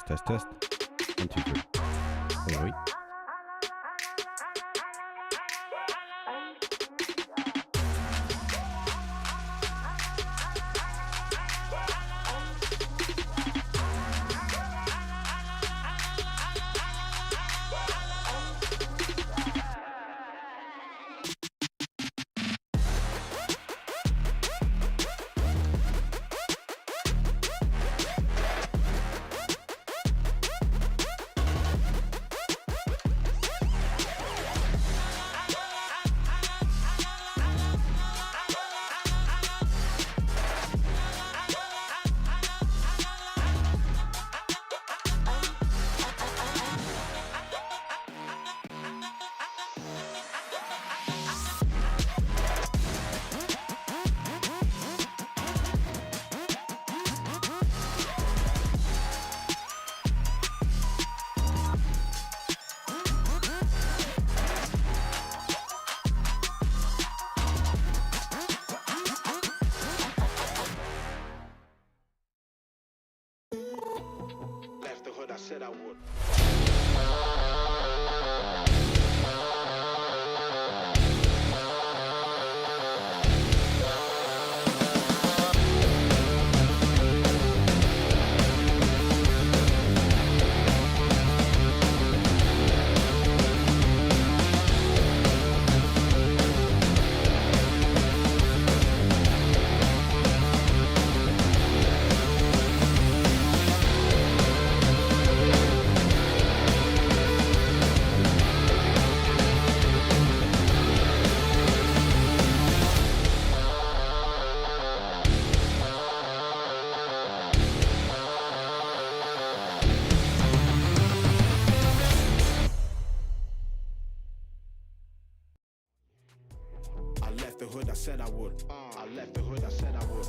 Test, test. 1, 2, 3. Oui, oui. Said I would. The hood, I said I would. I left the hood, I said I would.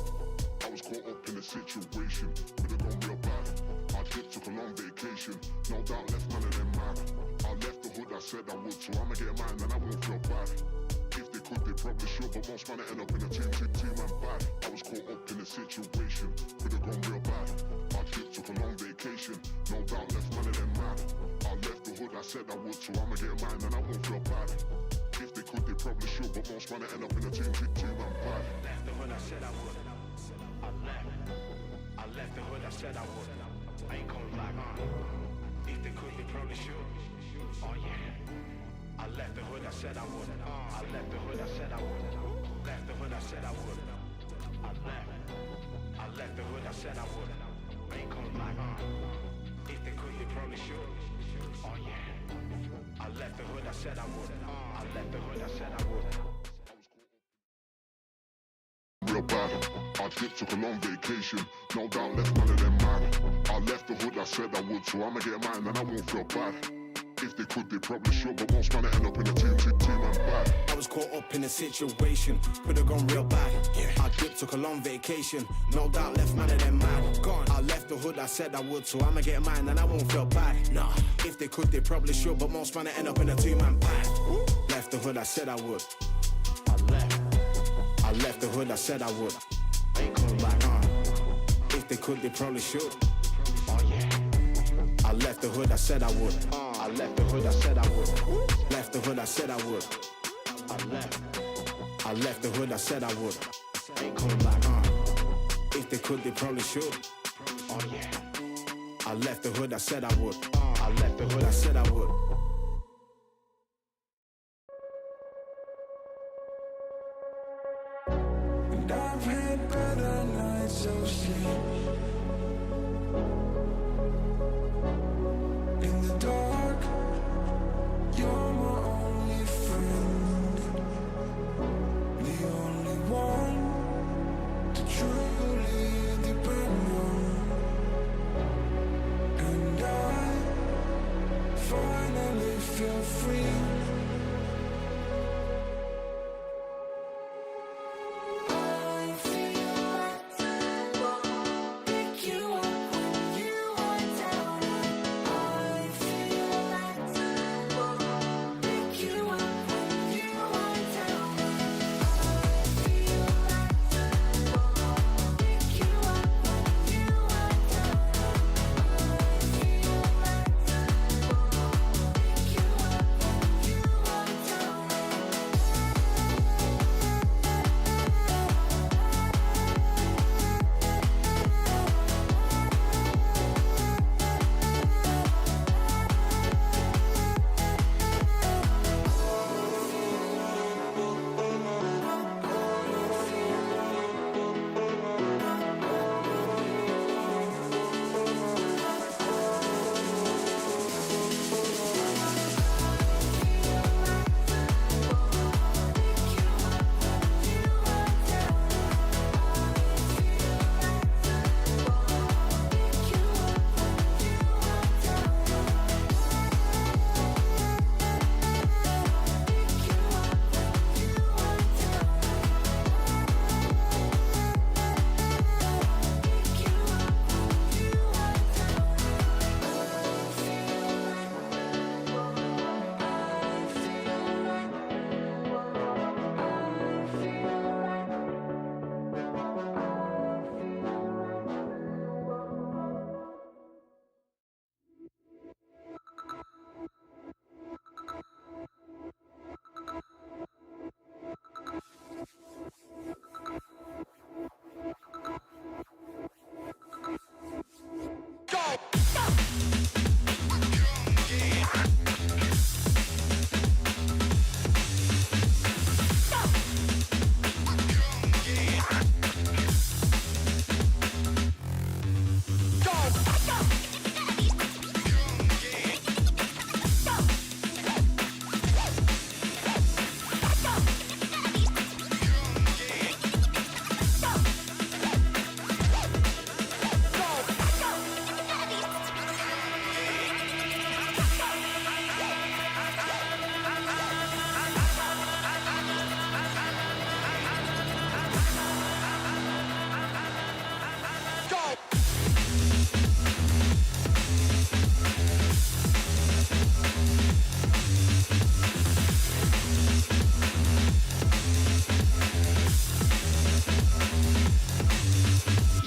I was caught up in a situation, could've gone real bad. I dipped, took a long vacation, no doubt left none of them mad. I left the hood, I said I would, so I'ma get mine and I won't feel bad. If they could, they probably should, but most man end up in a team and bad. I was caught up in a situation, could've gone real bad. I dipped, took a long vacation, no doubt left none of them mad. I left the hood, I said I would, so I'ma get mine and I won't feel bad. If they could, they probably should, but most man end up in a team and bad. Left the hood, I said I would. I left the hood, I said I would. I ain't coming back. If they could, they probably should. Oh yeah. I left the hood, I said I would. I left the hood, I said I would. Left the hood, I said I would. I left the hood, I said I would. I ain't coming back. If they could, they probably should. Oh yeah. I left the hood, I said I would. I left the hood, I said I would. Real bad. I dipped, took a long vacation, no doubt left none of them mad. I left the hood, I said I would, so I'ma get mine and I won't feel bad. If they could, they probably should, but most man end up in a team and bad. I was caught up in a situation, could've gone real bad. I dipped, took a long vacation, no doubt left none of them mad. Gone. I left the hood, I said I would, so I'ma get mine and I won't feel bad. Nah, if they could, they probably should, but most man end up in a two-man bad. Left the hood, I said I would. I left the hood, I said I would. I ain't coming back. If they could, they probably should. Oh yeah. I left the hood, I said I would. I left the hood, I said I would. Left the hood, I said I would. I left the hood, I said I would. I ain't coming back. If they could, they probably should. Oh yeah. I left the hood, I said I would. I left the hood, I said I would. I've had better nights of sleep. In the dark, you're my only friend, the only one to truly depend on. And I finally feel free.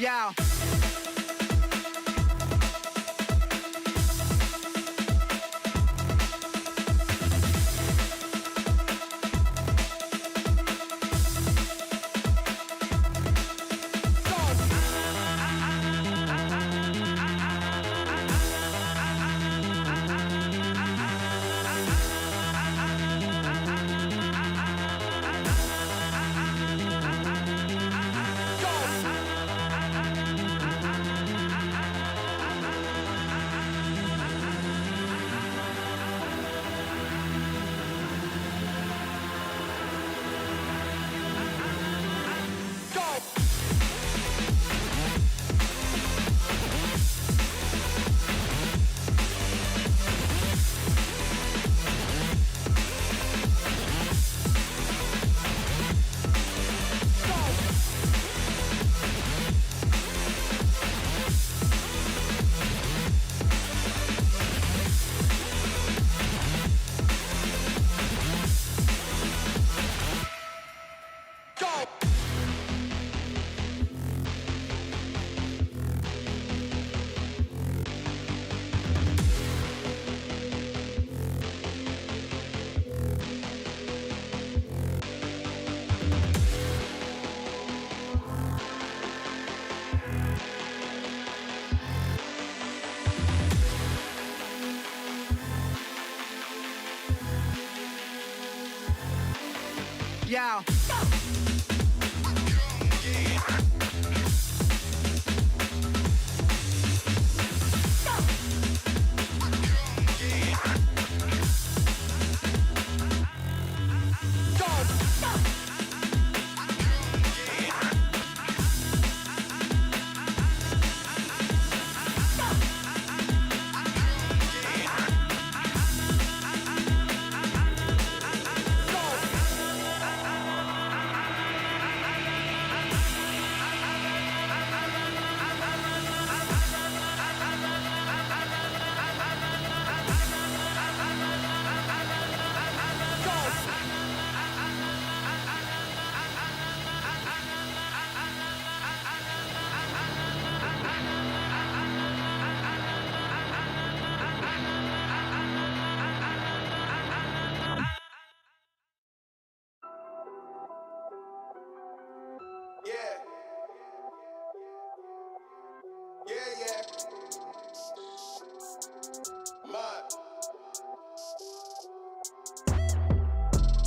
Yeah. Yeah.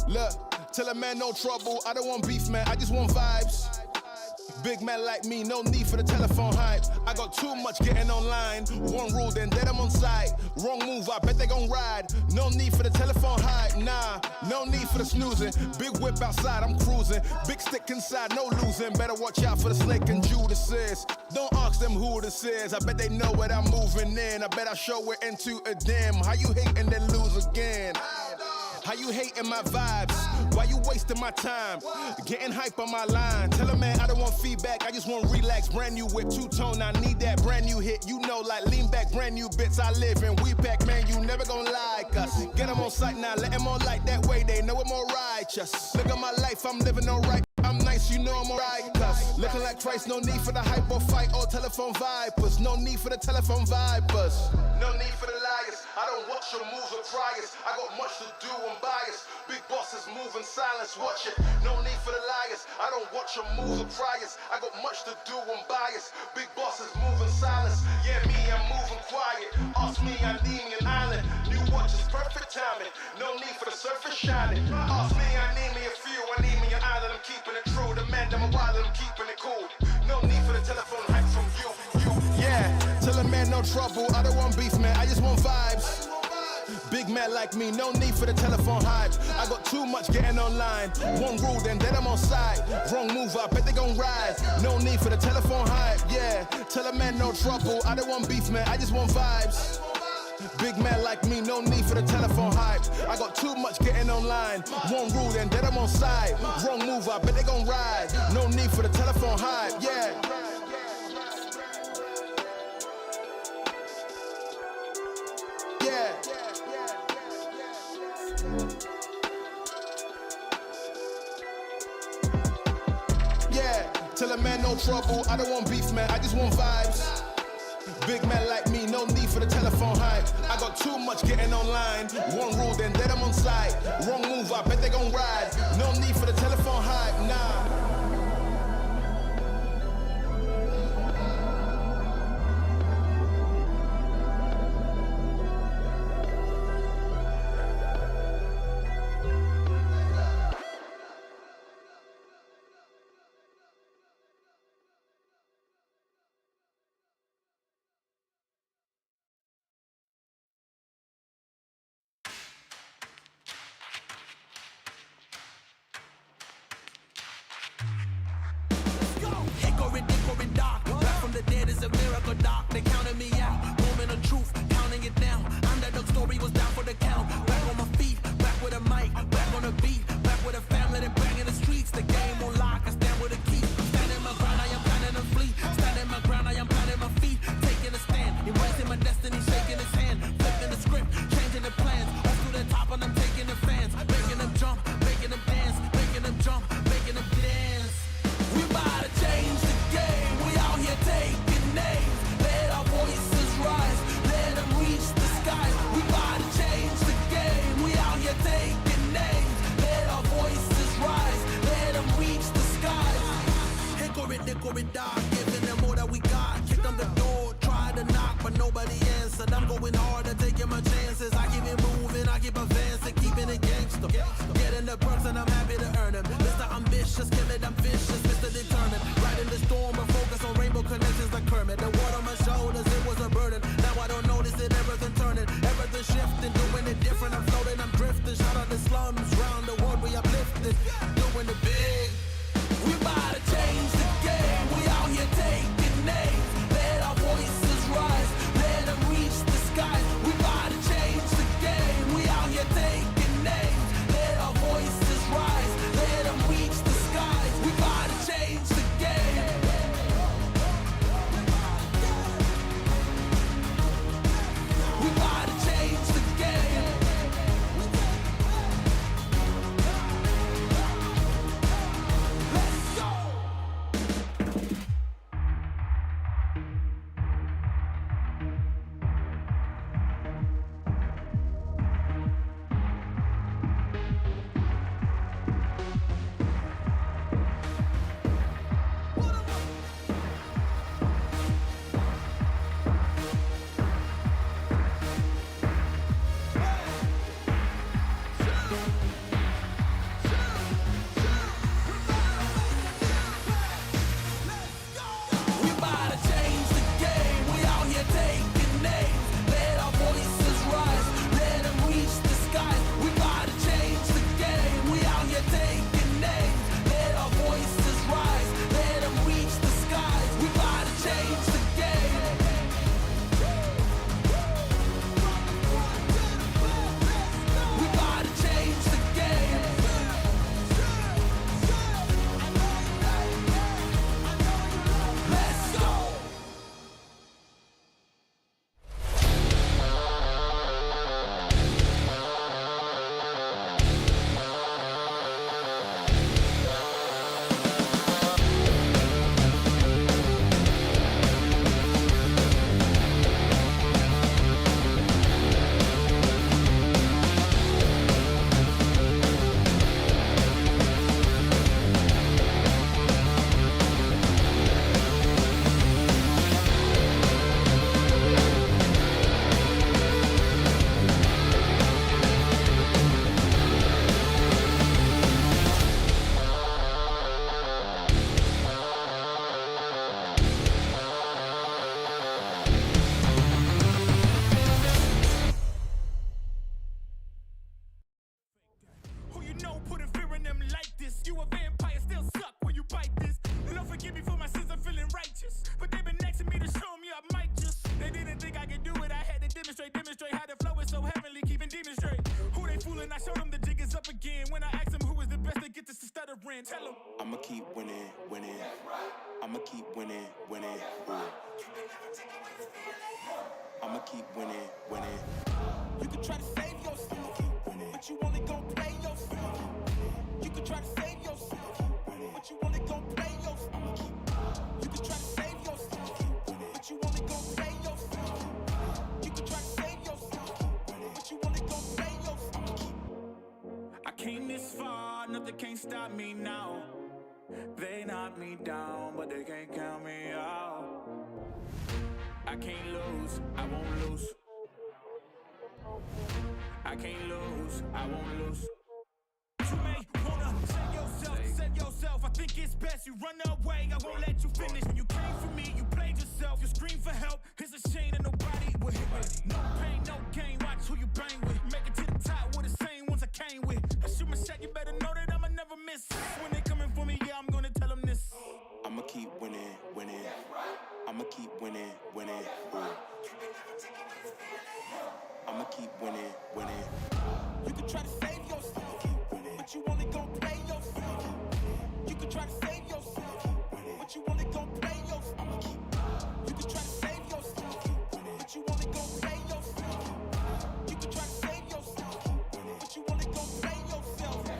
Look, tell a man no trouble, I don't want beef, man, I just want vibes. Big man like me, no need for the telephone hype. I got too much getting online. One rule, then dead I'm on site. Wrong move, I bet they gon' ride. No need for the telephone hype, nah. No need for the snoozing. Big whip outside, I'm cruising. Big stick inside, no losing. Better watch out for the snake and Judas is. Don't ask them who this is. I bet they know what I'm moving in. I bet I show it into a dim. How you hate and then lose again? How you hating my vibes? Why you wasting my time? Getting hype on my line. Tell a man I don't want feedback, I just want relax. Brand new whip, two-tone, I need that brand new hit. You know, like lean back, brand new bits I live in. We back, man, you never gon' like us. Get them on sight now, let them on light. That way they know I'm all righteous. Look at my life, I'm living alright. I'm nice, you know I'm alright, cuz looking like Christ, no need for the hype or fight or telephone vipers. No need for the telephone vipers. No need for the liars. I don't watch your moves or priors. I got much to do, I'm biased. Big bosses move in silence, watch it. No need for the liars. I don't watch your moves or priors. I got much to do, I'm biased. Big bosses move in silence. Yeah, me, I'm moving quiet. Ask me, I need me an island. New watch is perfect timing. No need for the surface shining. Ask me, I need me a few. I need me an island. I'm keeping it true. The man, I'm a wild, I'm keeping it cool. No need for the telephone hype from you. Yeah, tell a man no trouble. I don't want beef, man. I just want vibes. Big man like me, no need for the telephone hype. I got too much getting online. One rule, then I'm on side. Wrong move, I bet they gon' ride. No need for the telephone hype. Yeah, tell a man no trouble. I don't want beef, man. I just want vibes. Big man like me, no need for the telephone hype. I got too much getting online. One rule, then I'm on side. Wrong move, I bet they gon' ride. No need for the telephone hype. Yeah. Yeah. Yeah, tell a man no trouble, I don't want beef, man, I just want vibes. Big man like me, no need for the telephone hype. I got too much getting online. One rule, then dead I'm on site. Wrong move, I bet they gon' ride. No need for the telephone hype, nah. Dark. Back from the dead is a miracle, doc. They counted me out. Moment of truth, counting it down. Underdog story was down for the count. Back on my feet, back with a mic, back on the beat, back with a family that bang in the streets. The game on lock, I stand with a key. Standing my ground, I am planning to flee. Standing my ground, I am planting my feet. Taking a stand, embracing my destiny, shaking his hand. Flipping the script, changing the plans. Up to the top and I'm taking the fans. Making them jump, making them dance. Making them jump, making them dance. We about to change the game. We out here taking names. Let our voices rise. Let them reach the skies. We about to change the game. We out here taking names. Let our voices rise. Let them reach the skies. Hickory, dark. Giving them all that we got. Kicked on the door. Tried to knock, but nobody answered. I'm going hard and taking my chances. I keep it moving. I keep advancing. Keeping it gangster. Getting the perks and I'm happy to earn them. Mr. Ambitious, kill it, I'm vicious. Mr. Determined. Riding the storm, but focus on rainbow connections like Kermit. The water on my shoulders, it was a burden. Now I don't notice it, everything turning. Everything shifting, doing it different. I'm floating, I'm drifting. Shout out the slums, round the world we uplifted. Doing it big. We about to change the game. We out here taking names. Let our voices rise. Let them reach the skies. We about to change the game. We out here taking names. Let our voices rise. Let them reach the skies. We about to change the game. We about to change the game. Let's go. We about to change the game. We out here taking names. Let our voices rise. Let them reach the skies. We about to change the game. We out here taking names. Let our voices rise. Let them reach the skies. We about to change the game. We about to change the game. Let's go. Who you know putting fear in them like this? You a vampire, still suck when you bite this. Lord forgive me for my sins, I'm feeling righteous. But they've been next to me to show me I might just. They didn't think I could do it, I had to demonstrate how the flow is so heavenly, keeping demons straight. Who they fooling? I showed them the jig is up again. When I asked them who is the best, they get this to stuttering. Tell them I'ma keep winning, winning. I'ma keep winning, winning. I'ma keep winning, winning. you can try to save yourself, but you only gon' play yourself. You can try to save yourself, but you only gon' play yourself. You can try to save yourself, but you only gon' play yourself. You can try to save yourself, but you only gon' play yourself. I came this far, nothing can't stop me now. They knock me down, but they can't count me out. I can't lose, I won't lose. I can't lose, I won't lose. You may wanna save yourself. I think it's best you run away. I won't let you finish. When you came for me, you played yourself. You scream for help. It's a shame that nobody will hit with. No pain, no gain. Watch who you bang with. Make it to the top with the same ones I came with. I shoot my shot. You better know that I'ma never miss. When they coming for me, yeah, I'm gonna tell them this. I'ma keep winning, winning. I'ma keep winning, winning. I'ma keep winning, winning. You can try to save yourself, but you only gon' play yourself. You can try to save yourself, but you only gon' play yourself. You can try to save yourself, but you only gon' play yourself. You can try to save yourself, but you only gon' play yourself.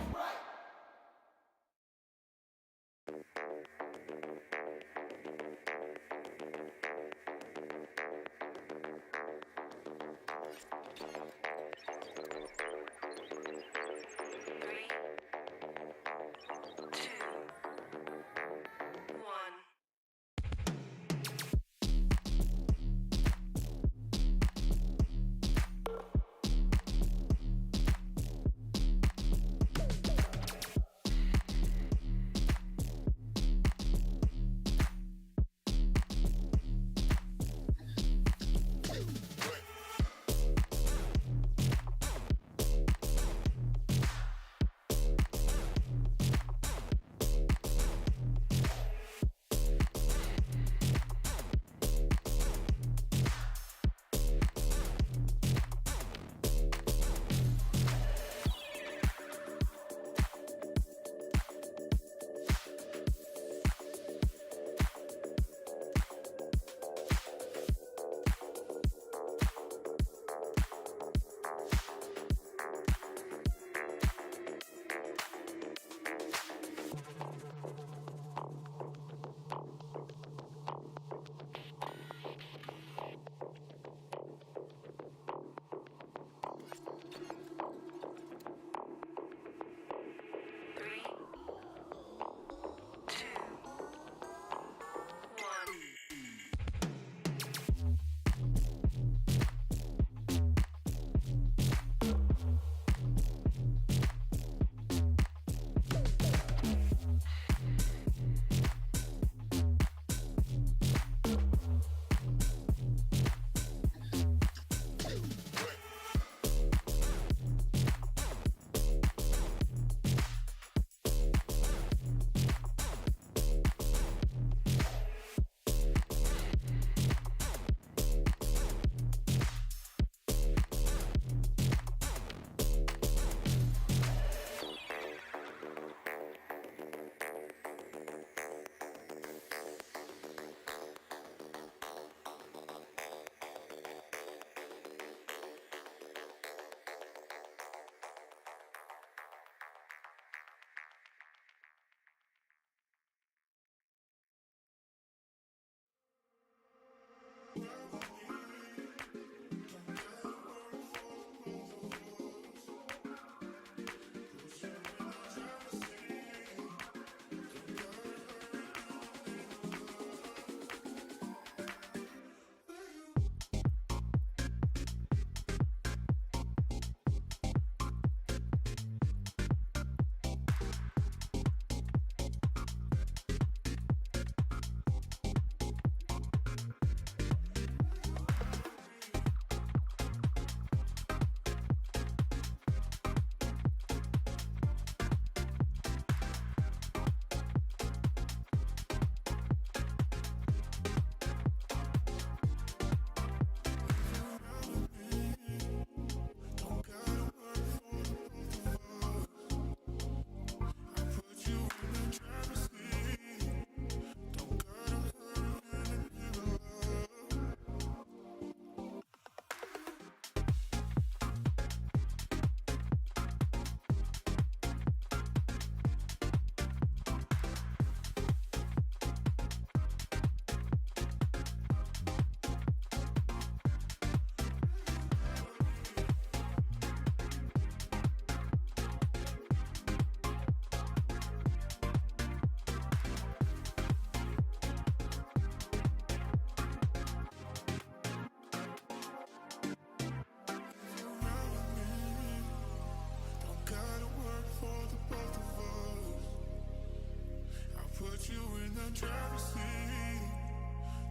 the driver's seat.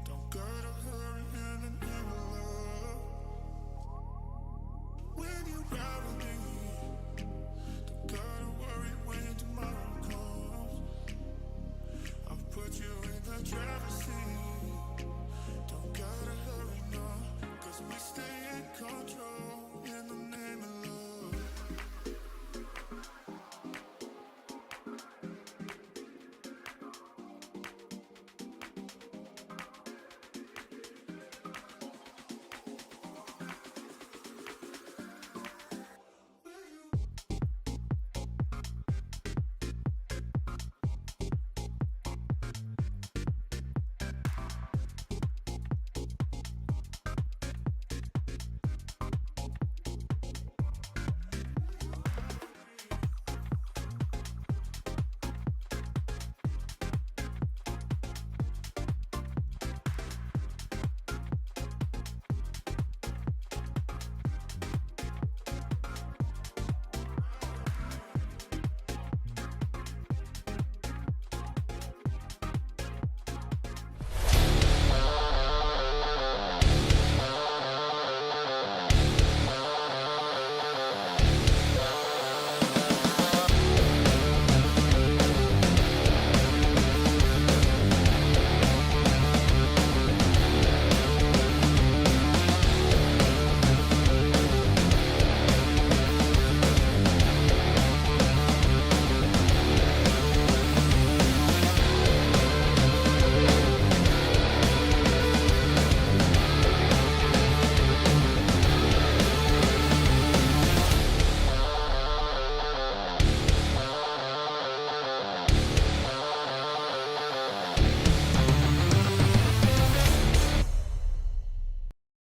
Don't gotta hurry in the name of love. When you ride with me, don't gotta worry when tomorrow comes. I'll put you in the driver's seat. Don't gotta hurry, no, 'cause we stay in control in the name of love.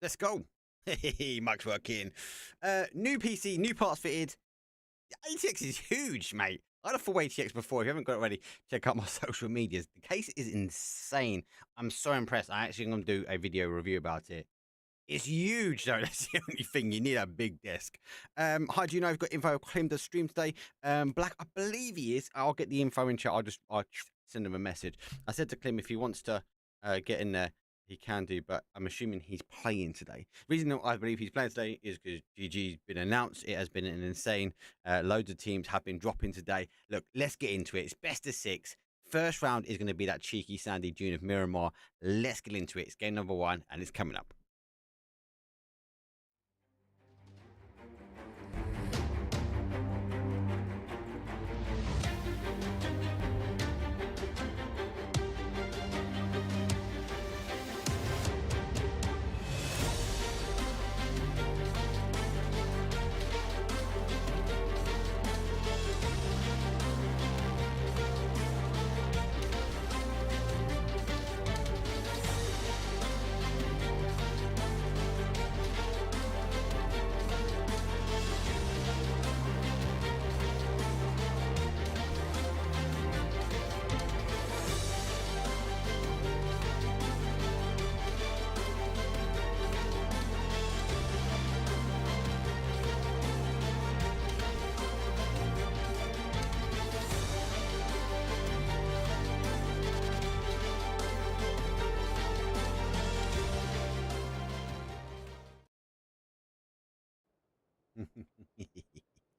Let's go. Hey, Mike's working. New PC, new parts fitted. ATX is huge, mate. I had a full ATX before. If you haven't got it already, check out my social medias. The case is insane. I'm so impressed. I actually going to do a video review about it. It's huge, though. That's the only thing. You need a big desk. Hi, do you know I've got info? Clem does stream today. Black, I believe he is. I'll get the info in chat. I'll send him a message. I said to Clem if he wants to get in there, he can do, but I'm assuming he's playing today. The reason I believe he's playing today is because GG's been announced. It has been an insane. Loads of teams have been dropping today. Look, let's get into it. It's best of 6. First round is going to be that cheeky Sandy Dune of Miramar. Let's get into it. It's game number 1, and it's coming up.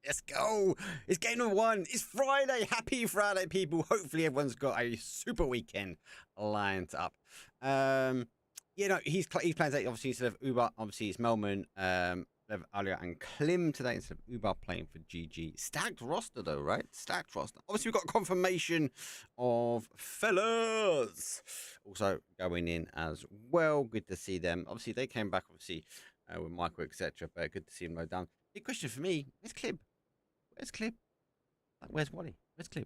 Let's go. It's game number 1. It's Friday. Happy Friday, people. Hopefully everyone's got a super weekend lined up. You know, he's playing today, obviously, instead of Uber. Obviously, it's Melman, Alia and Klim today instead of Uber playing for GG. Stacked roster, though, right? Stacked roster. Obviously, we've got confirmation of fellas also going in as well. Good to see them. Obviously, they came back, obviously, with Michael, etc. But good to see him low down. Big question for me, where's Clib? Where's Clib? Where's Wally? Where's Clib?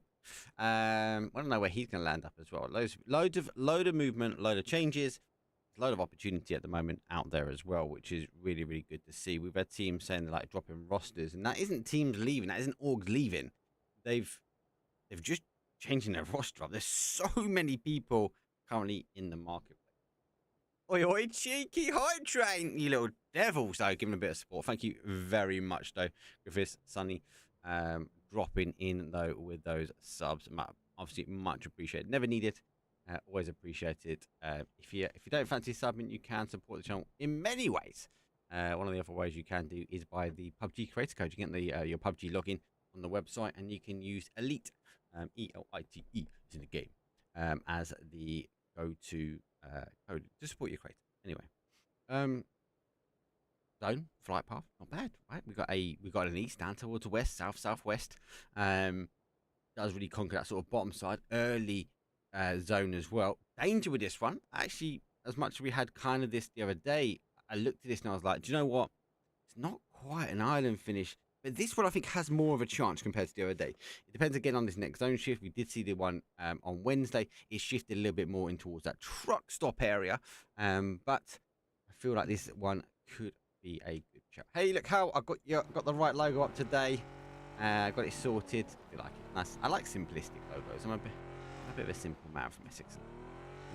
I don't know where he's going to land up as well. Load of movement, load of changes, load of opportunity at the moment out there as well, which is really, really good to see. We've had teams saying like dropping rosters, and that isn't teams leaving, that isn't orgs leaving. They've just changing their roster up. There's so many people currently in the marketplace. Oi, oi, cheeky high train, you little devils, though, giving a bit of support. Thank you very much, though, Griffiths, Sunny, dropping in, though, with those subs. Obviously, much appreciated. Never needed, Always appreciate it. If you don't fancy subbing, you can support the channel in many ways. One of the other ways you can do is by the PUBG creator code. You get the your PUBG login on the website, and you can use Elite, ELITE is in the game, as the go-to code to support your creator. Anyway, zone flight path, not bad, right? We got an east down towards the west, south, southwest. Does really conquer that sort of bottom side early zone as well. Danger with this one, actually, as much as we had kind of this the other day. I looked at this and I was like, do you know what? It's not quite an island finish, but this one I think has more of a chance compared to the other day. It depends again on this next zone shift. We did see the one on Wednesday. It shifted a little bit more in towards that truck stop area, but I feel like this one could be a good shot. Hey, look how I got the right logo up today. Got it sorted. I feel like it. Nice. I like simplistic logos. I'm a bit of a simple man from Essex.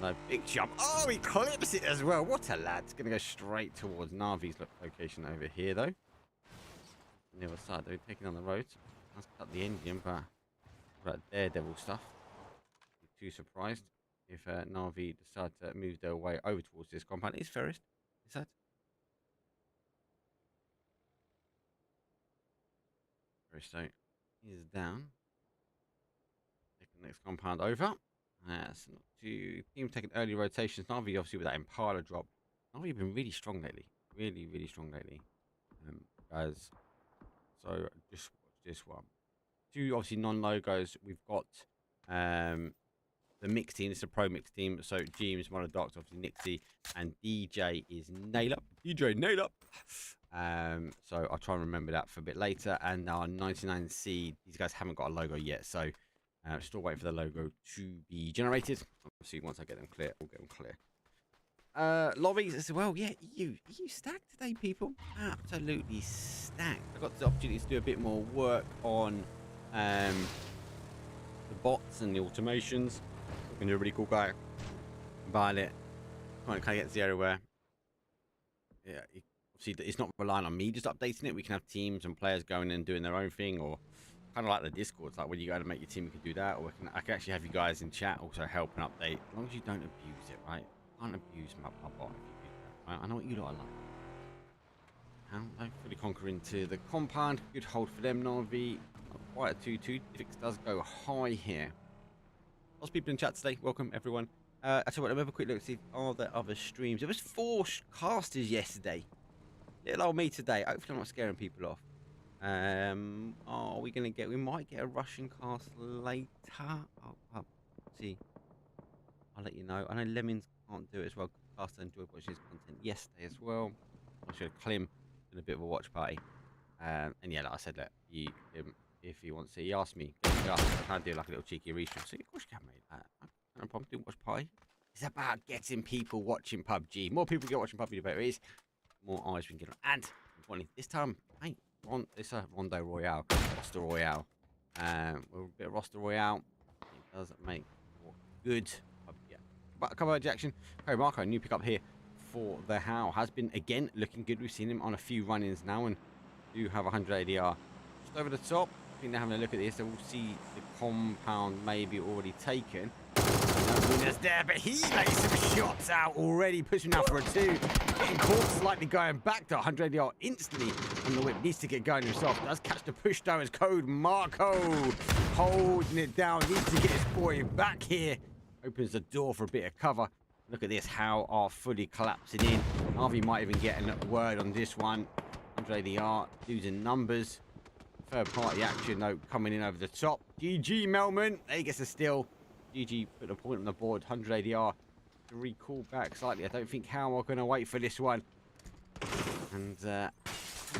No big jump. Oh, he clips it as well. What a lad. It's going to go straight towards Navi's location over here, though. On the other side, they're taking on the road. Let's cut the engine, but that daredevil stuff. Be too surprised if Navi decide to move their way over towards this compound. Is Ferris? Is that? Ferris, so he's down. Take the next compound over. So not too. Team taking early rotations. Navi obviously with that Impala drop. Navi been really strong lately. Really strong lately, guys. So just watch this one. Two obviously non-logos. We've got the mixed team. This is a pro mixed team. So James, Monodox, obviously Nixie, and DJ is Nail Up. DJ Nail Up. So I'll try and remember that for a bit later. And our 99C. These guys haven't got a logo yet, so. Still waiting for the logo to be generated. Obviously, once I get them clear, we'll get them clear. Lobbies as well. Yeah, you stacked today, people. Absolutely stacked. I got the opportunity to do a bit more work on the bots and the automations. Looking to a really cool guy. Violet. Kind of gets the everywhere. Yeah, obviously, it's not relying on me just updating it. We can have teams and players going and doing their own thing, or kind of like the Discords, like when you go to make your team, you can do that, or I can actually have you guys in chat also help and update, as long as you don't abuse it, right? You can't abuse my bot if you do that, right? I know what you lot are like. Now, hopefully conquer into the compound. Good hold for them, Navi. Not quite a 2-2. Fix does go high here. Lots of people in chat today. Welcome, everyone. I tell you what, let me have a quick look to see are there other streams. There was 4 casters yesterday. Little old me today. Hopefully I'm not scaring people off. Are we gonna get? We might get a Russian cast later. I'll see. I'll let you know. I know Lemons can't do it as well. Caster enjoyed watching his content yesterday as well. I should have Clem in a bit of a watch party. And yeah, like I said, that if he wants to, he asked me. Can I do like a little cheeky restream? So of course you can, mate. No problem. Do watch party. It's about getting people watching PUBG. More people get watching PUBG, the better it is. More eyes we can get on. And this time, mate. It's a Rondo Royale, Roster Royale. With a bit of Roster Royale, it does make more good. Yeah. But cover ejection. Okay, Marco, new pickup here for the How. Has been again looking good. We've seen him on a few run-ins now and do have 100 ADR. Just over the top. I think they're having a look at this. They will see the compound maybe already taken. No winners there, but he lays some shots out already. Pushing now for a 2. Getting caught slightly going back to 100 ADR instantly. And the whip needs to get going himself. Does catch the push down as code. Marco holding it down. Needs to get his boy back here. Opens the door for a bit of cover. Look at this. How are fully collapsing in. Harvey might even get a word on this one. 100 ADR losing numbers. Third party action though coming in over the top. GG Melman. He gets a steal. GG put a point on the board. 100 ADR to recall back slightly. I don't think how are going to wait for this one. And in a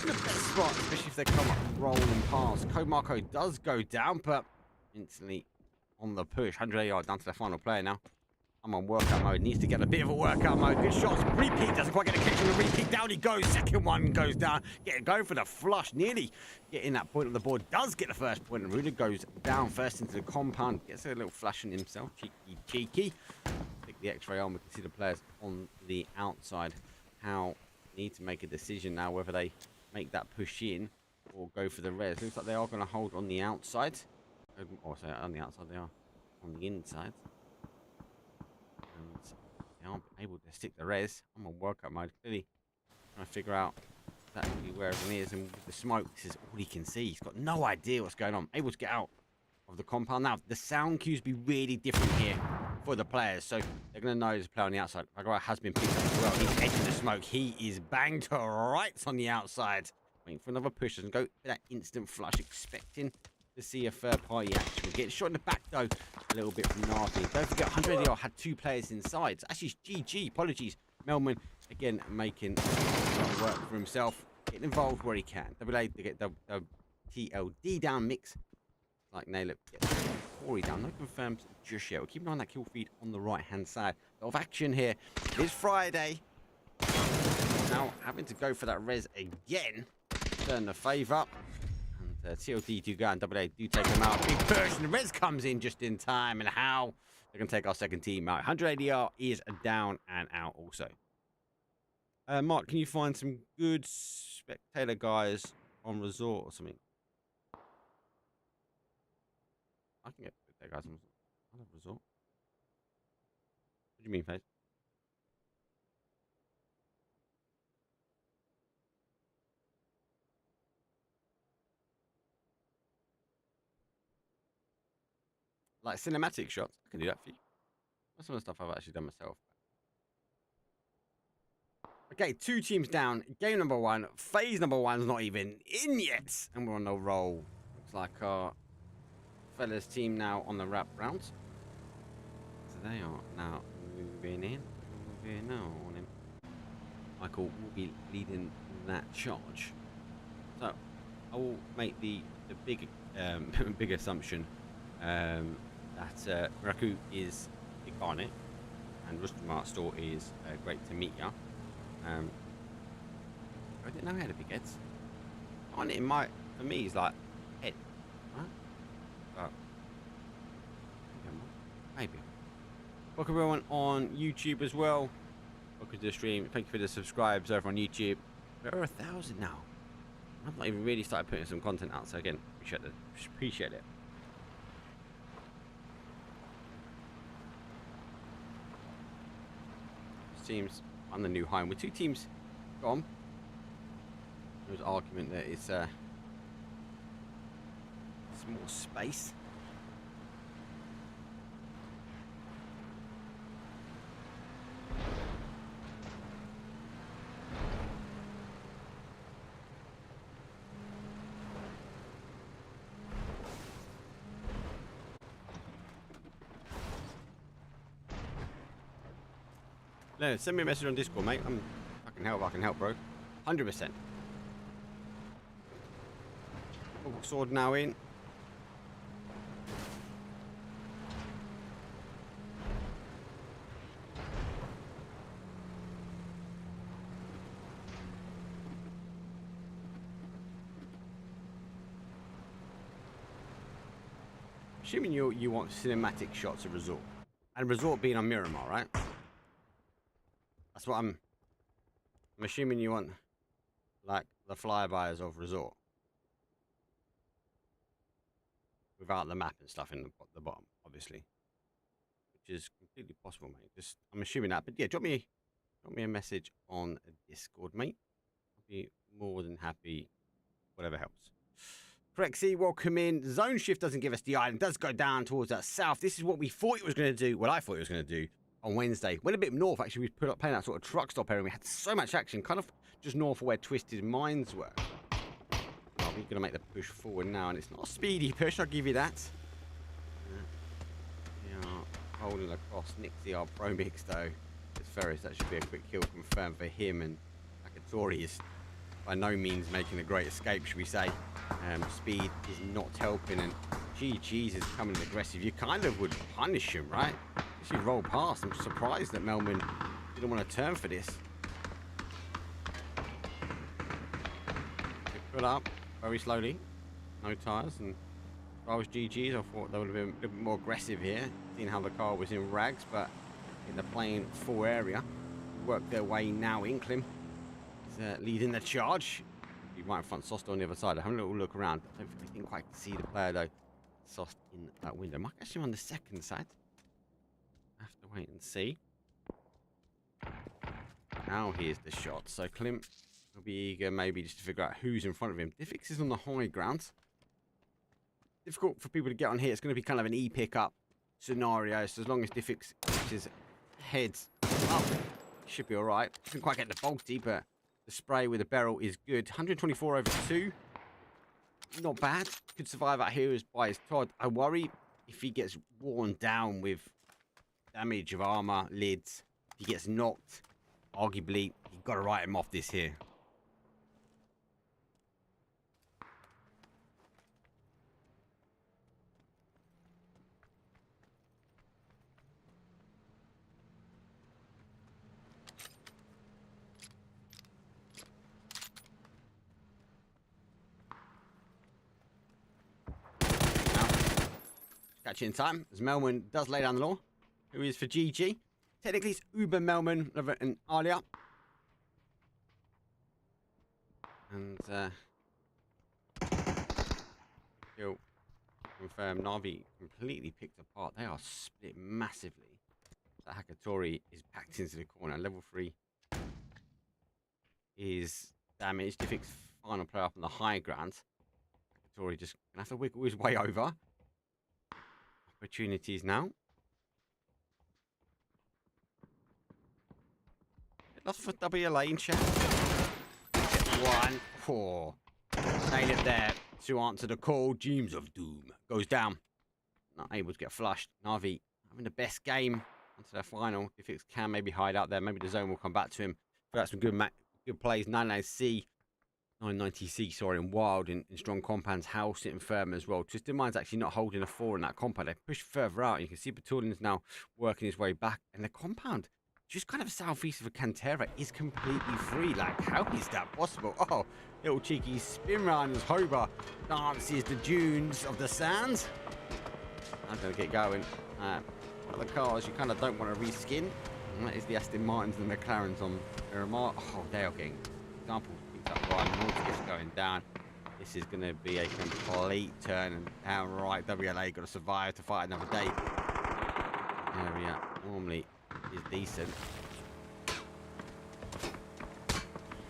better spot, especially if they come up rolling past. Code Marco does go down, but instantly on the push. 100 ADR down to the final player now. I'm on workout mode. Needs to get a bit of a workout mode. Good shots. Repeat. Doesn't quite get a catch on the repeat. Down he goes. Second one goes down. Going for the flush. Nearly getting that point on the board. Does get the first point. And Ruda goes down first into the compound. Gets a little flash in himself. Cheeky. Take the x-ray on. We can see the players on the outside. How need to make a decision now whether they make that push in or go for the res. Looks like they are going to hold on the outside. Or sorry, on the outside. They are on the inside. aren't able to stick the res. I'm on workout mode, clearly trying to figure out exactly where everyone is, and with the smoke, this is all he can see. He's got no idea what's going on. Able to get out of the compound. Now, the sound cues be really different here for the players, so they're going to know there's a player on the outside. Vikendi has been picked up as well. He's edging the smoke. He is banged to rights on the outside. Waiting for another push. Doesn't go for that instant flush, expecting to see a third-party action. We're getting shot in the back, though, a little bit from Nardi. Don't forget, 100 AR had 2 players inside. So actually, GG. Apologies. Melman, again, making work for himself. Getting involved where he can. WA to get the TLD down mix. Like nail it. Get Corey down. No confirmed just yet. We're keeping an eye on that kill feed on the right-hand side. A lot of action here. It is Friday. Now, having to go for that res again. Turn the favour. And TLD do go and WA do take him out. Big push. And the res comes in just in time. And how they're going to take our second team out. 100 ADR is down and out also. Mark, can you find some good spectator guys on resort or something? I can get spectator guys on resort. What do you mean, Faith? Like cinematic shots, I can do that for you. That's some of the stuff I've actually done myself. Okay, 2 teams down. Game number 1. Phase number 1's not even in yet. And we're on the roll. Looks like our fellas team now on the wrap round. So they are now moving in. Moving on. Michael will be leading that charge. So I will make the big big assumption that Raku is big on it. And Rustamart Store is great to meet ya. I didn't know he had a big head. On it, for me, he's like head, right? But maybe. Welcome everyone on YouTube as well. Welcome to the stream. Thank you for the subscribes over on YouTube. We're over 1,000 now. I've not even really started putting some content out, so again, appreciate it. This team's on the new high, and with 2 teams gone, there's an argument that it's more space. No, send me a message on Discord, mate. I can help, bro. 100%. Sword now in. Assuming you want cinematic shots of resort, and resort being on Miramar, right? That's what I'm assuming you want, like the flybys of resort, without the map and stuff in the bottom, obviously, which is completely possible, mate. Just I'm assuming that, but yeah, drop me a message on Discord, mate. I'll be more than happy, whatever helps. Crexy, welcome in. Zone shift doesn't give us the island, it does go down towards that south. This is what we thought it was going to do. Well, I thought it was going to do. On Wednesday, went a bit north. Actually, we put up playing that sort of truck stop area. And we had so much action, kind of just north of where Twisted Minds were. Well, we're gonna make the push forward now, and it's not a speedy push. I'll give you that. We are rolling across. Nixie, our pro mix though. It's Ferris. That should be a quick kill confirmed for him. And Akatori is by no means making a great escape, should we say? Speed is not helping, and GG's is coming aggressive. You kind of would punish him, right? She rolled past. I'm surprised that Melman didn't want to turn for this. They put up very slowly, no tires, and if I was GG's, I thought they would have been a little bit more aggressive here, seeing how the car was in rags, but in the playing full area, work their way now. Inklim is leading the charge. Be right in front, Sost on the other side. I have a little look around. I didn't quite see the player though. Sost in that window. Might actually on the second side. Have to wait and see. Now here's the shot. So Klimt will be eager maybe just to figure out who's in front of him. Diffix is on the high ground. Difficult for people to get on here. It's going to be kind of an E-pick-up scenario. So as long as Diffix keeps his head up, should be all right. Doesn't quite get the bolty, but the spray with the barrel is good. 124 over 2. Not bad. Could survive out here as by his Todd. I worry if he gets worn down with damage of armor, lids. If he gets knocked, arguably, you've got to write him off this here. Catch it in time, as Melman does lay down the law. Who is for GG? Technically, it's Uber Melman and Alia. And, kill confirmed. Na'Vi completely picked apart. They are split massively. So Hakatori is backed into the corner. Level 3 is damaged. Diffix final player up on the high ground. Hakatori just gonna have to wiggle his way over. Opportunities now. Lots for WLA in chat. 1, 4. Nail it there to answer the call. Dreams of Doom goes down. Not able to get flushed. Na'Vi having the best game onto their final. If it can maybe hide out there, maybe the zone will come back to him. But that's some good plays. 99C. 990C, sorry, and Wild in strong compounds. Howl sitting firm as well. Twisted Mind's actually not holding a 4 in that compound. They push further out. You can see Batulin's now working his way back. And the compound, just kind of southeast of Cantera, is completely free. Like, how is that possible? Oh, little cheeky spin round as Hober dances the dunes of the sands. I'm going to get going. The cars you kind of don't want to reskin. And that is the Aston Martins and the McLarens on Miramar. Oh, they are getting examples. Right, North gets going down. This is going to be a complete turn and downright. WLA got to survive to fight another day. Area normally is decent.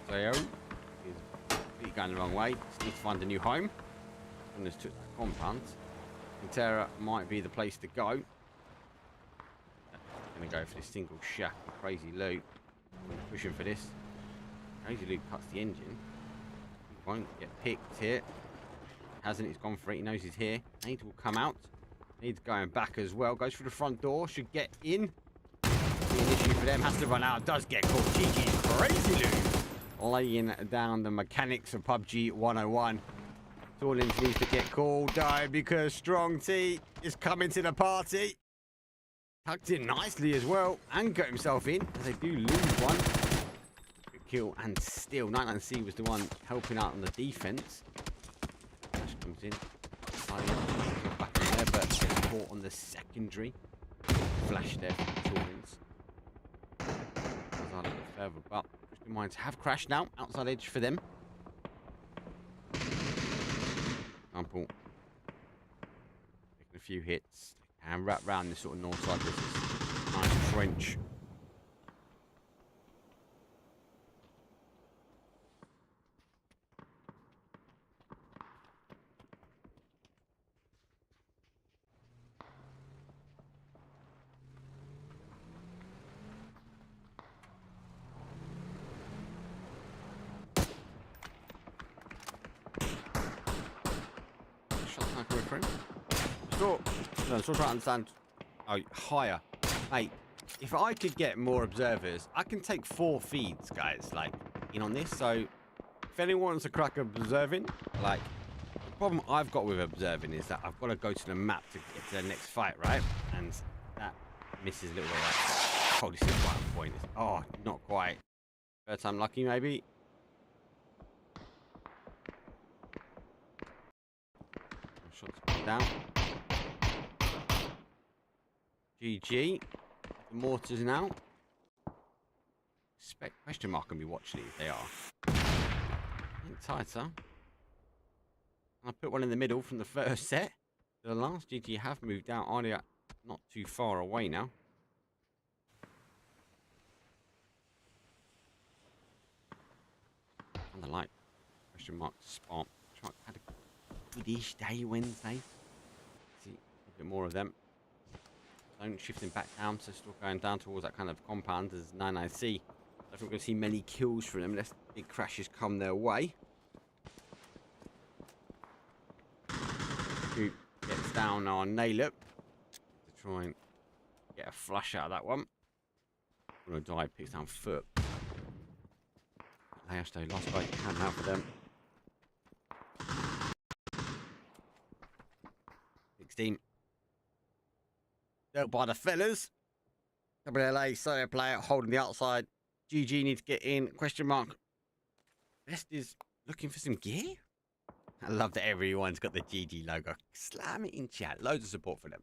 Theo is completely going the wrong way. Just needs to find a new home. And just took that compound. Cantera might be the place to go. Going to go for this single shack with crazy loot. Pushing for this. Crazy Luke cuts the engine. He won't get picked here. Hasn't. He's gone for it. He knows he's here. Nade will come out. Nade's going back as well. Goes through the front door. Should get in. Be an issue for them. Has to run out. Does get caught. GG. Crazy Luke. Laying down the mechanics of PUBG 101. Torlins needs to get called though because Strong T is coming to the party. Tucked in nicely as well. And got himself in. As they do lose one. Kill and steal. 99C was the one helping out on the defense. Flash comes in. Back in there, but gets caught on the secondary. Flash there for Torrens. A little further, but Christian Minds have crashed now. Outside edge for them. Example. Taking a few hits. And wrap round this sort of north side. This is nice trench. Still trying to understand. Oh, higher. Mate, if I could get more observers, I can take 4 feeds, guys, like, in on this. So, if anyone wants to crack observing, like, the problem I've got with observing is that I've got to go to the map to get to the next fight, right? And that misses a little bit, right? Oh, this is quite a point. Oh, not quite. Third time lucky, maybe. Shots down. GG. The mortars now. Expect question mark can be watch these. They are. Tighter. I put one in the middle from the first set. The last GG have moved out. Alia not too far away now. Question mark spot. Had a goodish day Wednesday. See a bit more of them. Zone shifting back down, so still going down towards that kind of compound as 99C. I don't think we're going to see many kills from them unless big crashes come their way. Who gets down on nail it to try and get a flush out of that one. Gonna die, picks down foot. Layosto lost by can now for them. 16. Dealt by the fellas. WLA, solo player holding the outside. GG needs to get in. Question mark. Best is looking for some gear. I love that everyone's got the GG logo. Slam it in chat. Loads of support for them.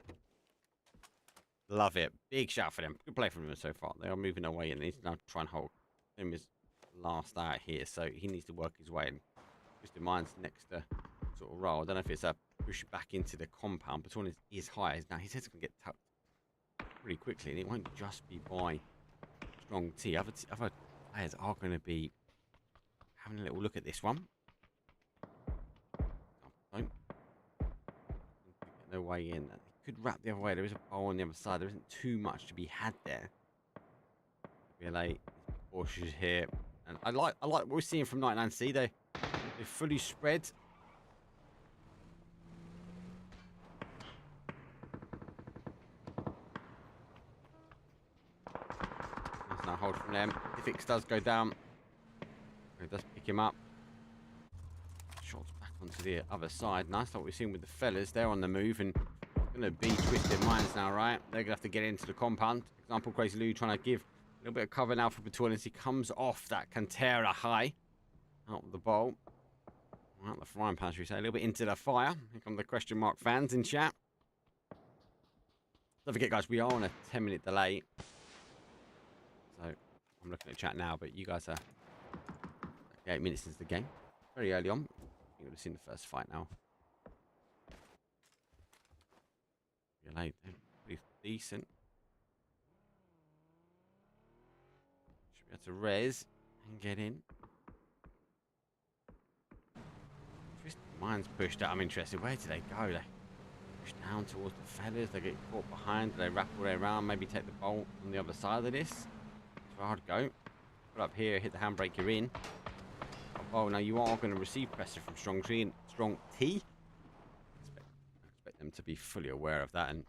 Love it. Big shout for them. Good play from them so far. They are moving away and they need to now try and hold him as last out here. So he needs to work his way in. Just in mind's next to sort of roll. I don't know if it's a push back into the compound, but one is high. Now his head's going to get tucked pretty quickly, and it won't just be by strong T. Other players are going to be having a little look at this one. Don't get their way in. They could wrap the other way. There is a bowl on the other side. There isn't too much to be had there. BLA cautious here, and I like what we're seeing from 99C. They're fully spread. Now hold from them. If X does go down, it does pick him up. Shots back onto the other side. Nice, like what we've seen with the fellas. They're on the move and going to be twisted minds now, right? They're going to have to get into the compound. Example, Crazy Lou trying to give a little bit of cover now for Between as he comes off that Cantera high. Out of the bowl. Out the frying pan, should we say. A little bit into the fire. Here come the question mark fans in chat. Don't forget, guys, we are on a 10-minute delay. So, I'm looking at chat now, but you guys are 8 minutes into the game. Very early on. You would have seen the first fight now. You're late. Pretty decent. Should be able to res and get in. Mine's pushed out. I'm interested. Where do they go? They push down towards the fellas. They get caught behind. Do they wrap all the way around? Maybe take the bolt on the other side of this. It's hard to go. Put up here. Hit the handbrake. You're in. Oh, now you are going to receive pressure from strong T. I expect them to be fully aware of that and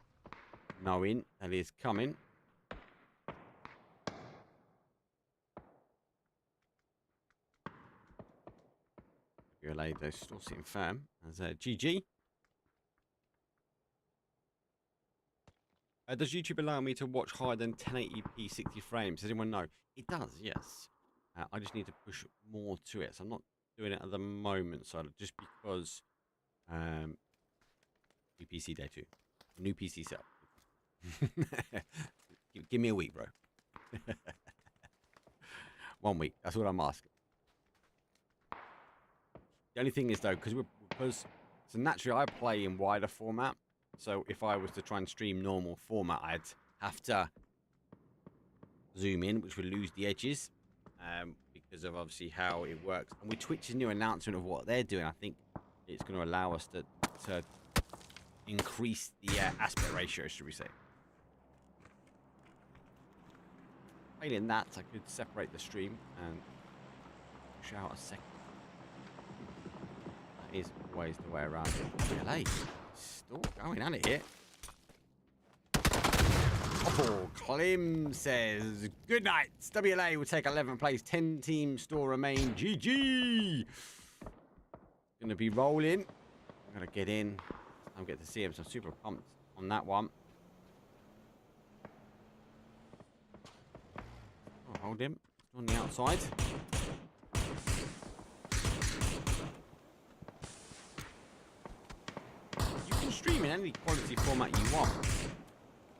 knowing that is coming. They're still sitting firm as GG. Does YouTube allow me to watch higher than 1080p 60 frames? Does anyone know? It does, yes. I just need to push more to it. So I'm not doing it at the moment. So just because new PC day 2. New PC setup. Give me a week, bro. 1 week. That's what I'm asking. The only thing is though, because so naturally I play in wider format. So if I was to try and stream normal format, I'd have to zoom in, which would lose the edges because of obviously how it works. And with Twitch's new announcement of what they're doing, I think it's going to allow us to increase the aspect ratio, should we say. Failing that, I could separate the stream and push out a second. Is always the way around it. LA still going at it here. Oh, Klim says, good night. WLA will take 11th place. 10 teams still remain. GG. Going to be rolling. I'm going to get in. I'm getting to see him. So I'm super pumped on that one. Oh, hold him on the outside. Stream in any quality format you want.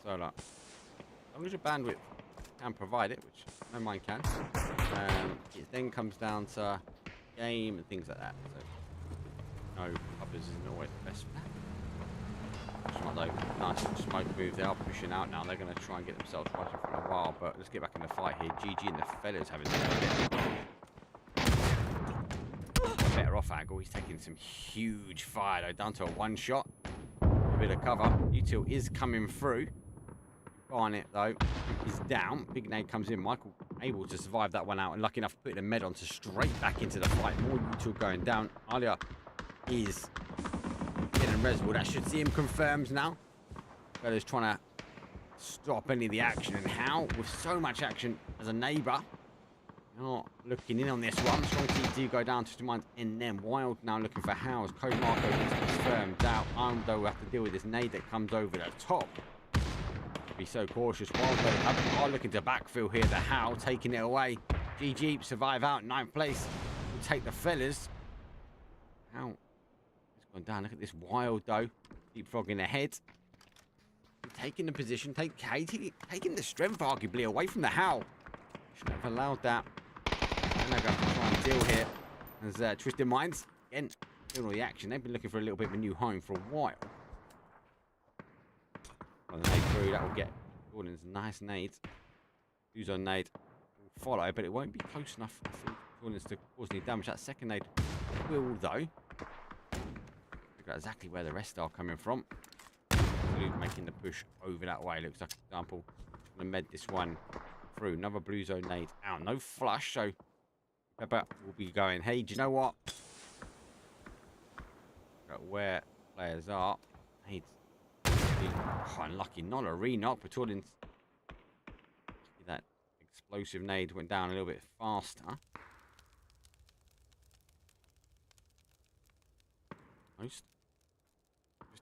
So like, as long as your bandwidth can provide it, which no mine can, it then comes down to game and things like that. So no others isn't always the best for that. Just like those nice smoke move, they are pushing out now. They're going to try and get themselves right for a while, but let's get back in the fight here. GG and the fellas having better off angle. He's taking some huge fire, though, down to a one shot. A bit of cover. Util is coming through. On it, though. He's down. Big nade comes in. Michael able to survive that one out, and lucky enough to put the med on to straight back into the fight. More Util going down. Alia is getting res. Well, that should see him confirmed now. Fella's trying to stop any of the action, and how with so much action as a neighbor, not looking in on this one. Strong TT go down to mind in them. Wild now looking for Howes. Code Marco is confirmed out. Though we have to deal with this nade that comes over the top. Be so cautious. Wild though are looking to backfill here. The How taking it away. GG survive out 9th place. We'll take the fellas. How it's gone down. Look at this Wild though. Deep frogging ahead. Taking the position, taking the strength arguably away from the How. Shouldn't have allowed that. And they're going to try and deal here. As Twisted Minds, again, doing all the action. They've been looking for a little bit of a new home for a while. Well, the nade through, that will get Jordan's nice nades. Who's on nade will follow, but it won't be close enough for Jordan's to cause any damage. That second nade will, though. Figure out exactly where the rest are coming from. Making the push over that way. Looks like, for example, I'm going to med this one through. Another blue zone nade out. No flush, so Pepper will be going, hey, do you know what? Got where players are. Nades. Oh, unlucky. Not a re-knock. But Jordan's that explosive nade went down a little bit faster. Most.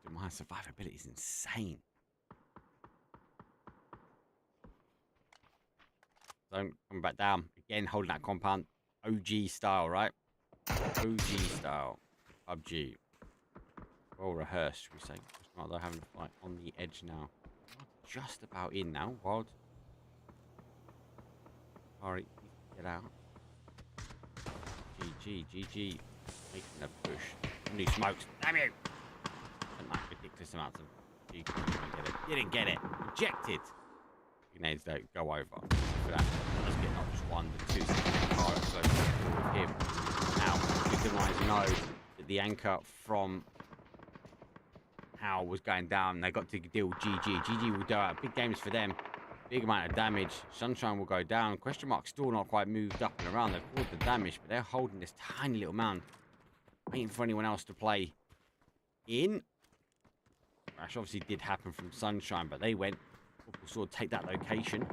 My survivability is insane. Don't come back down. Again, holding that compound. OG style, right? OG style. PUBG. Well rehearsed, should we say. Just not though having to fight on the edge now. Just about in now. Wild. Alright, get out. GG. Making a push. New smokes. Damn you! Ridiculous amounts of G. You didn't get it. Rejected. Grenades don't go over. For that, let's get not just one, but two. So with him. Now, Victimize know that the anchor from How was going down. They got to deal with GG. GG will do out. Big games for them. Big amount of damage. Sunshine will go down. Question mark still not quite moved up and around. They've caused the damage, but they're holding this tiny little mound. Waiting for anyone else to play in. Crash obviously did happen from Sunshine, but they went. Vorpal Sword take that location.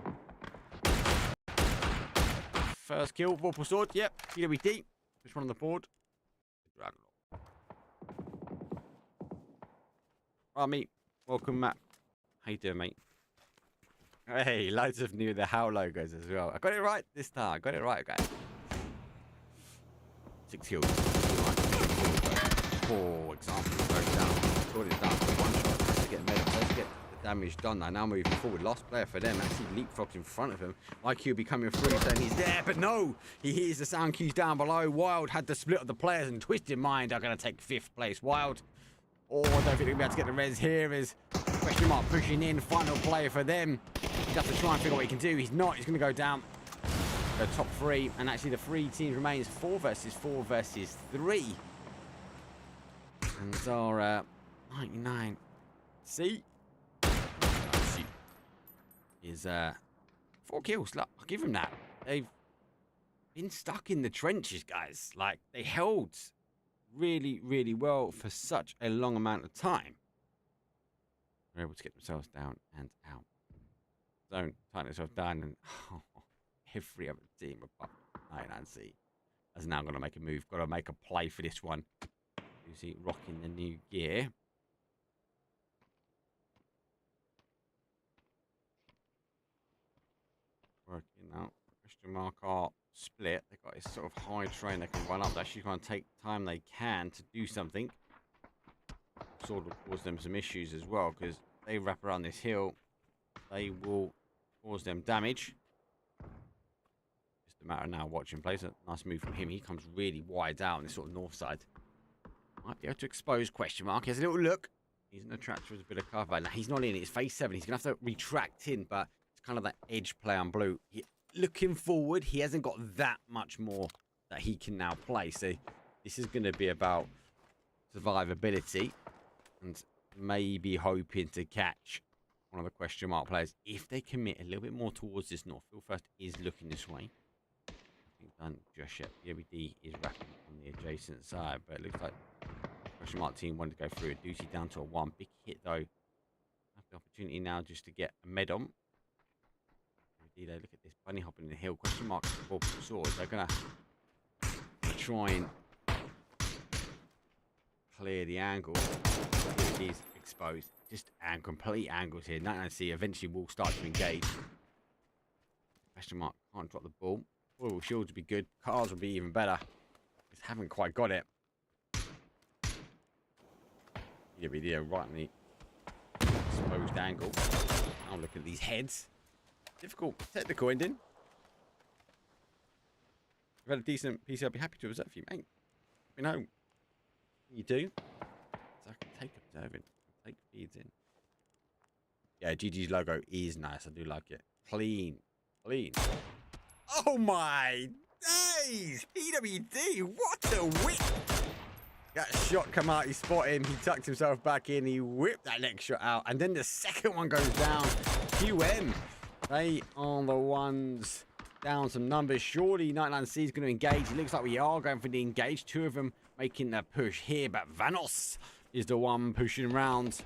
First kill, Vorpal Sword. Yep, PWD. Which one on the board? Dragon. Right, mate. Welcome, Matt. How you doing, mate? Hey, loads of new the How logos as well. I got it right this time. I got it right, guys. 6 kills. 4 examples. Goes down. Got it down to 1 shot. Let's get made up. Let's get the damage done. Now moving forward. Last player for them. Actually leapfrogs in front of him. IQ becoming free, saying he's there, but no. He hears the sound cues down below. Wild had the split of the players, and Twisted Mind are going to take 5th place. Wild. Oh, I don't think they'll be able to get the res here. Is question mark pushing in. Final player for them. He's have to try and figure out what he can do. He's not. He's going to go down. The top 3, and actually the 3 teams remains 4 versus 4 versus 3. And our 99 C is 4 kills. Look, I'll give him that. They've been stuck in the trenches, guys. Like, they held really, really well for such a long amount of time. They're able to get themselves down and out. Don't tighten themselves down, and every other team above 99C is now going to make a move. Got to make a play for this one. You see, rocking the new gear. Working out. Question mark are split. They've got this sort of high train they can run up. They're actually going to take the time they can to do something. Sword will cause them some issues as well, because they wrap around this hill. They will cause them damage. Just a matter of now watching plays. A nice move from him. He comes really wide out on this sort of north side. Might be able to expose question mark. He has a little look. He's going to attract with a bit of cover. Now, he's not in. It's phase 7. He's going to have to retract in, but it's kind of that edge play on blue. Looking forward, he hasn't got that much more that he can now play. So This is going to be about survivability and maybe hoping to catch one of the question mark players if they commit a little bit more towards this north. Phil first is looking this way. Nothing done just yet. PWD is wrapping on the adjacent side, but it looks like question mark team wanted to go through. Doozy down to a 1. Big hit though. Have the opportunity now just to get a med on. PWD, they look at this bunny hopping in the hill. Question mark for swords. They're gonna try and clear the angle. He's exposed. Just complete angles here. 99C eventually will start to engage. Question mark can't drop the ball. Foil shields would be good. Cars would be even better. Just haven't quite got it. Yeah, right in the exposed angle. Now look at these heads. Difficult technical ending. If you've had a decent PC, I'd be happy to observe you, mate. You know, you do. So I can take observing, take feeds in. Yeah, GG's logo is nice. I do like it. Clean. Oh my days! PWD, what a whip! That shot come out, he spotted him, he tucked himself back in, he whipped that next shot out, and then the second one goes down. QM, they are the ones down some numbers. Surely 99C is going to engage. It looks like we are going for the engage. 2 of them making the push here, but Vanos is the one pushing around.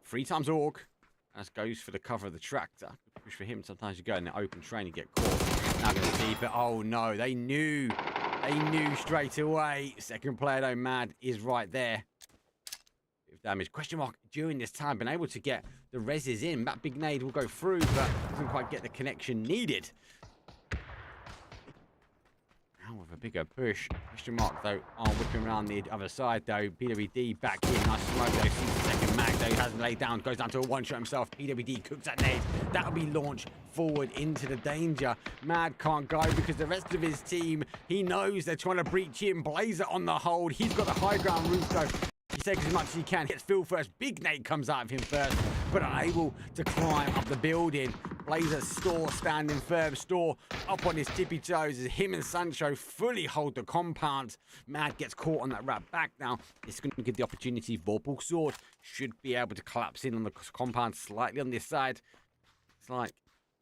Three times Orc. As goes for the cover of the tractor. Good push for him. Sometimes you go in the open train and get caught. Now going to deep it. Oh no, they knew. They knew straight away. Second player though, Mad is right there. Bit of damage. Question mark during this time. Been able to get the reses in. That big nade will go through, but doesn't quite get the connection needed. Now with a bigger push. Question mark though are whipping around the other side though. PWD back in. Nice smoke though. Sees the second mag though. Hasn't laid down. Goes down to a one shot himself. PWD cooks that nade. That'll be launched forward into the danger. Mad can't go because the rest of his team, he knows they're trying to breach him. Blazer on the hold. He's got the high ground roof though. He takes as much as he can. Hits Phil first. Big nade comes out of him first, but unable to climb up the building. Blazer Store standing firm. Store up on his tippy toes as him and Sancho fully hold the compound. Mad gets caught on that wrap back now. It's going to give the opportunity. Vorpal Sword should be able to collapse in on the compound slightly on this side. It's like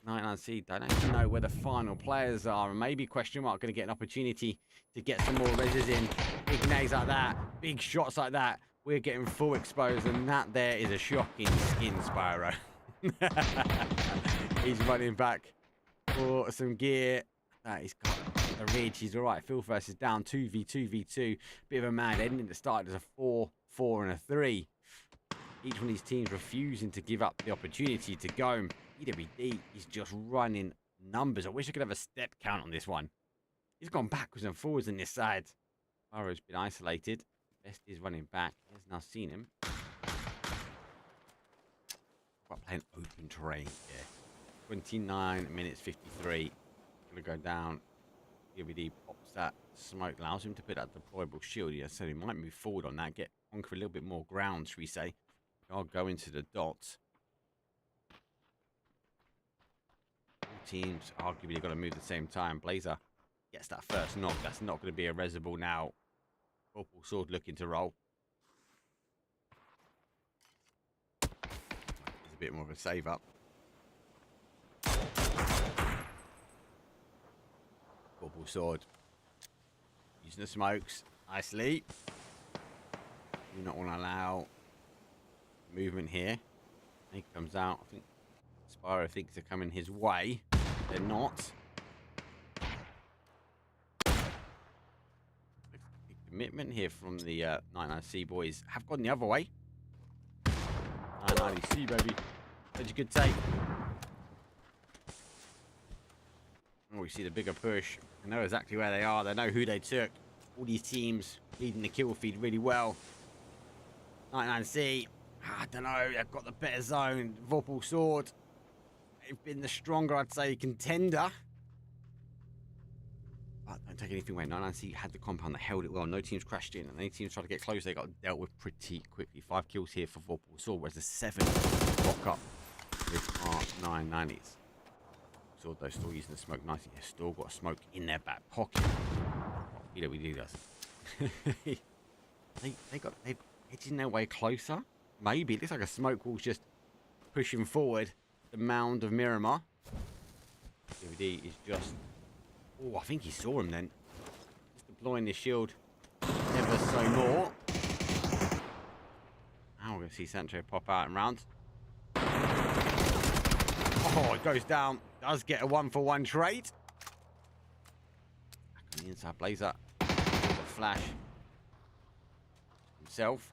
99C don't actually know where the final players are, and maybe question mark going to get an opportunity to get some more reses in. Big nades like that, big shots like that. We're getting full exposed, and that there is a shocking skin, Spyro. He's running back for some gear. He's got a ridge. He's all right. Phil first is down 2v2v2. Bit of a mad ending that started as a 4, 4, and a 3. Each one of these teams refusing to give up the opportunity to go. PWD is just running numbers. I wish I could have a step count on this one. He's gone backwards and forwards on this side. Spyro's been isolated. Best is running back. He has now seen him. Quite playing open terrain here. 29 minutes 53. Gonna go down. PWD pops that smoke, allows him to put that deployable shield. Yeah, so he might move forward on that, get onto a little bit more ground, should we say. I'll go into the dots. All teams arguably got to move at the same time. Blazer gets that first knock. That's not going to be a resable now. Purple Sword looking to roll. There's a bit more of a save up. Purple Sword using the smokes nicely. Do not want to allow movement here. He comes out. I think Spyro thinks they're coming his way. They're not. Big commitment here from the 99C boys. Have gone the other way. 99C baby. Such a good take. Oh, we see the bigger push. They know exactly where they are. They know who they took. All these teams leading the kill feed really well. 99C. I don't know. They've got the better zone. Vorpal Sword. They've been the stronger, I'd say, contender. But don't take anything away. 99C had the compound. They held it well. No teams crashed in. And any teams tried to get close, they got dealt with pretty quickly. 5 kills here for Vorpal Sword, whereas the 7 rock up with our 990s. Sword though, still using the smoke nicely. They've still got smoke in their back pocket. PWD does. they're edging their way closer. Maybe it looks like a smoke wall's just pushing forward the mound of Miramar. PWD is just. Oh, I think he saw him then. Just deploying the shield ever so more. Now we're going to see Sancho pop out and round. Oh, it goes down. Does get a 1-for-1 trade. Back on the inside, Blazer. The flash. Himself.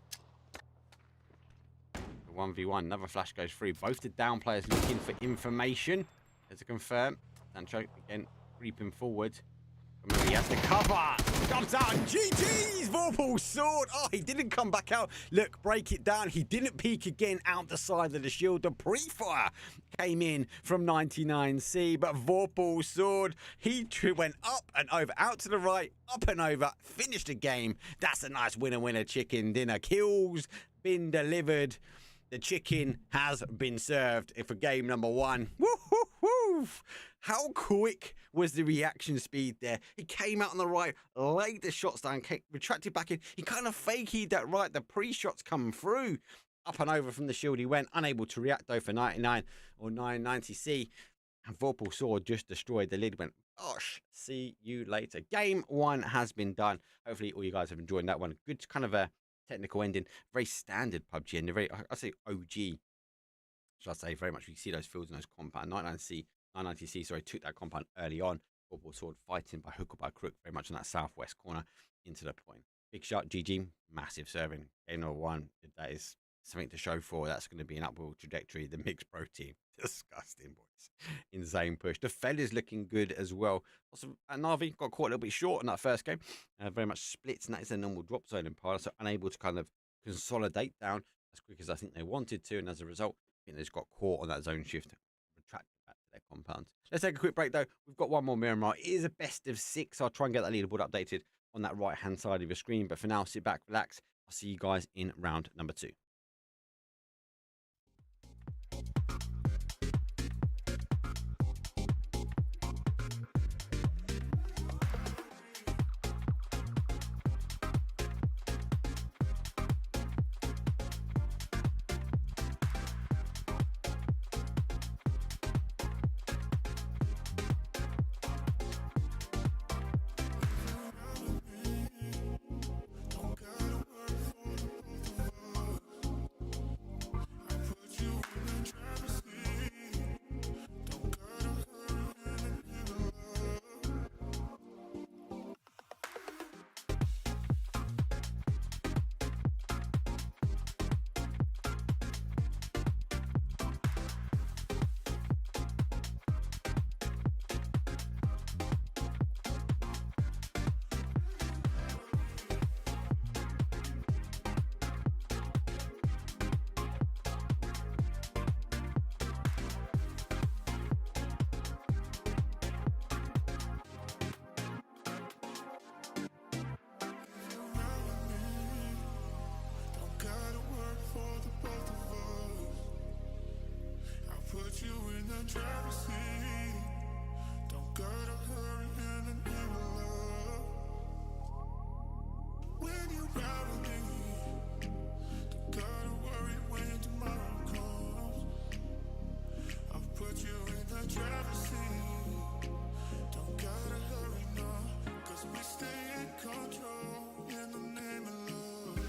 The 1v1. Another flash goes through. Both the down players looking for information. There's a confirm. Sancho again creeping forward. Remember, he has to cover. Jumps out. GG's Vorpal's sword. Oh, he didn't come back out. Look, break it down. He didn't peek again out the side of the shield. The pre-fire came in from 99C, but Vorpal's sword, he went up and over, out to the right, up and over, finished the game. That's a nice winner chicken dinner. Kills been delivered. The chicken has been served for game number 1. Woo-hoo-hoo! How quick was the reaction speed there? He came out on the right, laid the shots down, retracted back in. He kind of faked that right. The pre-shots come through. Up and over from the shield he went. Unable to react though for 99 or 990C. And Vorpal Sword just destroyed the lid. Went, gosh, see you later. Game 1 has been done. Hopefully all you guys have enjoyed that one. Good kind of a technical ending. Very standard PUBG ending. Very, I say OG. Should I say, very much. You see those fields and those compound. 990C, sorry, took that compound early on. Vorpal Sword fighting by hook or by crook, very much on that southwest corner into the point. Big shot, GG, massive serving. Game number 1, that is something to show for. That's going to be an upward trajectory. The mixed pro team, disgusting, boys. Insane push. The fella's looking good as well. Also, Navi got caught a little bit short in that first game. Very much splits, and that is a normal drop zone in Parla, so unable to kind of consolidate down as quick as I think they wanted to, and as a result, I think they just got caught on that zone shift. Retracted back to their compound. Let's take a quick break though. We've got one more Miramar. It is a best of 6. I'll try and get that leaderboard updated on that right hand side of your screen, but for now, sit back, relax. I'll see you guys in round number 2. Put you in the driver's seat. Don't gotta hurry in the name of love. When you ride with me, don't gotta worry when tomorrow comes. I'll put you in the driver's seat. Don't gotta hurry now, 'cause we stay in control in the name of love.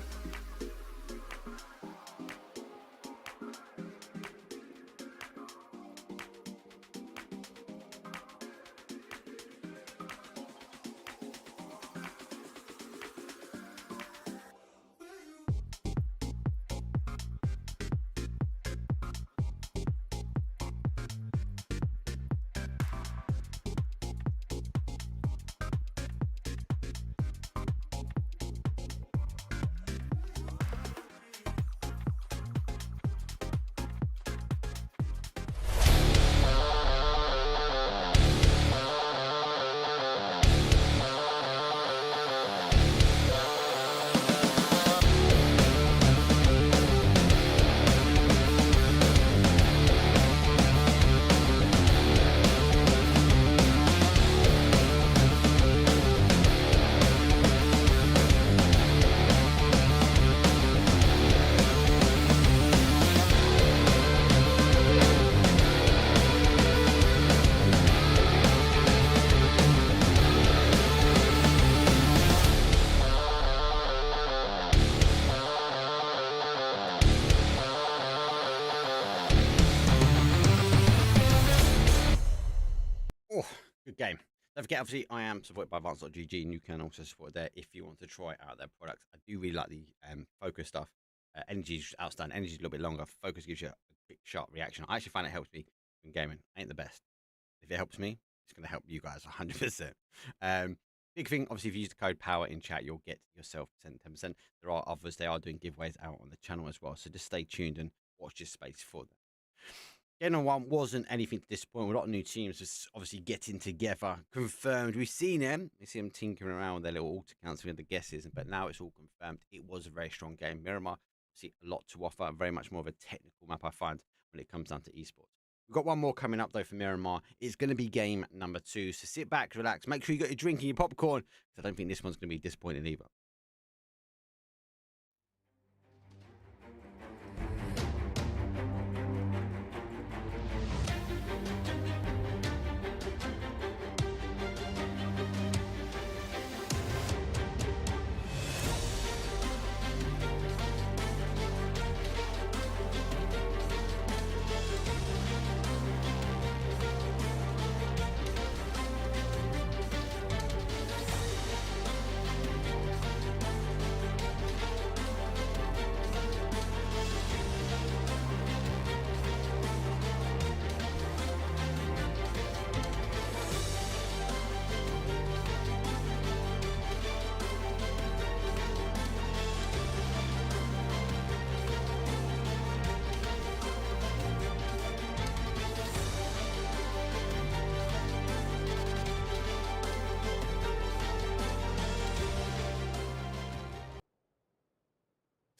Good game. Don't forget, obviously, I am supported by Advanced.gg, and you can also support it there if you want to try out their products. I do really like the focus stuff. Energy's outstanding. Energy's a little bit longer. Focus gives you a quick, sharp reaction. I actually find it helps me in gaming. Ain't the best. If it helps me, it's going to help you guys 100%. Big thing, obviously, if you use the code POWER in chat, you'll get yourself 10%. There are others. They are doing giveaways out on the channel as well. So just stay tuned and watch this space for them. Gen 1 wasn't anything to disappoint. A lot of new teams was obviously getting together. Confirmed. We've seen them. We see them tinkering around with their little alter counts with the guesses, but now it's all confirmed. It was a very strong game. Miramar, see a lot to offer. Very much more of a technical map, I find, when it comes down to esports. We've got one more coming up, though, for Miramar. It's going to be game number 2. So sit back, relax. Make sure you got your drink and your popcorn, because I don't think this one's going to be disappointing either.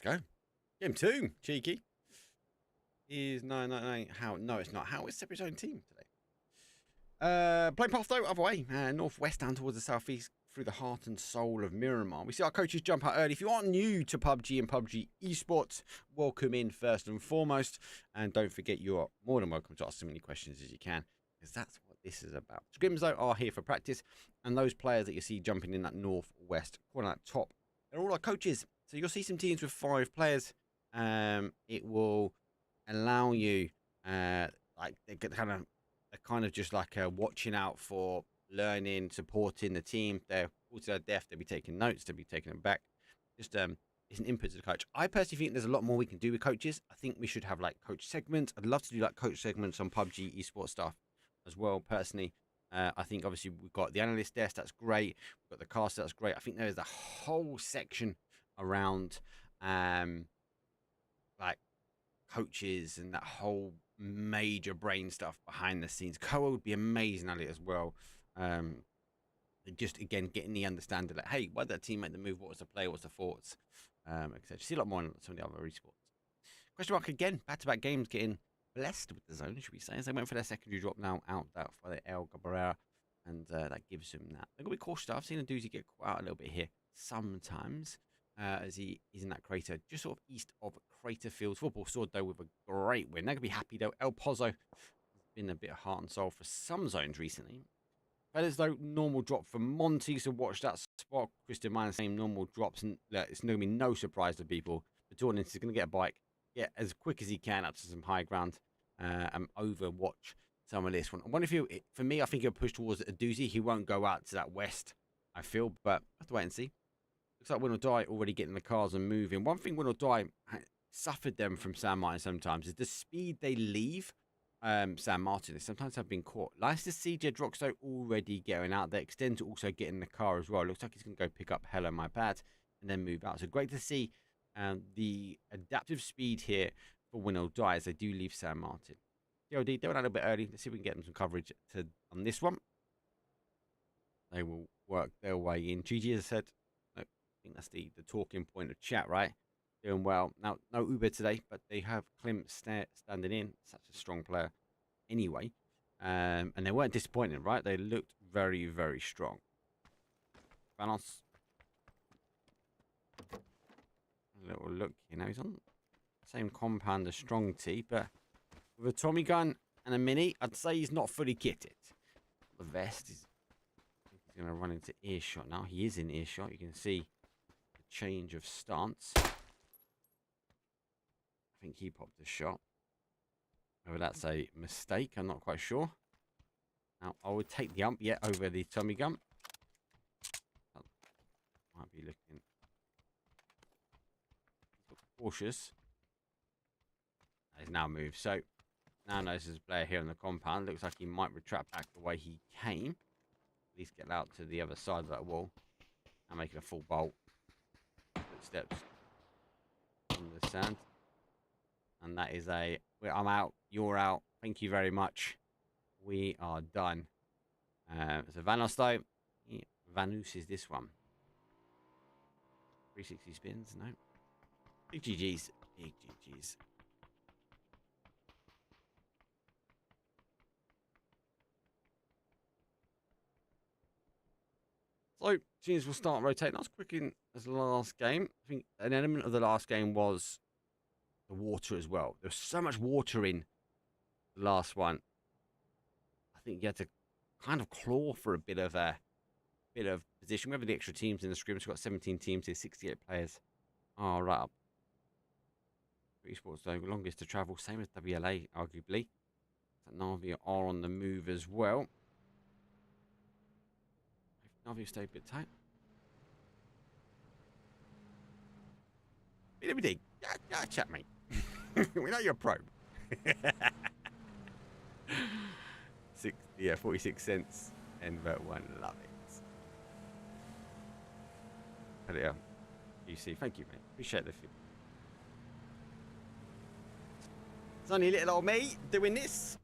Go. Game 2, cheeky. Is 999. How? No, it's not. How is separate own team today? Playing path though, other way. Northwest down towards the southeast through the heart and soul of Miramar. We see our coaches jump out early. If you are new to PUBG and PUBG esports, welcome in first and foremost. And don't forget, you are more than welcome to ask as many questions as you can, because that's what this is about. Scrims though are here for practice, and those players that you see jumping in that northwest corner at top, they're all our coaches. So you'll see some teams with 5 players. It will allow you, like they kind of just like watching out for learning, supporting the team. They're all to their death. They'll be taking notes. They'll be taking them back. Just it's an input to the coach. I personally think there's a lot more we can do with coaches. I think we should have like coach segments. I'd love to do like coach segments on PUBG esports stuff as well. Personally, I think obviously we've got the analyst desk. That's great. We've got the caster. That's great. I think there is a whole section around like coaches and that whole major brain stuff behind the scenes. Koa would be amazing at it as well. Just again getting the understanding that, hey, why did that team make the move? What was the play? What's the thoughts? Etc. See a lot more on some of the other esports. Question mark again. Back-to-back games getting blessed with the zone, should we say? As they went for their secondary drop now out that for the El Cabrera, and that gives him that. They're gonna be cautious. I've seen a doozy get out a little bit here sometimes. As he is in that crater, just sort of east of Crater Fields. Football Sword, though, with a great win. They're going to be happy, though. El Pozo has been a bit of heart and soul for some zones recently. Fellas, though, normal drop for Monty, so watch that spot. Christian Mine, same normal drops, and it's going to be no surprise to people. But Jordan is going to get a bike, get as quick as he can up to some high ground, and overwatch some of this one. I wonder if for me, I think he'll push towards a doozy. He won't go out to that west, I feel, but I have to wait and see. Looks like Win or Die already getting the cars and moving. One thing Win or Die suffered them from San Martin sometimes is the speed they leave San Martin. They sometimes have been caught. Nice to see Jedroxo already going out there. Extend to also get in the car as well. Looks like he's going to go pick up Hello My Bad and then move out. So great to see the adaptive speed here for Win or Die as they do leave San Martin. DOD, they went out a bit early. Let's see if we can get them some coverage on this one. They will work their way in. GG, as I said, I think that's the talking point of chat, right? Doing well. Now, no Uber today, but they have Klimt standing in. Such a strong player anyway. And they weren't disappointing, right? They looked very, very strong. Balance. A little look, you know, he's on the same compound as Strong T, but with a Tommy gun and a mini, I'd say he's not fully kitted. The vest is, I think he's going to run into earshot now. He is in earshot. You can see change of stance. I think he popped a shot. Whether that's a mistake, I'm not quite sure. Now, I would take the ump yet over the Tommy gun. Might be looking cautious. He's now moved. So now knows there's a player here on the compound. Looks like he might retract back the way he came. At least get out to the other side of that wall. Now making a full bolt. Footsteps on the sand. And that is a, I'm out, you're out. Thank you very much. We are done. So Vanos though. Yeah, Vanus is this one. 360 spins, no. Big GG's. Big GG's. So, teams will start rotating. Not as quick in as the last game. I think an element of the last game was the water as well. There was so much water in the last one. I think you had to kind of claw for a bit of position. We have the extra teams in the scrims. We've got 17 teams here, 68 players. Oh, right up. Esports though, longest to travel, same as WLA, arguably. Navi are on the move as well. Navi stay a bit tight. BWD, yeah, chat, mate. We know you're a pro. 46 cents. Invert 1, love it. But yeah, UC, thank you, mate. Appreciate the feedback. It's only little old me doing this.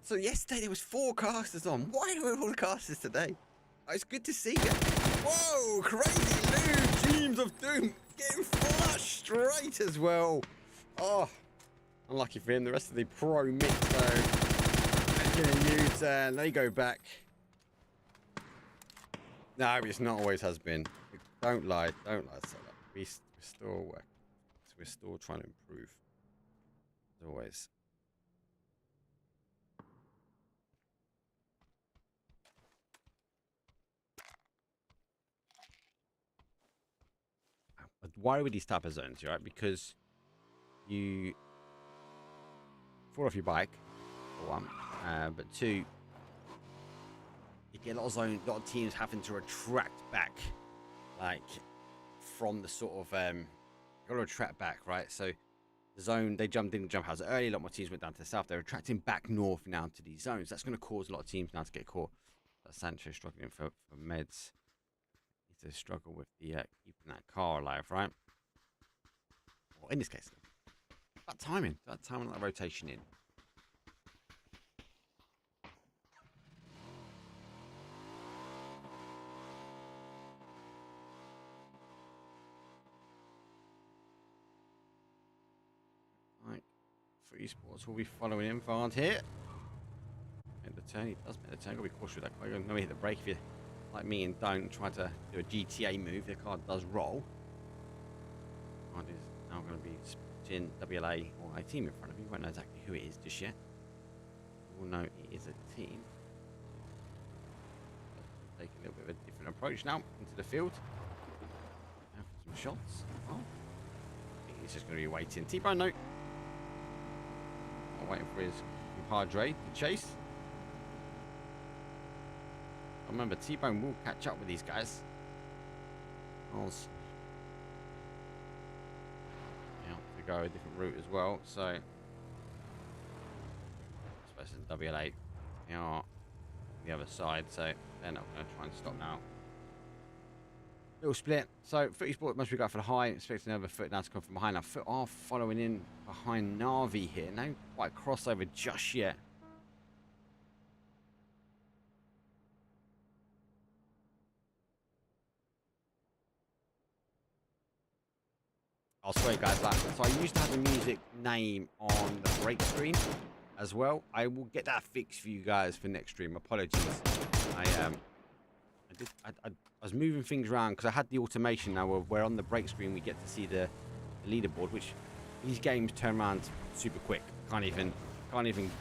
So yesterday there was 4 casters on. Why do we have all the casters today? Oh, it's good to see you. Whoa, crazy loot. Teams of Doom getting flushed straight as well. Oh, unlucky for him. The rest of the pro mix though. Making a U-turn. They go back. No, it's not always has been. Don't lie. Don't lie. So we're still working. We're still trying to improve. As always. Why with these type of zones, right? Because you fall off your bike, for one, but 2, you get a lot of teams having to retract back, like from the sort of got to retract back, right? So the zone they jumped in the jump house early. A lot more teams went down to the south. They're retracting back north now to these zones. That's going to cause a lot of teams now to get caught. That's Sancho struggling for meds. To struggle with the keeping that car alive, right? Well, in this case, that timing that rotation in. Like, for esports, will be following in Vard here. Make the turn. He does make the turn. Gotta be cautious with that. You're gonna hit the brake if you. Like me and don't try to do a GTA move. The card does roll. Card is now going to be spitting WLA or a team in front of you. You won't know exactly who it is just yet. You will know it is a team. Take a little bit of a different approach now into the field. Now for some shots. Oh, I think he's just going to be waiting. T-Bone, no. Not waiting for his compadre to chase. Remember, T-Bone will catch up with these guys. To go a different route as well. So, I suppose in WLA, they are the other side, so they're not going to try and stop now. Little split. So, Footy Sport must be going for the high. Expecting another Foot now to come from behind. Now, Foot are following in behind Navi here. No quite crossover just yet. I'll swear, guys, so I used to have the music name on the break screen as well. I will get that fixed for you guys for next stream. Apologies. I was moving things around because I had the automation now where on the break screen we get to see the leaderboard, which these games turn around super quick. Can't even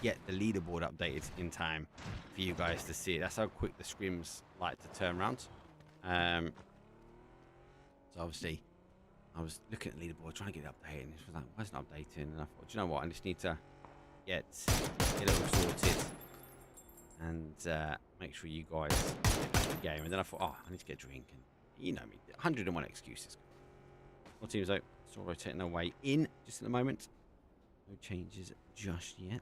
get the leaderboard updated in time for you guys to see it. That's how quick the scrims like to turn around. So obviously, I was looking at the leaderboard, trying to get it updated, and it was like, why isn't it updating? And I thought, do you know what? I just need to get it all sorted and make sure you guys get back to the game. And then I thought, oh, I need to get a drink, and you know me, 101 excuses. All teams though, still rotating their way in just at the moment. No changes just yet.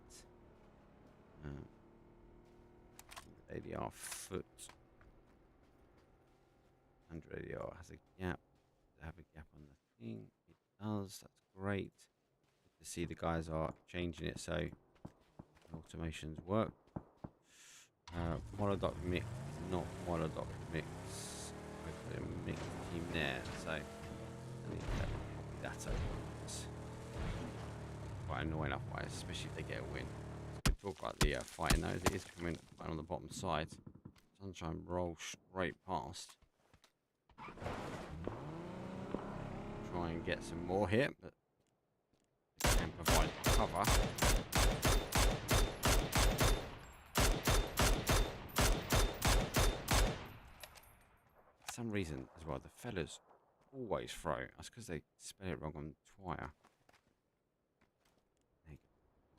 ADR foot. 100 ADR has a gap. Does it have a gap on the thing? It does. That's great. Good to see the guys are changing it so automations work. Monodoc mix, not monodoc mix. Hopefully a mixed team there. So I need that opens. Quite annoying otherwise, especially if they get a win. Let's talk about the fighting though. It is coming right on the bottom side. Sunshine roll straight past. Try and get some more here, but can provide cover. For some reason as well, the fellas always throw. That's because they spell it wrong on Twire.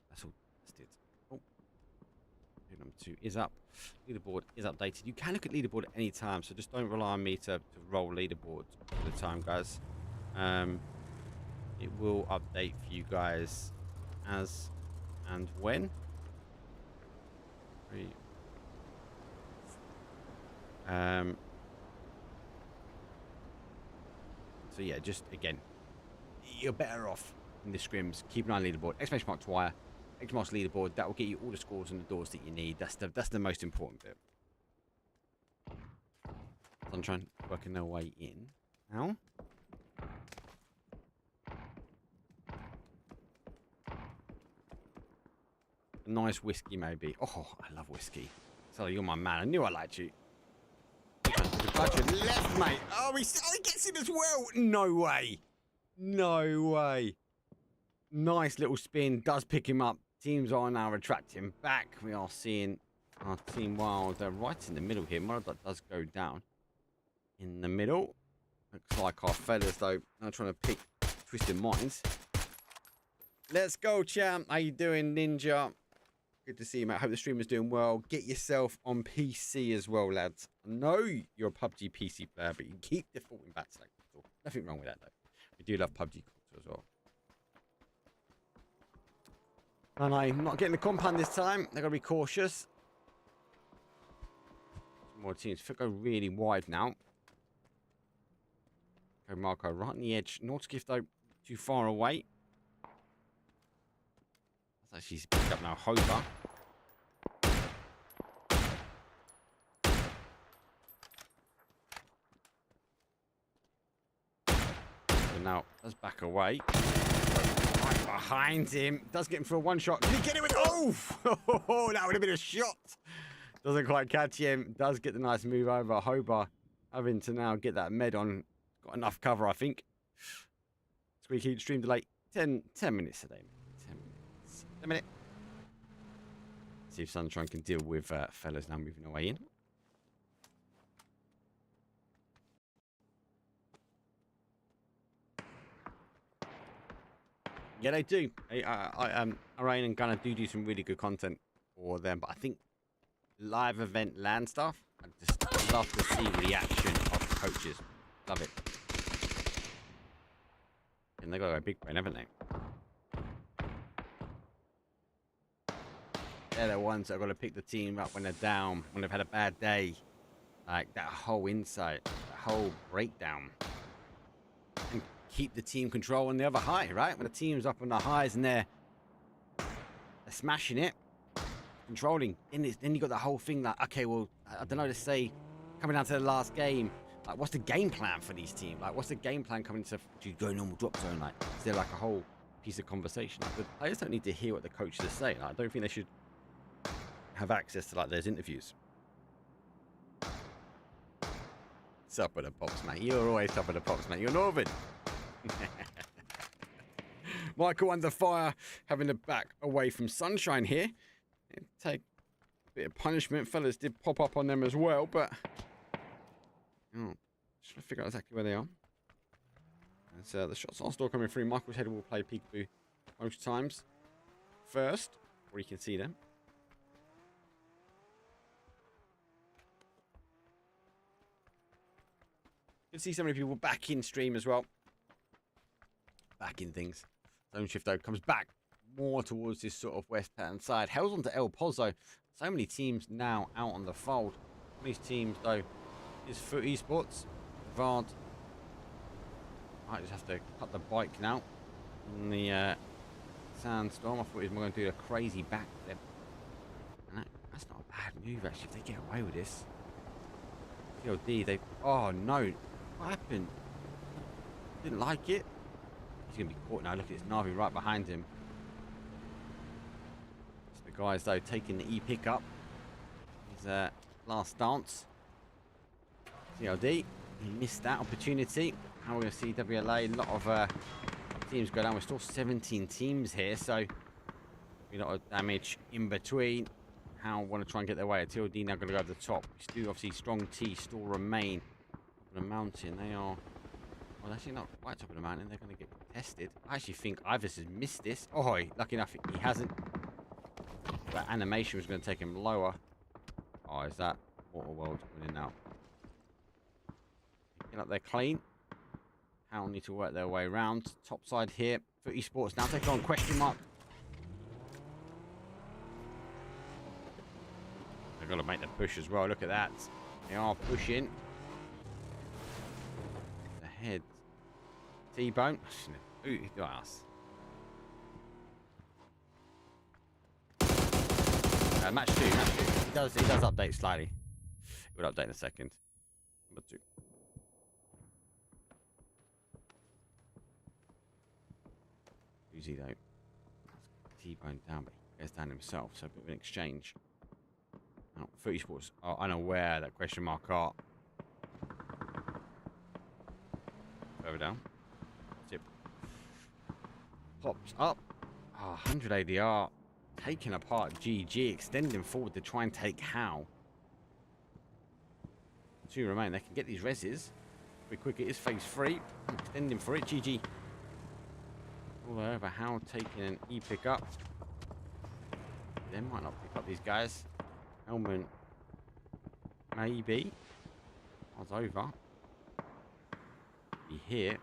That's all. That's it. Oh, number 2 is up. Leaderboard is updated. You can look at leaderboard at any time, so just don't rely on me to roll leaderboard all the time, guys. It will update for you guys as and when. So yeah, just again, you're better off in the scrims. Keep an eye on leaderboard. Exclamation mark Twire. Xbox leaderboard. That will get you all the scores and the doors that you need. That's the most important bit. Sunshine working their way in now. A nice whiskey maybe. Oh, I love whiskey. So you're my man. I knew I liked you. Left, mate. Oh, he gets it as well. No way. No way. Nice little spin. Does pick him up. Teams are now attracting back. We are seeing our team wild right in the middle here. Monodoc does go down in the middle. Looks like our fellas, though, are trying to pick Twisted Minds. Let's go, champ. How you doing, Ninja? Good to see you, mate. Hope the stream is doing well. Get yourself on PC as well, lads. I know you're a PUBG PC player, but you keep defaulting back to that console. Nothing wrong with that, though. We do love PUBG console as well. And I'm not getting the compound this time. They're going to be cautious. Some more teams. If go really wide now. Go Marco right on the edge. Northskift, though, too far away. That's actually picked up now. Hover. So now, let's back away. Right behind him. Does get him for a one shot. Did he get it with... Oh! That would have been a shot. Doesn't quite catch him. Does get the nice move over. Hober having to now get that med on. Got enough cover, I think. Squeaky stream delay. 10 minutes today. 10 minutes. 10 minutes. See if Sunshine can deal with fellas now moving away in. Yeah, they do. Arain and Gunner do some really good content for them, but I think live event LAN stuff, I just love to see reaction of the coaches. Love it. And they got a big brain, haven't they? They're the ones that are going to pick the team up when they're down, when they've had a bad day. Like that whole insight, that whole breakdown. And keep the team control on the other high, right? When the team's up on the highs and they're smashing it, controlling. Then you got the whole thing like, okay, well, I don't know, let's say, coming down to the last game, like, what's the game plan for these teams? Like, what's the game plan coming to, do you go normal drop zone? Like, is there like a whole piece of conversation? Like, the players don't need to hear what the coaches are saying. Like, I don't think they should have access to like those interviews. Sup with the pops, mate. You're always top of the pops, mate. You're Northern. Michael under fire, having the back away from Sunshine here. Take a bit of punishment. Fellas did pop up on them as well, but just trying to figure out exactly where they are. And the shots are still coming through. Michael's head will play peekaboo most times first, where you can see them. can see so many people back in stream as well. Back in things. Zone shift though comes back more towards this sort of west-hand side. Hell's onto El Pozo. So many teams now out on the fold. These teams though is for esports. Vard. I just have to cut the bike now. In the sandstorm. I thought he was going to do a crazy backflip. And that's not a bad move actually if they get away with this. POD, they... Oh no. What happened? Didn't like it. He's going to be caught now. Look at this Navi right behind him. So the guys though taking the E-pick up. His last dance. CLD. He missed that opportunity. How we're going to see WLA. A lot of teams go down. We're still 17 teams here. So a lot of damage in between. How want to try and get their way. TLD now going to go to the top. We still obviously strong T still remain on the mountain. They are, well, actually not quite top of the mountain. They're going to get contested. I actually think Ivers has missed this. Oh, lucky enough he hasn't. That animation was going to take him lower. Oh, is that Waterworld winning now? Get up there clean. How need to work their way around. Top side here for esports now taking on question mark. They've got to make the push as well. Look at that. They are pushing. The head. T-bone. Ooh, glass. Match two. He does update slightly. It will update in a second. Number 2. Uzi though. T-bone down, but he goes down himself. So a bit of an exchange. Now, Footy Sports are unaware that question mark are further down. Zip pops up. 100 ADR taking apart GG, extending forward to try and take How. 2 remain. They can get these reses pretty quick. It is phase 3. Extending for it. GG. All over. How taking an E pick up. They might not pick up these guys. Helmet, maybe. Odds over. Be here.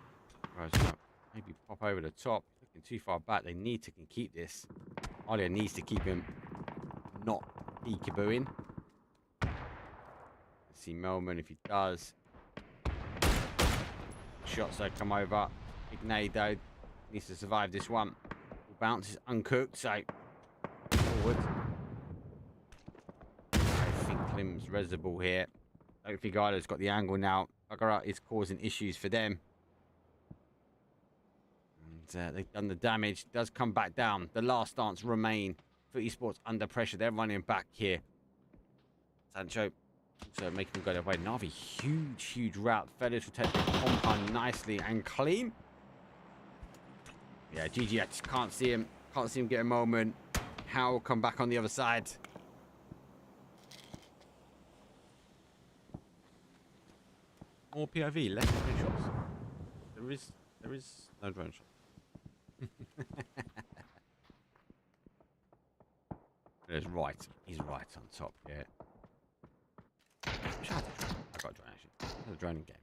Maybe pop over the top. Looking too far back. They need to keep this. Alia needs to keep him not peekabooing. Let's see Melman if he does. Shots that come over. Big nade though. Needs to survive this one. Bounce is uncooked, so forward. Klim's reservoir here. Don't think Ida's got the angle now. Bugger is causing issues for them. And they've done the damage. Does come back down. The last dance remain. Footy Sports under pressure. They're running back here. Sancho also making them go their way. Navi, huge route. Fellas will take the compound nicely and clean. Yeah, GG, I just can't see him. Can't see him get a moment. How will come back on the other side. More POV, less drone shots. There is no drone shot. He's right on top here. I got a drone actually. Another droning game.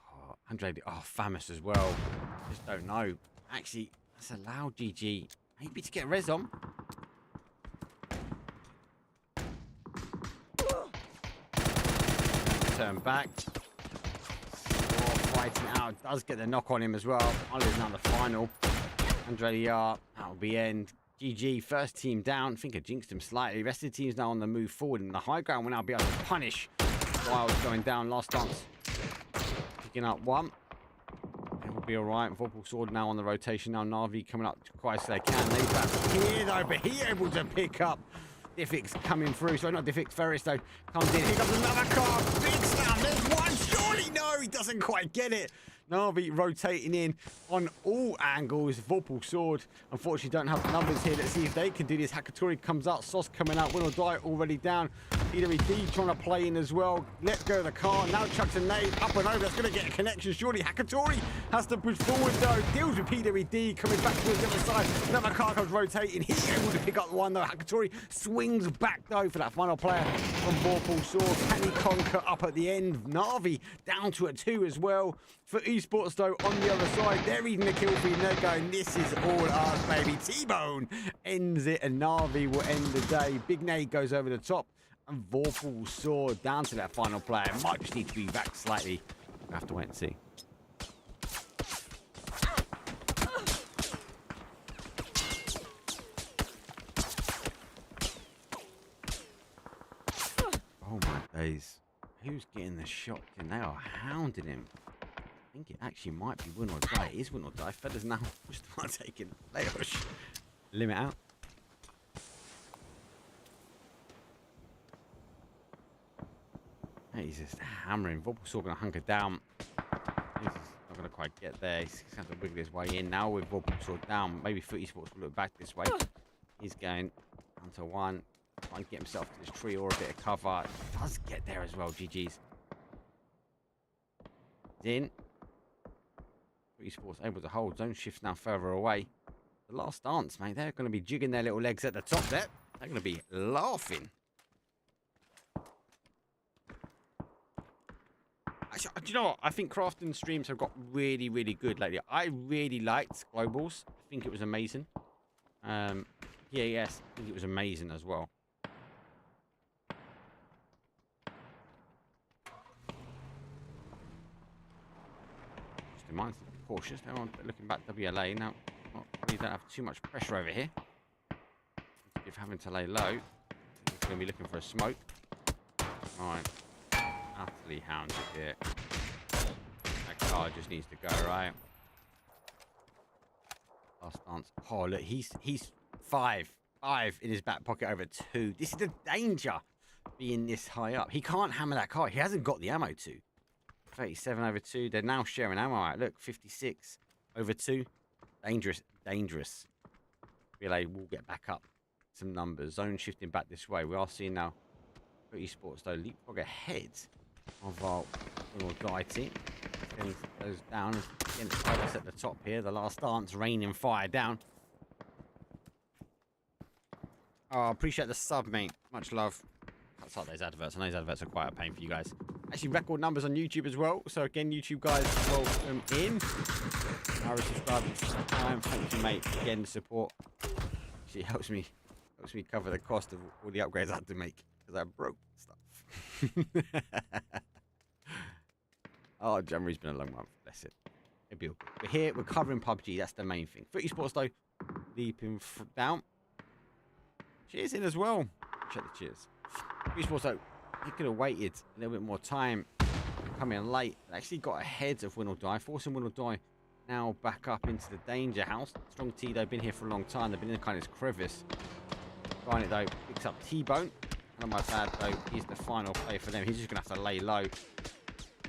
Oh, 180. Oh, famous as well. Just don't know. Actually, that's allowed GG. Maybe to get res on. Turn back. Fighting out. Does get the knock on him as well. Oliver's now the final. 100 ADR. That'll be end. GG. First team down. I think I jinxed him slightly. The rest of the team's now on the move forward. And the high ground will now be able to punish Wild going down. Last dance. Picking up one. It will be alright. Vorpal Sword now on the rotation. Now Navi coming up quite as they can. They back here though. But he able to pick up. Diffix coming through. Sorry, not Diffix. Ferris, though, comes in. Here comes another car. Big slam. There's one. Surely no. He doesn't quite get it. Navi rotating in on all angles. Vorpal Sword, unfortunately, don't have the numbers here. Let's see if they can do this. Hakatori comes out. Sos coming out. Win or Die already down. PWD trying to play in as well. Let's go to the car. Now chucks a nade up and over. That's going to get a connection. Surely Hakatori has to push forward, though. Deals with PWD. Coming back towards the other side. Another car comes rotating. He's able to pick up the one, though. Hakatori swings back, though, for that final player from Vorpal Sword. Can he conquer up at the end? Navi down to a 2 as well. For esports, though, on the other side, they're eating the kill feed and they're going, this is all ours, baby. T-Bone ends it, and Navi will end the day. Big nade goes over the top, and Vorpal Sword down to that final player. Might just need to be back slightly. We'll have to wait and see. Oh my days. Who's getting the shot? And they are hounding him. I think it actually might be Win or Die. It is Win or Die. Feathers now start taking Leosh. Limit out. He's just hammering. Vorpal Sword going to hunker down. He's not going to quite get there. He's going to have to wiggle his way in. Now with Vorpal Sword down, maybe Foot Esports will look back this way. He's going down to 1. Trying to get himself to this tree or a bit of cover. Does get there as well. GG's. In. Esports able to hold. Zone shift now further away. The last dance, mate. They're going to be jigging their little legs at the top there. They're going to be laughing. Actually, do you know what? I think crafting streams have got really, really good lately. I really liked Globals. I think it was amazing. Yes, I think it was amazing as well. Just in mind, cautious. Now looking back WLA now. We don't have too much pressure over here. If having to lay low, he's going to be looking for a smoke. Right, utterly hounded here. That car just needs to go right. Last dance. Oh look, he's 5 in his back pocket over 2. This is the danger being this high up. He can't hammer that car. He hasn't got the ammo to. 37 over 2. They're now sharing ammo out. Look, 56 over 2. Dangerous. Relay will get back up some numbers. Zone shifting back this way. We are seeing now esports though leapfrog ahead of our little Die team. Then goes down against us at the top here. The last dance, raining fire down. Oh, appreciate the sub, mate. Much love. That's like those adverts. I know those adverts are quite a pain for you guys. Actually, record numbers on YouTube as well. So again, YouTube guys, welcome in. Our subscribers, thank you, mate. Again, the support. Actually, helps me cover the cost of all the upgrades I had to make because I broke stuff. Oh, January's been a long month. Bless it. We're here. We're covering PUBG. That's the main thing. Foot Esports though, leaping down. Cheers in as well. Check the cheers. Foot Esports though, he could have waited a little bit more time. Coming late. They actually got ahead of Win or Die, forcing Win or Die now back up into the danger house. Strong T though, been here for a long time. They've been in kind of this crevice. Trying it though, picks up T-Bone. Not my bad though. He's the final play for them. He's just gonna have to lay low.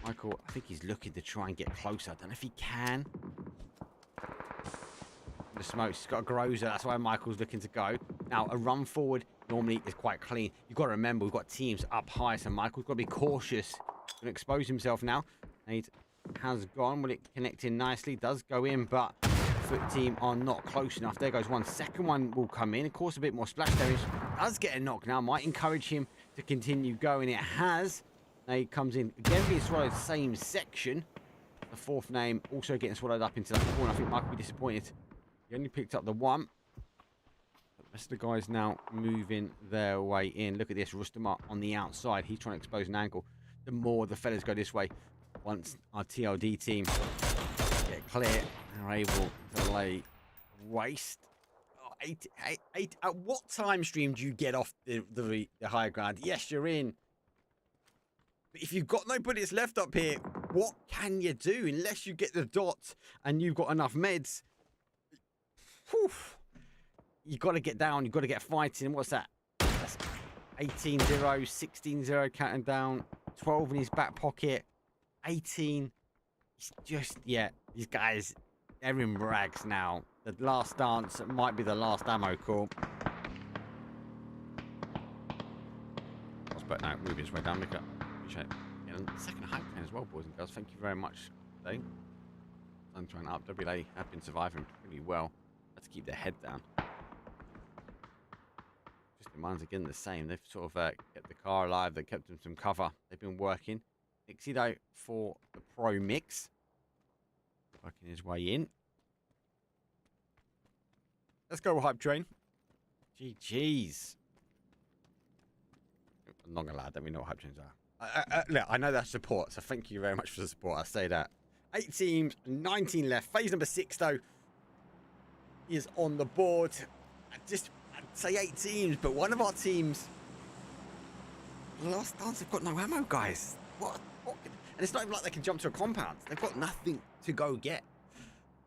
Michael, I think he's looking to try and get closer. I don't know if he can. The smokes, he's got a Grozer. That's why Michael's looking to go. Now, a run forward normally is quite clean. You've got to remember, we've got teams up high, so Michael's got to be cautious. Going to expose himself now. Nade has gone. Will it connect in nicely? Does go in, but Foot team are not close enough. There goes one. Second one will come in. Of course, a bit more splash damage. Does get a knock now. Might encourage him to continue going. It has. Nade comes in. Again, being swallowed same section. The fourth name also getting swallowed up into that corner. I think Michael will be disappointed. He only picked up the one. The rest of the guys now moving their way in. Look at this. Rustamar on the outside. He's trying to expose an angle. The more the fellas go this way, once our TLD team get clear and are able to lay waste. Oh, eight. At what time stream do you get off the high ground? Yes, you're in. But if you've got no bullets left up here, what can you do? Unless you get the dot and you've got enough meds. Whew. You've got to get down. You've got to get fighting. What's that? That's 18-0, 16-0 counting down. 12 in his back pocket. 18. He just, yeah, these guys, they're in rags now. The last dance might be the last ammo call. But no, moving his way down. Look up. Appreciate it. And second hype train as well, boys and girls. Thank you very much today. I'm trying up. WA have been surviving pretty well. Let's keep their head down. Just mine's again the same. They've sort of kept the car alive. They kept them some cover. They've been working. Nixie though for the pro mix. Working his way in. Let's go, hype train. GG's. I'm not gonna lie, I don't really know what hype trains are. Look, I know that's support, so thank you very much for the support. I say that. 8 teams, 19 left. Phase number 6, though, is on the board. I'd say 8 teams, but one of our teams, last dance, they've got no ammo, guys. What? And it's not even like they can jump to a compound. They've got nothing to go get.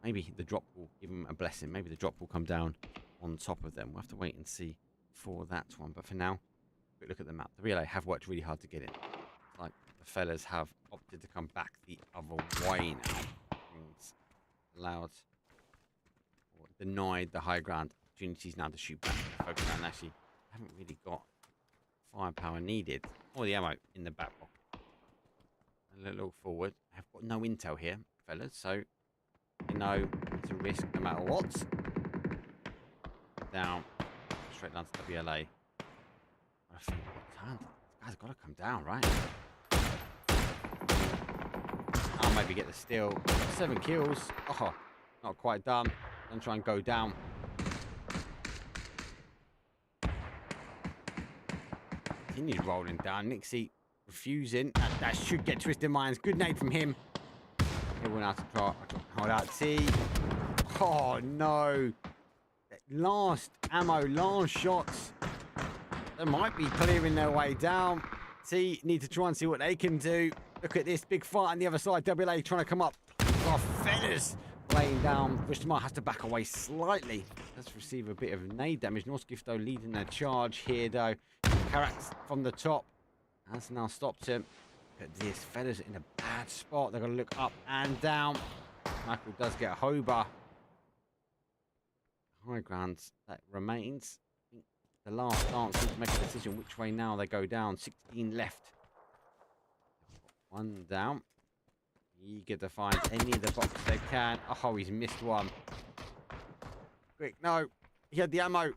Maybe the drop will give them a blessing. Maybe the drop will come down on top of them. We'll have to wait and see for that one. But for now, quick look at the map. The relay have worked really hard to get in. Like the fellas have opted to come back the other way now. And allowed or denied the high ground opportunities now to shoot back. Focus and actually haven't really got firepower needed or the ammo in the back pocket. A little forward. I've got no intel here, fellas, so you know it's a risk no matter what. Down, straight down to WLA. I think this guy's got to come down, right? I'll maybe get the steal. 7 kills. Oh, not quite done. Then try and go down. Continues rolling down. Nixie refusing. That should get Twisted Minds. Good nade from him. He went out to try. Hold out T. Oh no. Last ammo, last shots. They might be clearing their way down. T need to try and see what they can do. Look at this big fight on the other side. WLA trying to come up. Oh, feathers laying down. Twisted has to back away slightly. Let's receive a bit of nade damage. Northgift though leading their charge here though. Carats from the top. Has now stopped him. Look at this. Feathers in a bad spot. They're going to look up and down. Michael does get a Hober. High ground that remains. The last dance needs to make a decision which way now they go down. 16 left. 1 down. Eager to find any of the boxes they can. Oh, he's missed one. Quick, no. He had the ammo. No,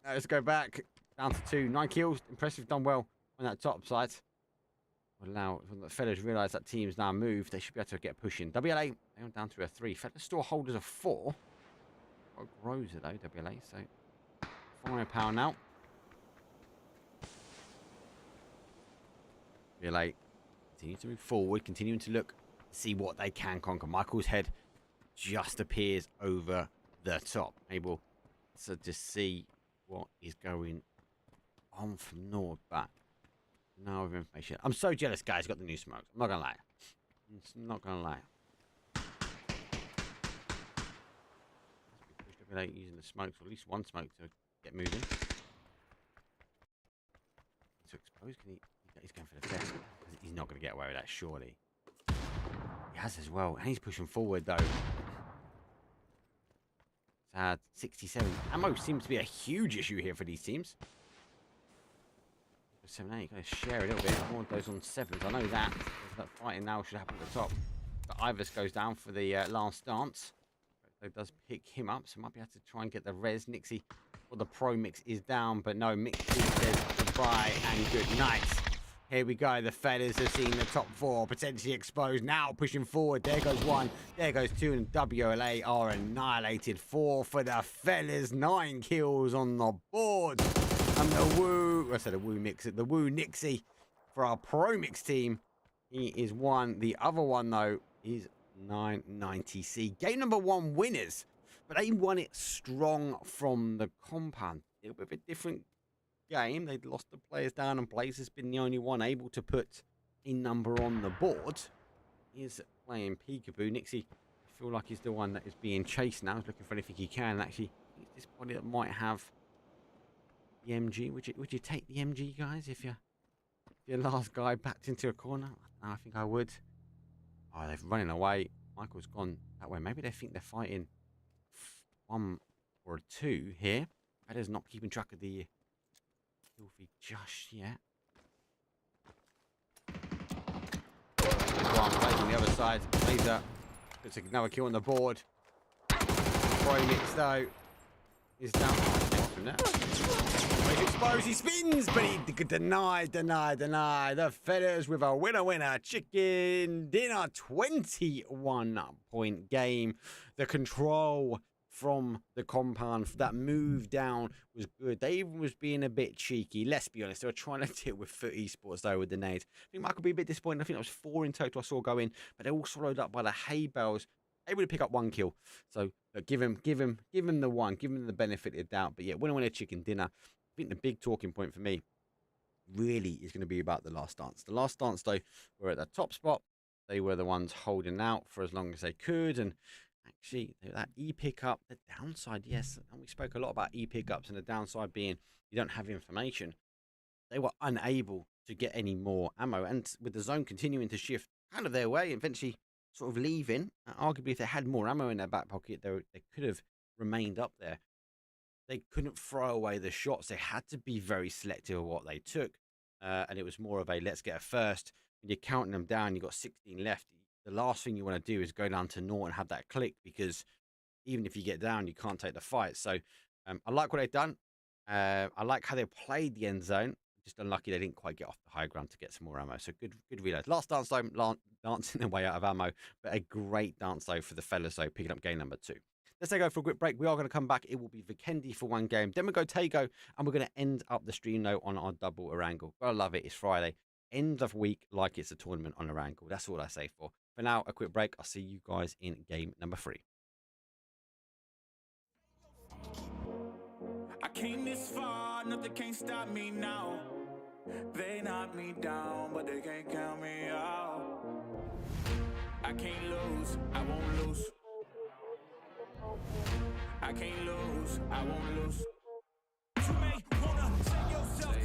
let's go back. Down to 2. 9 kills. Impressive, done well on that top side. Allow when the fellas realise that team's now moved, they should be able to get pushing. WLA, they're down to a 3. Fellas still holders of 4. Got Grozer though, WLA, so firepower now. WLA continue to move forward, continuing to look, see what they can conquer. Michael's head just appears over the top. Able to just see what is going on from Nord back. No other information. I'm so jealous, guys. Got the new smokes. I'm not gonna lie. It's not gonna lie. Using the smokes, or at least one smoke to get moving. To expose, can he? He's going for the fest. He's not gonna get away with that, surely. He has as well, and he's pushing forward though. Sad. 67. Ammo seems to be a huge issue here for these teams. 7-8, got to share a little bit. I want those on 7s. I know that. That fighting now should happen at the top. But Ivers goes down for the last dance. It does pick him up, so might be able to try and get the res. Nixie, well, the pro mix is down, but no, Nixie says goodbye and good night. Here we go. The fellas have seen the top 4 potentially exposed. Now pushing forward. There goes 1. There goes 2. And WLA are annihilated. 4 for the fellas. 9 kills on the board. And the Woo, I said the Woo mix it. The Woo Nixie for our pro mix team. He is 1. The other one, though, is 990C. Game number 1 winners. But they won it strong from the compound. A little bit of a different game. They'd lost the players down, and Blaze has been the only one able to put a number on the board. He's playing peekaboo. Nixie, I feel like he's the one that is being chased now. He's looking for anything he can. Actually, he's this body that might have the MG. Would you take the MG, guys, if your last guy backed into a corner? I think I would. Oh, they're running away. Michael's gone that way. Maybe they think they're fighting 1 or 2 here. Fedder's not keeping track of the filthy just yet. Plays on the other side. Laser puts another kill on the board. Roy Mix though is down. He's exposed. He spins, but he deny. The Feathers with a winner. Chicken dinner. 21-point game. The control from the compound, that move down was good. They even was being a bit cheeky. Let's be honest, they were trying to deal with Foot Esports though with the nades. I think Michael be a bit disappointed. I think that was 4 in total I saw go in, but they're all swallowed up by the hay bales. Able to pick up 1 kill. So give him the one, give him the benefit of the doubt. But yeah, winner chicken dinner. I think the big talking point for me really is going to be about the last dance. The last dance though were at the top spot. They were the ones holding out for as long as they could, and actually, that E-pickup, the downside, yes, and we spoke a lot about E-pickups and the downside being you don't have information. They were unable to get any more ammo, and with the zone continuing to shift kind of their way, eventually sort of leaving, arguably if they had more ammo in their back pocket, they could have remained up there. They couldn't throw away the shots. They had to be very selective of what they took, and it was more of a let's get a first. When you're counting them down, you've got 16 left. The last thing you want to do is go down to 0 and have that click, because even if you get down, you can't take the fight. So I like what they've done. I like how they played the end zone. Just unlucky they didn't quite get off the high ground to get some more ammo. So good reload. Last dance though, dancing their way out of ammo, but a great dance though for the fellas though, picking up game number 2. Let's go for a quick break. We are going to come back. It will be Vikendi for 1 game. Then we go Tego, and we're going to end up the stream though on our double Erangel. I love it. It's Friday. End of week like it's a tournament on Erangel. That's all I say for. For now, a quick break. I'll see you guys in game number 3. I came this far, nothing can stop me now. They knock me down, but they can't count me out. I can't lose, I won't lose. I can't lose, I won't lose. You may wanna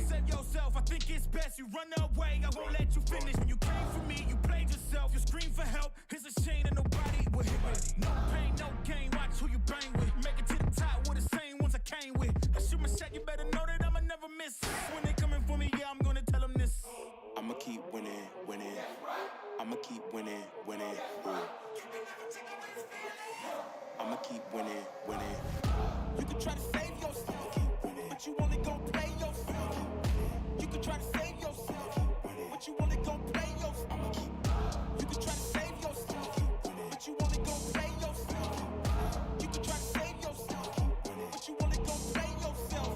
save yourself. I think it's best you run away. I won't let you finish. When you came for me, you played yourself. You scream for help. It's a shame that nobody will hit with. No pain, no gain. Watch who you bang with. Make it to the top with the same ones I came with. I shoot my shot. You better know that I'ma never miss. When they coming for me, yeah, I'm gonna tell them this. I'ma keep winning. I'ma keep winning. I'ma keep winning. You can try to save yourself, but you only gon' play yourself. You can try to save yourself, but you only gon' play yourself. You can try to save yourself, but you only gon' play yourself. You can try to save yourself, but you only gon' play yourself.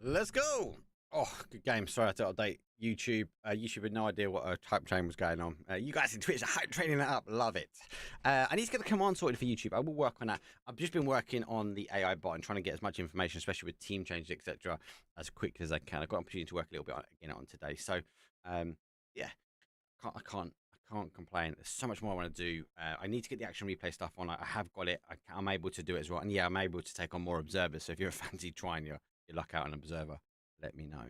Let's go. Oh, good game. Sorry, I had to update YouTube. YouTube had no idea what a hype train was going on. You guys in Twitch are hype training that up. Love it. I need to get the command sorted for YouTube. I will work on that. I've just been working on the AI bot and trying to get as much information, especially with team changes, etc., as quick as I can. I've got an opportunity to work a little bit on again on today. So, yeah, I can't complain. There's so much more I want to do. I need to get the action replay stuff on. I have got it. I'm able to do it as well. And yeah, I'm able to take on more observers. So if you're a fancy trying your luck out an observer, let me know.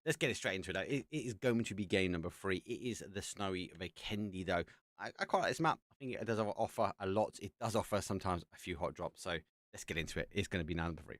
Let's get it straight into it, though. It is going to be game number 3. It is the snowy Vikendi, though. I quite like this map. I think it does offer a lot. It does offer sometimes a few hot drops. So let's get into it. It's going to be number 3.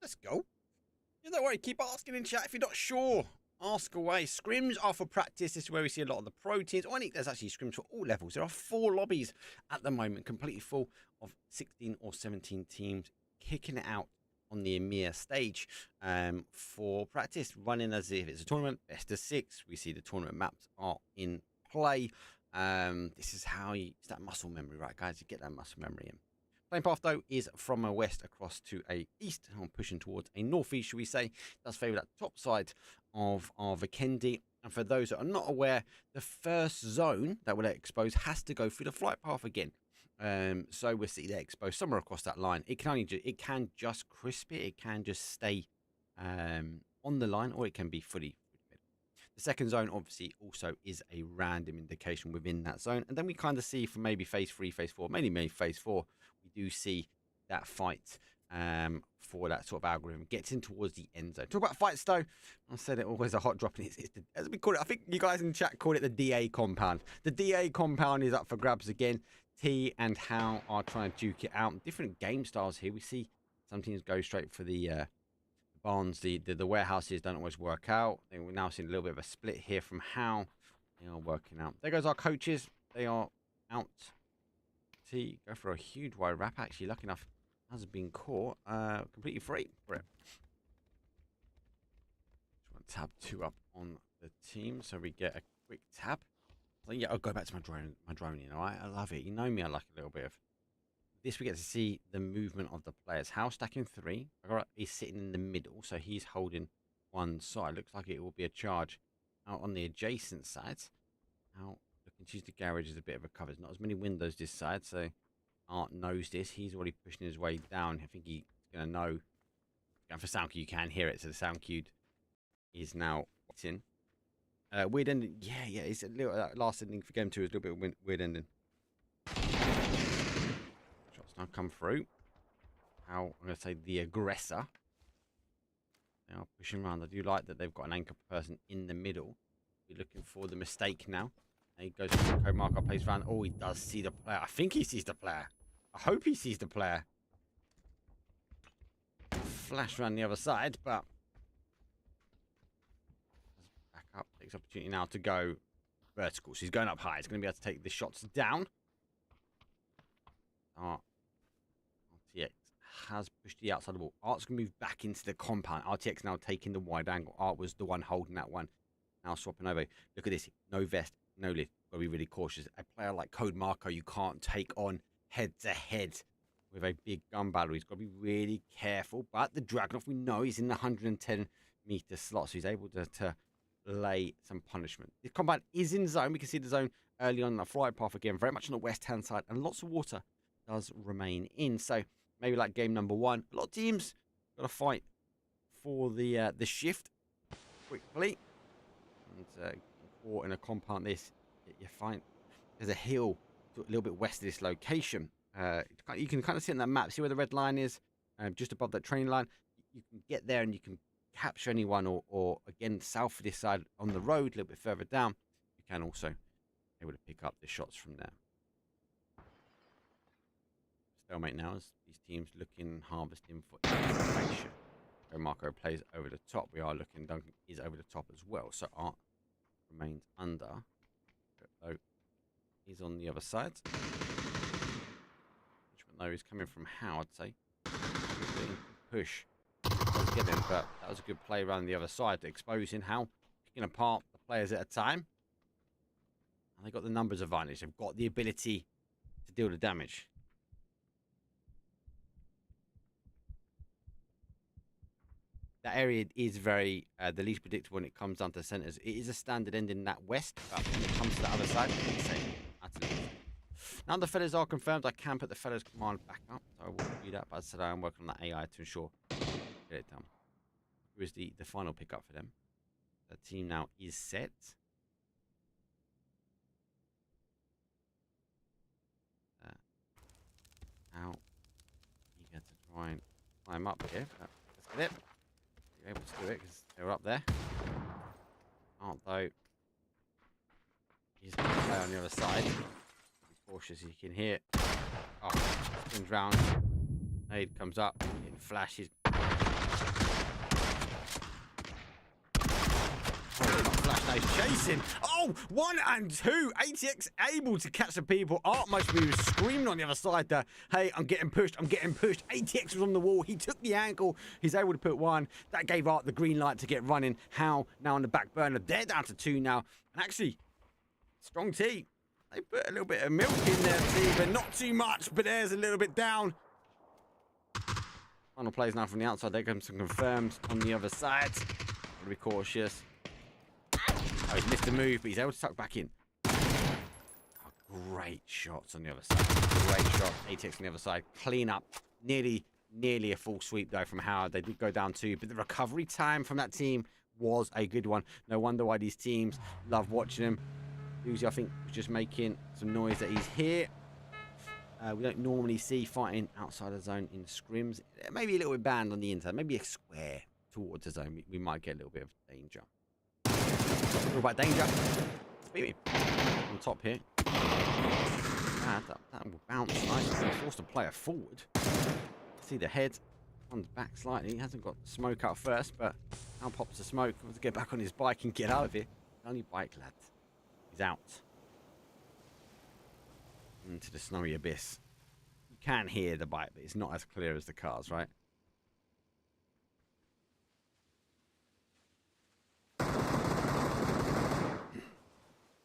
Let's go. Yeah, don't worry, keep asking in chat if you're not sure. Ask away. Scrims are for practice. This is where we see a lot of the pro teams. Oh, I think there's actually scrims for all levels. There are 4 lobbies at the moment, completely full of 16 or 17 teams kicking it out on the EMEA stage for practice, running as if it's a tournament, best of 6. We see the tournament maps are in play. This is how it's that muscle memory, right, guys? You get that muscle memory in. Playing path, though, is from a west across to a east. I'm pushing towards a northeast, should we say. Does favour that top side of our Vikendi. And for those that are not aware, the first zone that will expose has to go through the flight path again. So we'll see that exposed somewhere across that line. It can just crisp it. It can just stay on the line, or it can be fully. The second zone, obviously, also is a random indication within that zone. And then we kind of see from maybe phase 3, phase 4, mainly phase 4, we do see that fight for that sort of algorithm gets in towards the end zone. Talk about fights, though. I said it always a hot drop. And as we call it, I think you guys in the chat call it the DA compound. The DA compound is up for grabs again. T and How are trying to duke it out. Different game styles here. We see some teams go straight for the barns. The warehouses don't always work out. We're now seeing a little bit of a split here from How. They are working out. There goes our coaches. They are out. T go for a huge wide wrap. Actually, lucky enough, has been caught completely free for it. Just want to tab 2 up on the team so we get a quick tab. So yeah, I'll go back to my drone. You know, I love it. You know me, I like a little bit of this. We get to see the movement of the players. How stacking 3. He's sitting in the middle, so he's holding one side. Looks like it will be a charge out on the adjacent side. Now looking to use the garage as a bit of a cover. There's not as many windows this side, so Art knows this. He's already pushing his way down. I think he's gonna know. Going for sound cue, you can hear it. So the sound cue is now in. Weird ending. Yeah. It's a little last ending for game 2 is a little bit of weird ending. Shots now come through. How I'm going to say the aggressor. They are pushing around. I do like that they've got an anchor person in the middle. We're looking for the mistake now. And he goes to the code marker, plays around. Oh, he does see the player. I think he sees the player. I hope he sees the player. Flash around the other side, but back up. Takes opportunity now to go vertical. So he's going up high. He's going to be able to take the shots down. RTX has pushed the outside of the ball. Art's going to move back into the compound. RTX now taking the wide angle. Art was the one holding that one. Now swapping over. Look at this. No vest, no lid. Got to be really cautious. A player like Code Marco, you can't take on head to head with a big gun battle. He's got to be really careful. But the Dragunov, we know he's in the 110-meter slot, so he's able to lay some punishment. The compound is in zone. We can see the zone early on the flight path again, very much on the west-hand side, and lots of water does remain in. So maybe like game number 1, a lot of teams got to fight for the shift quickly. caught in a compound this, you find there's a hill a little bit west of this location. You can kind of see on that map, see where the red line is, just above that train line. You can get there and you can capture anyone, or again, south of this side on the road, a little bit further down, you can also be able to pick up the shots from there. Stalemate now as these teams looking, harvesting for information. So Marco plays over the top. We are looking, Duncan is over the top as well. So Art remains under. So he's on the other side. Which one though is coming from How, I'd say. Push. Get him, but that was a good play around the other side, exposing How, picking apart the players at a time. And they got the numbers advantage. They've got the ability to deal the damage. That area is very the least predictable when it comes down to centres. It is a standard end in that west, but when it comes to the other side, it's the same. Absolutely. Now the fellas are confirmed. I can put the fellas command back up, so I will do that. But as I said, I am working on that AI to ensure get it done. Who is the final pickup for them? The team now is set. Now you get to try and climb up here. But let's get it. You're able to do it because they're up there. Aren't though. He's going to play on the other side. Be cautious, you can hear it. Oh, spins round. Nade comes up, getting flashes. Flash nade chasing. Oh, 1 and 2. ATX able to catch the people. Art must be screaming on the other side there. Hey, I'm getting pushed. I'm getting pushed. ATX was on the wall. He took the angle. He's able to put 1. That gave Art the green light to get running. How now on the back burner. They're down to 2 now. And actually, strong T. They put a little bit of milk in there, T, but not too much. But there's a little bit down. Final plays now from the outside. There comes some confirmed on the other side. Gotta be cautious. Oh, he's missed the move, but he's able to tuck back in. Oh, great shots on the other side. Great shot. ATX on the other side. Clean up. Nearly a full sweep, though, from Howard. They did go down 2, but the recovery time from that team was a good one. No wonder why these teams love watching him. Uzi, I think, was just making some noise that he's here. We don't normally see fighting outside the zone in scrims. Maybe a little bit banned on the inside. Maybe a square towards the zone. We might get a little bit of danger. What about danger? Beat me. On top here. That will bounce nicely. Forced the player forward. See the head. Comes back slightly. He hasn't got smoke out first, but now pops the smoke. Wants to get back on his bike and get out of here. Only bike, lad. He's out. Into the snowy abyss. You can hear the bike, but it's not as clear as the cars, right?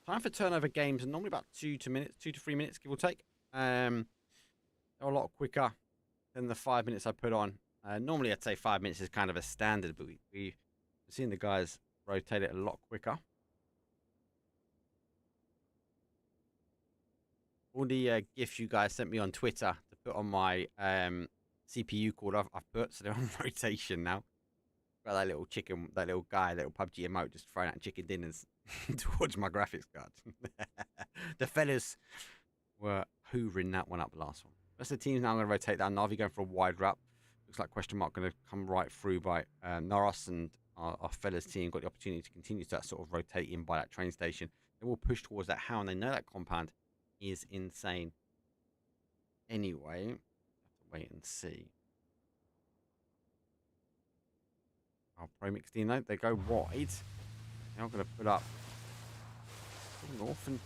Time for turnover games, and normally about 2 to 3 minutes, give or take. They're a lot quicker than the 5 minutes I put on. Normally, I'd say 5 minutes is kind of a standard, but we've seen the guys rotate it a lot quicker. All the GIFs you guys sent me on Twitter to put on my CPU cord, I've put, so they're on rotation now. Got that little chicken, that little guy, that little PUBG emote just throwing out chicken dinners towards my graphics card. The fellas were hoovering that one up last one. Rest of the team's now going to rotate down. Navi going for a wide wrap. Looks like question mark going to come right through by Norris, and our fellas team got the opportunity to continue to that sort of rotate in by that train station. They will push towards that How, and they know that compound is insane. Anyway, have to wait and see. Our Pro Mix team, though, they go wide. They're not going to put up north and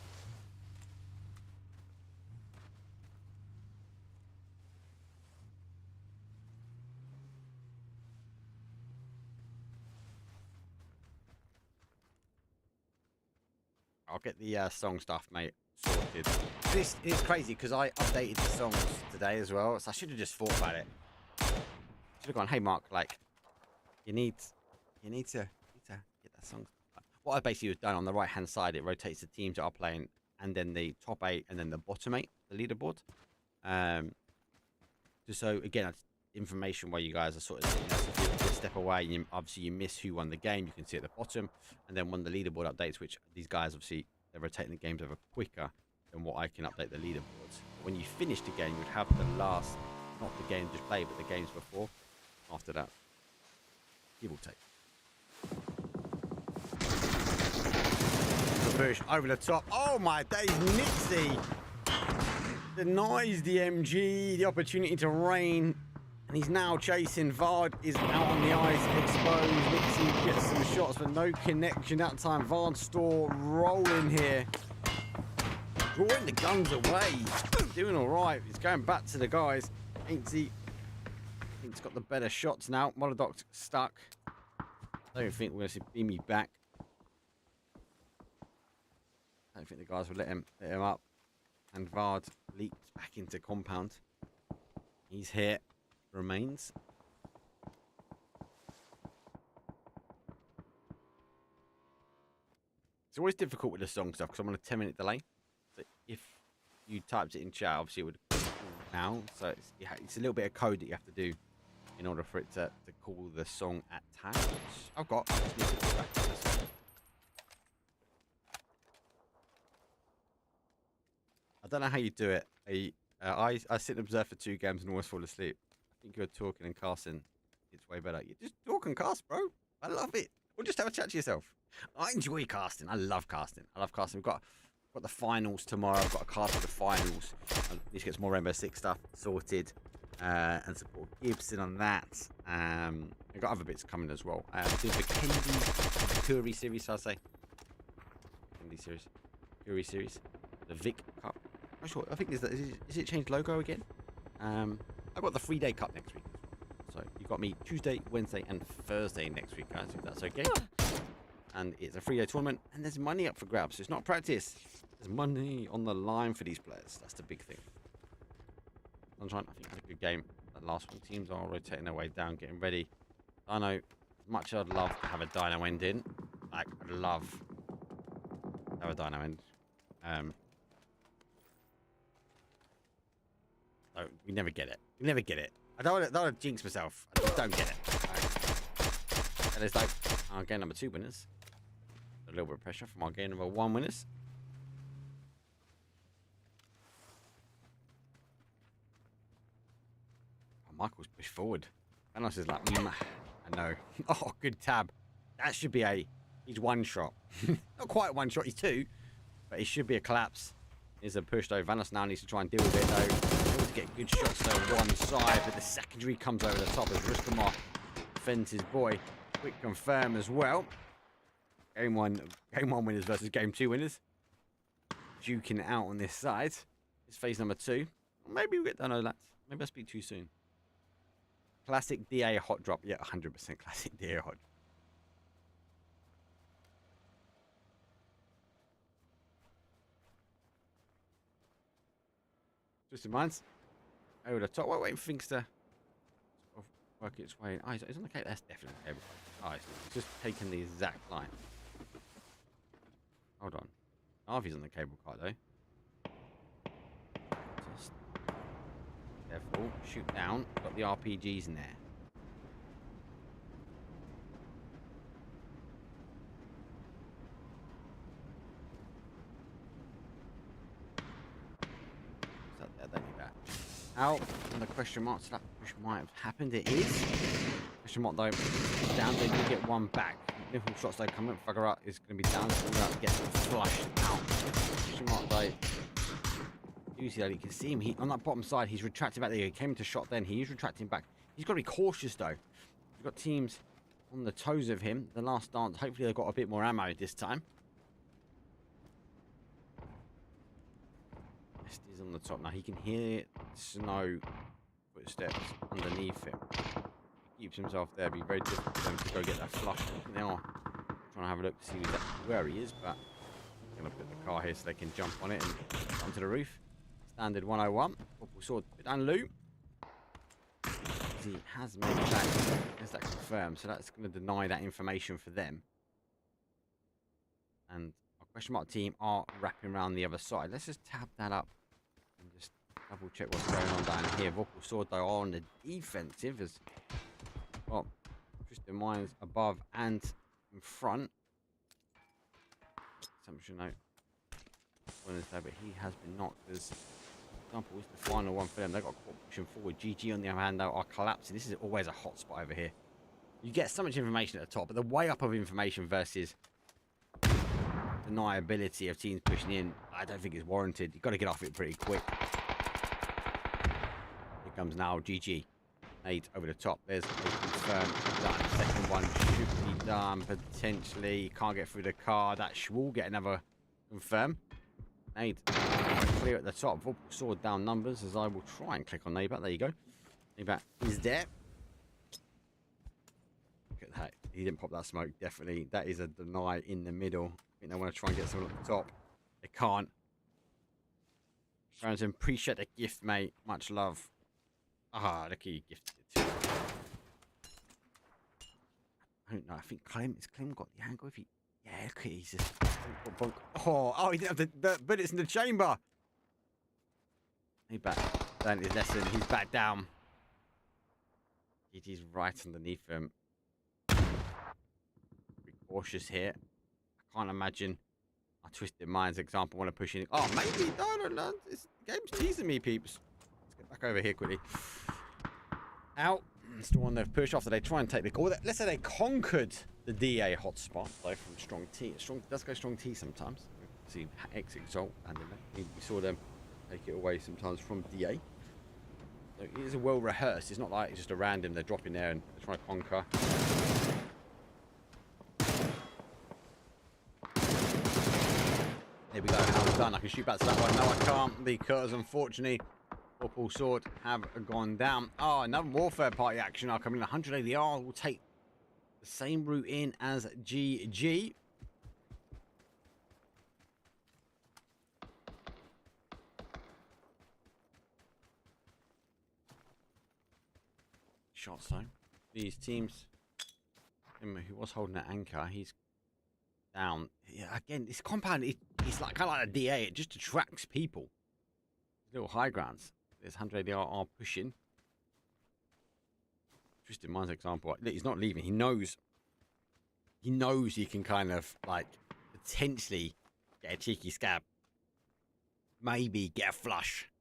I'll get the song stuff, mate, sorted. This is crazy because I updated the songs today as well, so I should have just thought about it. Should have gone, hey Mark, like, you need to get that song. What I basically was done on the right hand side, it rotates the teams that are playing, and then the top 8 and then the bottom 8, the leaderboard. Just so again, information where you guys are sort of sitting there, so if you're a step away and obviously you miss who won the game, you can see at the bottom, and then one of the leaderboard updates, which these guys obviously they're rotating the games over quicker than what I can update the leaderboards. When you finish the game, you'd have the last, not the game just played, but the games before. After that, give or take. The push over the top. Oh my days, Nixie denies the MG the opportunity to reign, and he's now chasing. Vard is out on the ice, exposed. Nixie gets some shots, but no connection that time. Vard store rolling here, drawing the guns away, doing all right. He's going back to the guys. Aintsy, he's got the better shots now. Molodoc's stuck. I don't think we're going to see Beamy back. I don't think the guys will let him up. And Vard leaps back into compound. He's here. Remains. It's always difficult with the song stuff because I'm on a 10-minute delay. So if you typed it in chat, obviously it would now. So it's a little bit of code that you have to do in order for it to call the song at tag. I've got. I just need to go back to this. I don't know how you do it. I sit and observe for 2 games and always fall asleep. I think you're talking and casting. It's way better. You just talk and cast, bro. I love it. Or just have a chat to yourself. I enjoy casting. I love casting. We've got the finals tomorrow. I've got a cast for the finals. I need to get some more Rainbow Six stuff sorted and support Gibson on that. I've got other bits coming as well. The Vikendi, the Curry series, I'll say. Vikendi series. Curry series. The Vic Cup. I'm not sure. I think is it changed logo again? I've got the 3-day cup next week. So you got me Tuesday, Wednesday, and Thursday next week, guys. If that's okay. And it's a 3-day tournament, and there's money up for grabs. So it's not practice. There's money on the line for these players. That's the big thing. Sunshine, I think it's a good game. The last one, teams are rotating their way down, getting ready. I know, as much as I'd love to have a dyno end in, like I'd love to have a dyno end. So we never get it. We never get it. I don't want to jinx myself. I just don't get it. Right. And it's like our game number 2 winners. A little bit of pressure from our game number 1 winners. Oh, Michael's pushed forward. Thanos is like, I know. Oh, good tab. That should be he's 1 shot. Not quite 1 shot, he's 2. But he should be a collapse. Here's a push though. Vanos now needs to try and deal with it though. Able to get good shots though one side, but the secondary comes over the top as Rustamar defends his boy. Quick confirm as well. Game one winners versus game 2 winners. Duking it out on this side. It's phase number 2. Maybe we get done, lads. Maybe I speak too soon. Classic DA hot drop. Yeah, 100% classic DA hot drop. Just in mind. Over the top. Waiting for things to sort of work its way. Oh, it's on the cable. That's definitely on the cable. Oh, it's just taking the exact line. Hold on. Harvey's on the cable car though. Just careful. Shoot down. Got the RPGs in there. Out and the question mark, so that push might have happened. It is. Question mark though, down. They do get 1 back. Nipple shots though coming. Fugger up is going to be down. So we're going to get flushed out. Question mark though. You see that you can see him. On that bottom side, he's retracting back there. He came into shot then. He is retracting back. He's got to be cautious though. We've got teams on the toes of him. The last dance. Hopefully they've got a bit more ammo this time. Is on the top now. He can hear snow footsteps underneath him. He keeps himself there. It'd be very difficult for them to go get that flush. Now trying to have a look to see exactly where he is, but I'm going to put the car here so they can jump on it and onto the roof. Standard 101. Purple sword and loot. He has made it back. There's that confirmed, so that's going to deny that information for them. And our question mark team are wrapping around the other side. Let's just tab that up and just Double check what's going on down here. Vocal Sword though on the defensive as well. Twisted Minds above and in front. Assumption note. But he has been knocked as example is the final one for them. They've got caught pushing forward. GG on the other hand though are collapsing. This is always a hot spot over here. You get so much information at the top, but the way up of information versus deniability of teams pushing in, I don't think it's warranted. You've got to get off it pretty quick. Here comes now GG. Nade over the top. There's a confirmed done. Second one should be done potentially. Can't get through the car. That will get another confirm. Nade clear at the top. Vocal Sword down numbers as I will try and click on Nabat. There you go. Nabat is there. Look at that. He didn't pop that smoke. Definitely. That is a deny in the middle. I think they want to try and get someone at the top. They can't. Brandon, appreciate the gift, mate. Much love. Ah, look at you gifted it too. I don't know. I think Clem got the angle. If he, yeah, look at he's just. Oh, he didn't have the bullets in the chamber. He's back. Learned his lesson. He's back down. He's right underneath him. Be cautious here. I can't imagine a Twisted Minds example want to push in. Oh, maybe. No. This game's teasing me, peeps. Let's get back over here quickly. Out. Still on their push after they try and take the call. Let's say they conquered the DA hotspot, though, from Strong T. Strong does go Strong T sometimes. See X Exalt, and we saw them take it away sometimes from DA. So it is a well rehearsed. It's not like it's just a random. They're dropping there and they're trying to conquer. There we go. Now I'm done. I can shoot back to that one. No, I can't because unfortunately. Vocal Sword have gone down. Oh, another more third party action are coming. 100 ADR will take the same route in as GG. Shots though. These teams. Him who was holding that anchor, he's down. Yeah, again, this compound it's like kind of like a DA. It just attracts people. Little high grounds. There's 100 ADR are pushing. Twisted Minds example. He's not leaving. He knows he can kind of like potentially get a cheeky scab. Maybe get a flush.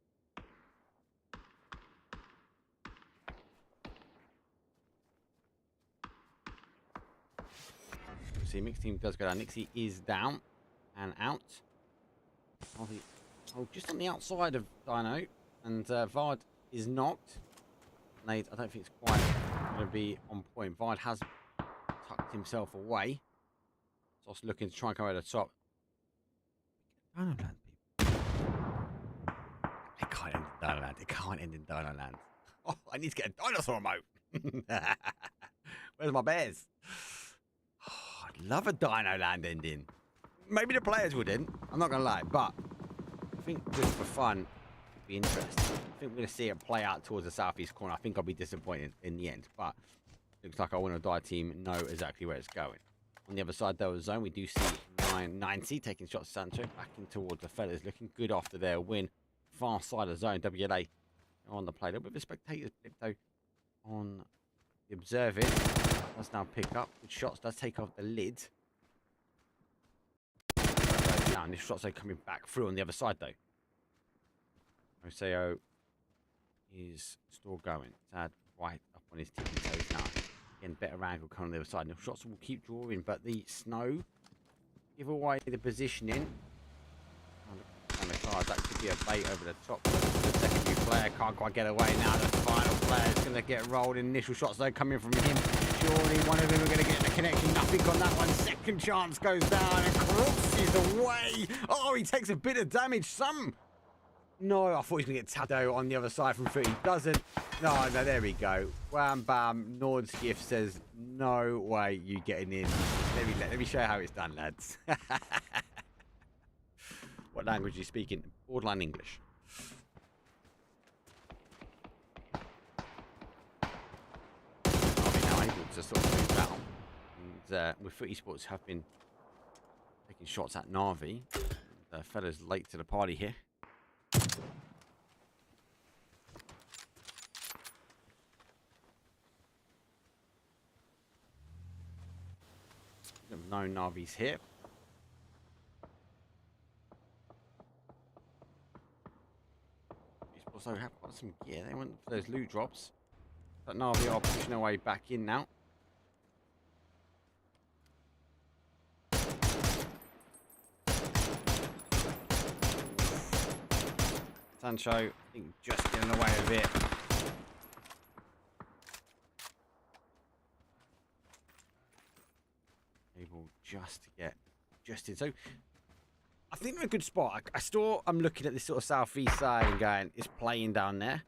See, mixed team does go down. Nixie is down and out. Oh, just on the outside of Dino. And Vard is knocked. Nade, I don't think it's quite going to be on point. Vard has tucked himself away. Just looking to try and come over the top. Dino Land, people. It can't end in Dino Land. It can't end in Dino Land. Oh, I need to get a dinosaur mode. Where's my bears? Oh, I'd love a Dino Land ending. Maybe the players wouldn't. I'm not going to lie. But I think just for fun, be interesting. I think we're going to see it play out towards the southeast corner. I think I'll be disappointed in the end, but looks like our Win or Die team know exactly where it's going. On the other side, though, of the zone, we do see 990 taking shots to Sancho back in towards the fellas, looking good after their win. Far side of the zone, WLA on the play. A little bit of a spectator's blip, though, on the observing. Does now pick up good shots, does take off the lid. Down, this shot's coming back through on the other side, though. Oseo is still going. Sad right up on his tippy toes now. Again, better angle coming on the other side. And the shots will keep drawing, but the snow give away the positioning. And the cars, that could be a bait over the top. The secondary player can't quite get away now. The final player is going to get rolled. Initial shots though coming from him. Surely one of them are going to get the connection. Nothing on that one. Second chance goes down and crosses away. Oh, he takes a bit of damage. No, I thought he was going to get Tado on the other side from foot. He doesn't. No, there we go. Wham, bam. Nord's gift says, no way you getting in. Let me show you how it's done, lads. What language are you speaking? Borderline English. I'll be now able to sort of move down. And with Foot Esports have been taking shots at Navi. The fella's late to the party here. Shouldn't have known Navi's here. These also have got some gear. They went for those loot drops. But Navi are pushing their way back in now. Sancho, I think, just getting away with it. Able just to get just in. So I think they're a good spot. I'm looking at this sort of southeast side and going, it's playing down there.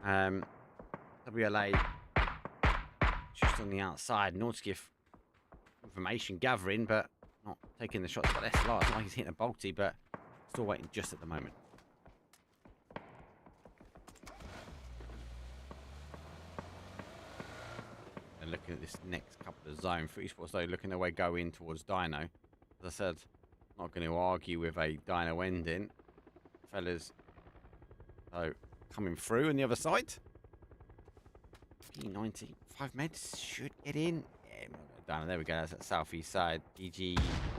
WLA just on the outside. Nordskiff information gathering, but not taking the shots. But that's large. It's not like he's hitting a bolty, but still waiting just at the moment. And looking at this next couple of zone, Free Sports though looking their way go in towards Dino. As I said, not going to argue with a Dino ending, fellas. So coming through on the other side. P90, 5 meds should get in. Yeah, Dino, there we go. That's that southeast side. DG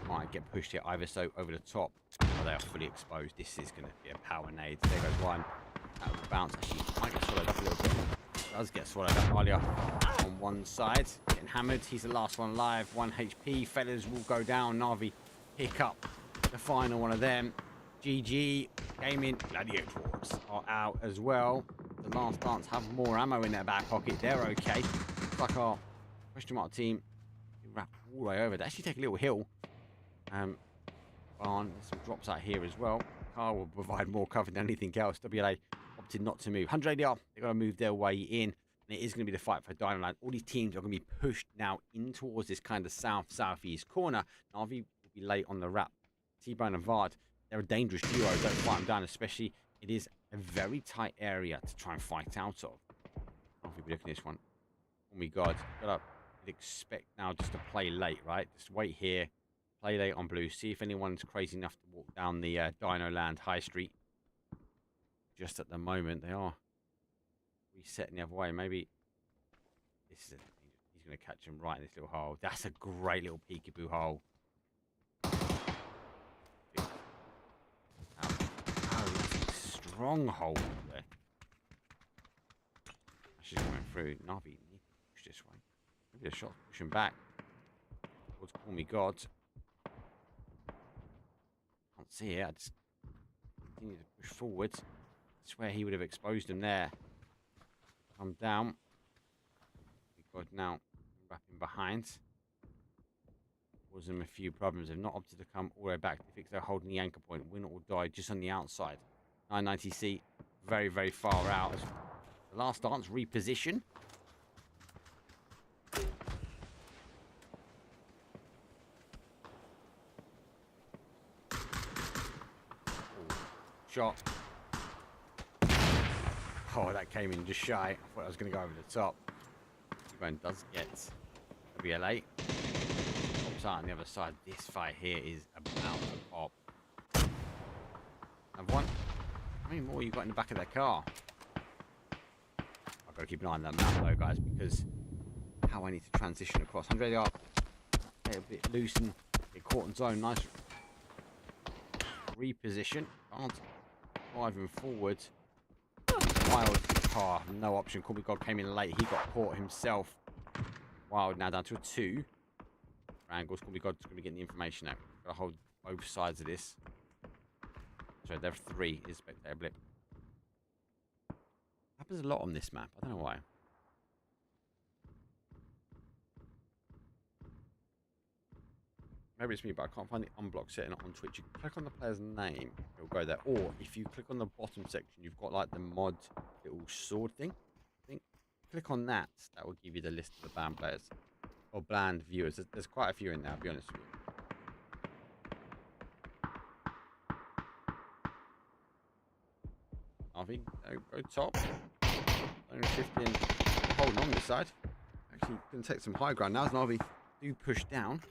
might get pushed here either so over the top. Oh, they are fully exposed. This is going to be a power nade. There goes one. That will bounce. Actually, might get swallowed up a little bit. Does get swallowed up earlier on one side. Getting hammered. He's the last one alive. 1 HP. Fellas will go down. Navi pick up the final one of them. GG Gaming Gladiators are out as well. The Last Dance have more ammo in their back pocket. They're okay. Looks like our question mark team wrap all the way over. They actually take a little hill. Barn, there's some drops out here as well. Car will provide more cover than anything else. WLA opted not to move. 100 ADR, they've got to move their way in. And it is going to be the fight for Dino Land. All these teams are going to be pushed now in towards this kind of south-southeast corner. Navi will be late on the wrap. T-Bone and Vard, they're a dangerous duo. Don't fight them down, especially it is a very tight area to try and fight out of. Navi will be looking at this one. Oh my God, got to expect now just to play late, right? Just wait here, play late on blue, see if anyone's crazy enough to walk down the Dino Land High Street. Just at the moment, they are resetting the other way. Maybe this is he's going to catch him right in this little hole. That's a great little peekaboo hole. Oh, that's a strong hole there. She's coming through. Navi need to push this way. Maybe the shot's pushing back towards Call Me God. Can't see it. I just continue to push forward. I swear he would have exposed him there. Come down. We've got now wrapping behind. Causing them a few problems. They've not opted to come all the way back to fix their holding the anchor point. Win or die just on the outside. 990C very, very far out. As the Last Dance reposition. Shot. Oh, that came in just shy. I thought I was going to go over the top. T-Bone does get WLA. Pops out on the other side. This fight here is about to pop. Another one. How many more you got in the back of their car? I've got to keep an eye on that map though, guys, because how I need to transition across. 100 yard. Get a bit loose and get caught in zone. Nice reposition. Can't driving forward. Wild car, no option. Call Me God came in late. He got caught himself. Wild now down to a 2. Erangel, Call Me God's going to be getting the information out. Got to hold both sides of this. So there are 3 is spectator blip. Happens a lot on this map. I don't know why. Maybe it's me, but I can't find the unblock setting on Twitch. You can click on the player's name, it'll go there. Or if you click on the bottom section, you've got like the mod little sword thing. I think click on that. That will give you the list of the banned players or banned viewers. There's quite a few in there, I'll be honest with you. Navi, go top. Only 15. Holding on this side. Actually, going to take some high ground. Now as Navi do push down.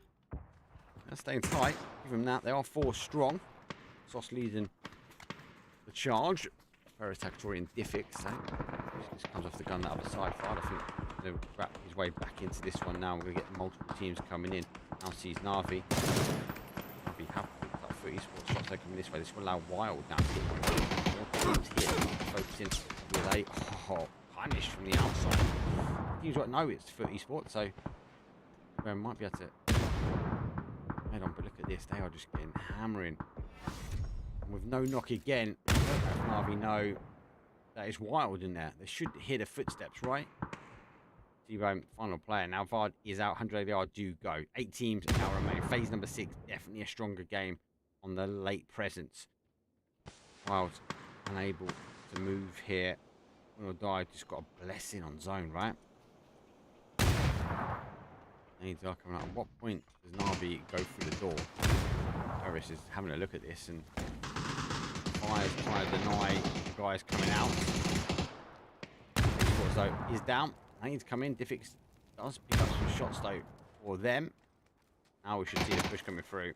They're staying tight. Give them that. They are 4 strong. Sauce leading the charge. Paris Tactorian Diffix. This comes off the gun the other side. Far, I think going to wrap his way back into this one now. We're going to get multiple teams coming in. Now sees Navi. Navi have picked up 30 sports shots. They're coming this way. This will allow Wild now to get more teams here. Focusing with a punish from the outside. Teams won't know it's 30 sports, so we might be able to. Hold on, but look at this. They are just getting hammering. And with no knock again, I don't know if Navi know that is Wild in there. They should hear the footsteps, right? T-Bone, final player. Now Vard is out. 100 AVR do go. 8 teams now remain. Phase number 6, definitely a stronger game on the late presence. Wild unable to move here. Win or die, just got a blessing on zone, right? Needs are coming out. At what point does Navi go through the door? Harris is having a look at this and fires trying to deny the guys coming out. So he's down. I need to come in. Diffix does pick up some shots though for them. Now we should see the push coming through.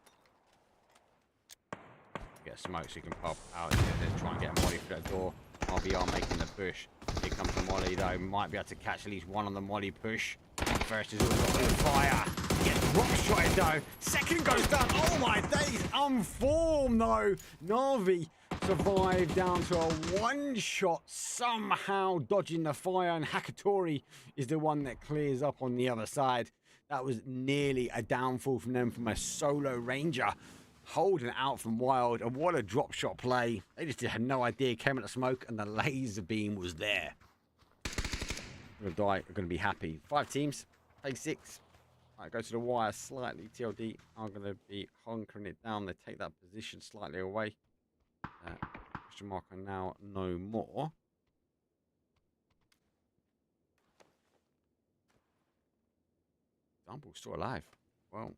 Get smoke so you can pop out and then try and get a molly through that door. RBR making the push. Here comes the molly though. Might be able to catch at least one on the molly push. First is also on fire. Gets rock shotted though. Second goes down. Oh my days. Unformed though. Navi survived down to a one shot, somehow dodging the fire, and Hakatori is the one that clears up on the other side. That was nearly a downfall from them, from a solo ranger holding out from Wild. And what a drop shot play. They just had no idea. Came at the smoke and the laser beam was there. Gonna die, are gonna be happy. 5 teams, phase 6. Right, go to the wire slightly. TLD are gonna be honkering it down. They take that position slightly away. Question mark are now no more. Dumble's still alive. Well,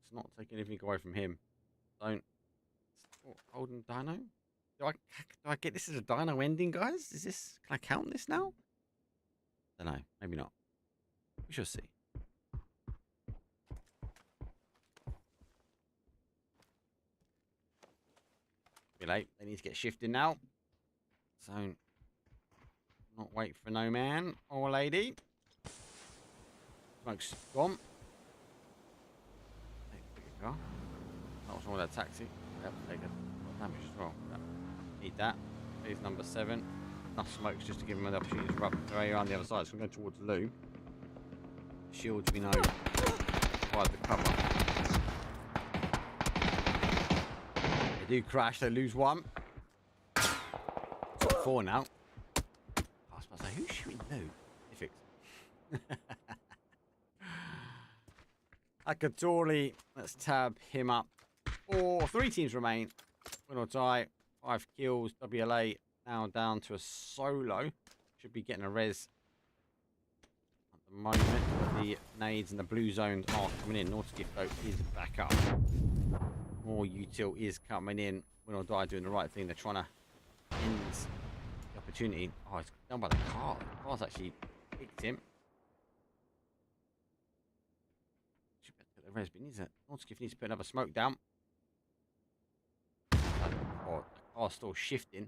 it's not taking anything away from him. Don't. Holding Dino. Do I get this as a Dino ending, guys? Is this? Can I count this now? Don't know. Maybe not. We shall see. Be late. They need to get shifted now. So, not wait for no man or lady. Smoke's gone. There you go. That was wrong with that taxi. Yep, take a damage as well. Yep. Need that. Phase number 7. Enough smokes just to give him an opportunity to rub their way around the other side. So we're going towards Lou. Shields, we know, provide the cover. They do crash, they lose 1. Top 4 now. I was about to say, who's shooting Lou? Diffix. Akatori, let's tab him up. 3 teams remain. Win or die. 5 kills. WLA now down to a solo. Should be getting a res at the moment. The nades and the blue zones are coming in. Naughty though is back up. More util is coming in. Win or die doing the right thing. They're trying to end the opportunity. Oh, it's done by the car. The car's actually kicked him. Should better get the res, but he needs a Naughty needs to put another smoke down. Oh, the car's still shifting.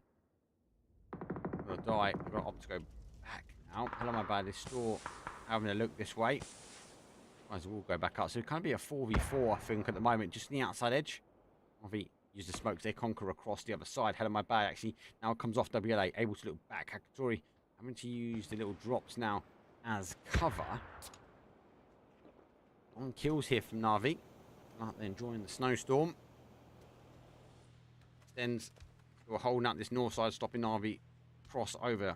Gonna die. I've got opt to go back now. Hello, my bad. This store having a look this way. Might as well go back up. So it can be a 4v4, I think, at the moment, just in the outside edge. Obviously, use the smokes. They conquer across the other side. Hello, my bad. Actually, now comes off WLA, able to look back. Hakatori having to use the little drops now as cover. 1 kills here from Navi. Out there enjoying the snowstorm. Extends. We're holding up this north side, stopping Navi cross over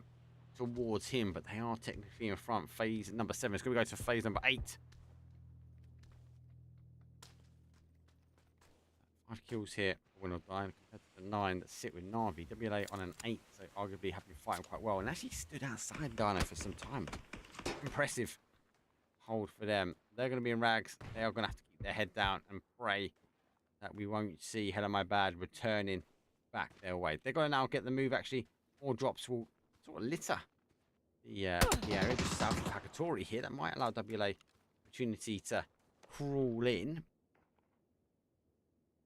towards him, but they are technically in front. Phase number 7. It's going to go to phase number 8. 5 kills here. Win or die compared to the 9 that sit with Navi. WLA on an 8, so arguably have been fighting quite well, and actually stood outside Dino for some time. Impressive hold for them. They're going to be in rags. They are going to have to keep their head down and pray that we won't see Hello My Bad returning back their way. They're going to now get the move. Actually, more drops will sort of litter the area just south of Hakatori here. That might allow WLA opportunity to crawl in.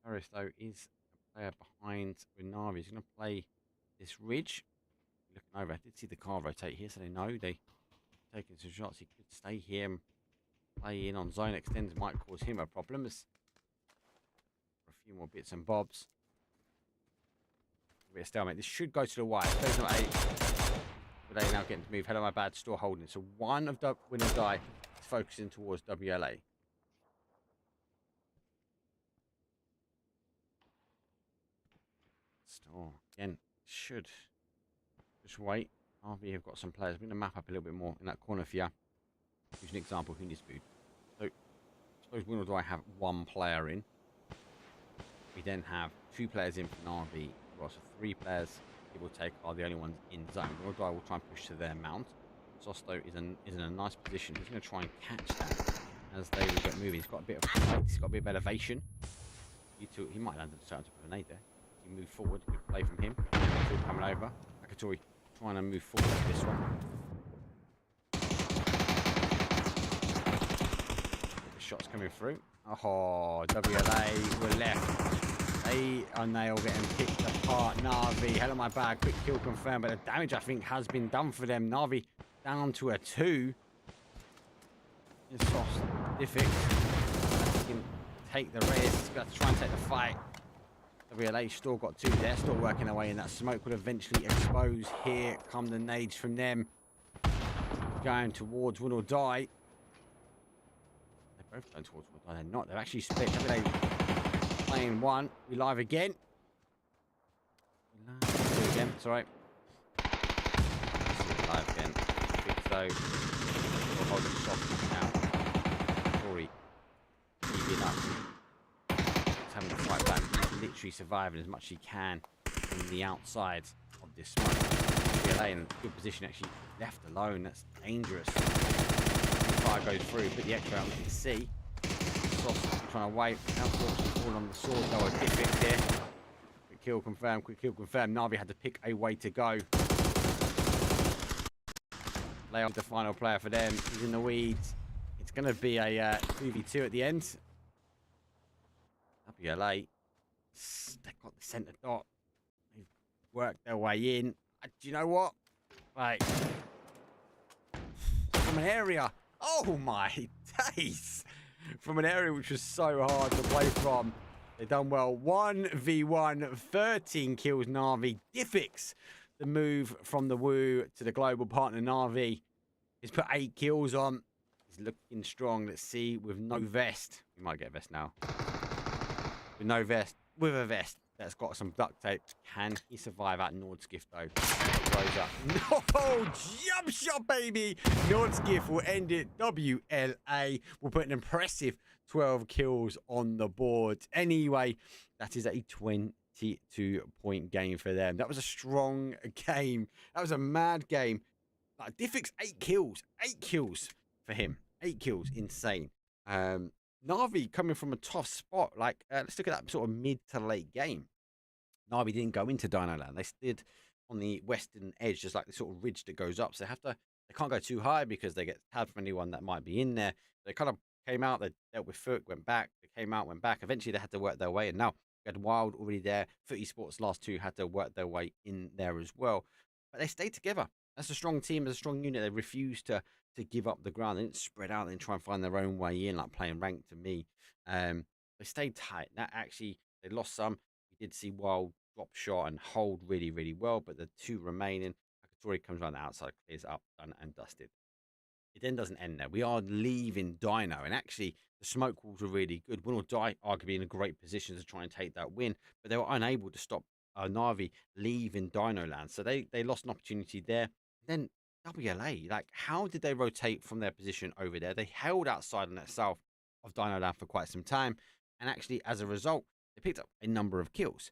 Harris, though, is a player behind with Navi. He's going to play this ridge. Looking over, I did see the car rotate here, so they know they taking some shots. He could stay here and play in on zone extends. Might cause him a problem. For a few more bits and bobs. A bit of stalemate. This should go to the wire. Goes not 8. But they now getting to move. Hello, my bad. Still holding. So one of the win or die is focusing towards WLA. Still, again, should just wait. RV have got some players. I'm going to map up a little bit more in that corner for you. Here's an example who needs food. So, I suppose win or die have one player in. We then have 2 players in from RV. Well, so 3 players, give or take, are the only ones in zone. Win or die will try and push to their mount. Sosto is in a nice position. He's going to try and catch that as they will get moving. He's got a bit of height. He's got a bit of elevation. He might land at the top of a grenade there. He move forward. Good play from him. Still coming over. Akatori trying to move forward with this one. The shots coming through. Oh, WLA were left. They are now getting picked apart. Na'Vi, hell of my bad. Quick kill confirmed, but the damage I think has been done for them. Na'Vi down to a 2. It's soft. Diffic. He can take the risk. Got to try and take the fight. WLA still got 2 there, still working their way in. That smoke will eventually expose. Here come the nades from them. Going towards win or die. They're both going towards win or die. They're not. They're actually split. WLA playing 1. We live again. Again. It's alright. Live again. So, we'll hold it soft now. Sorry. Keeping up. Having to fight back. He's literally surviving as much as he can from the outside of this smoke. WLA in a good position, actually left alone. That's dangerous. Fire goes through, put the extra out, we can see. Soft trying to wait. Unfortunately, all on the sword though. A Diffic there. Quick kill confirmed. Quick kill confirmed. Na'Vi had to pick a way to go. Lay off the final player for them. He's in the weeds. It's going to be a 2v2 at the end. WLA, they've got the centre dot. They've worked their way in. Do you know what? Right. From an area. Oh my days. From an area which was so hard to play from. They've done well. 1v1, 13 kills Na'Vi. Diffix, the move from the Woo to the global partner Na'Vi. He's put 8 kills on. He's looking strong. Let's see, with no vest. We might get a vest now. With no vest, with a vest that's got some duct tape. Can he survive at Nordskiff though? Rose up. No, jump shot, baby. Nordskiff will end it. WLA will put an impressive 12 kills on the board. Anyway, that is a 22-point game for them. That was a strong game. That was a mad game. Like, Diffix, 8 kills. 8 kills for him. 8 kills. Insane. Na'Vi coming from a tough spot. Like, let's look at that sort of mid to late game. Na'Vi didn't go into Dino Land. They stood on the western edge, just like the sort of ridge that goes up. So they can't go too high because they get tabbed from anyone that might be in there. They kind of came out, they dealt with Foot, went back. They came out, went back. Eventually they had to work their way in. Now, we had Wild already there. Foot Esports last 2 had to work their way in there as well. But they stayed together. That's a strong team, as a strong unit. They refused to give up the ground. They didn't spread out and try and find their own way in, like playing ranked to me. They stayed tight. That actually, they lost some. We did see Wild drop shot and hold really, really well, but the 2 remaining, Akatori comes around the outside, clears up, done and dusted. It then doesn't end there. We are leaving Dino, and actually, the smoke walls were really good. Win or Die arguably in a great position to try and take that win, but they were unable to stop Na'Vi leaving Dino Land, so they lost an opportunity there. Then WLA, like, how did they rotate from their position over there? They held outside on that south of Dino Land for quite some time, and actually, as a result, they picked up a number of kills.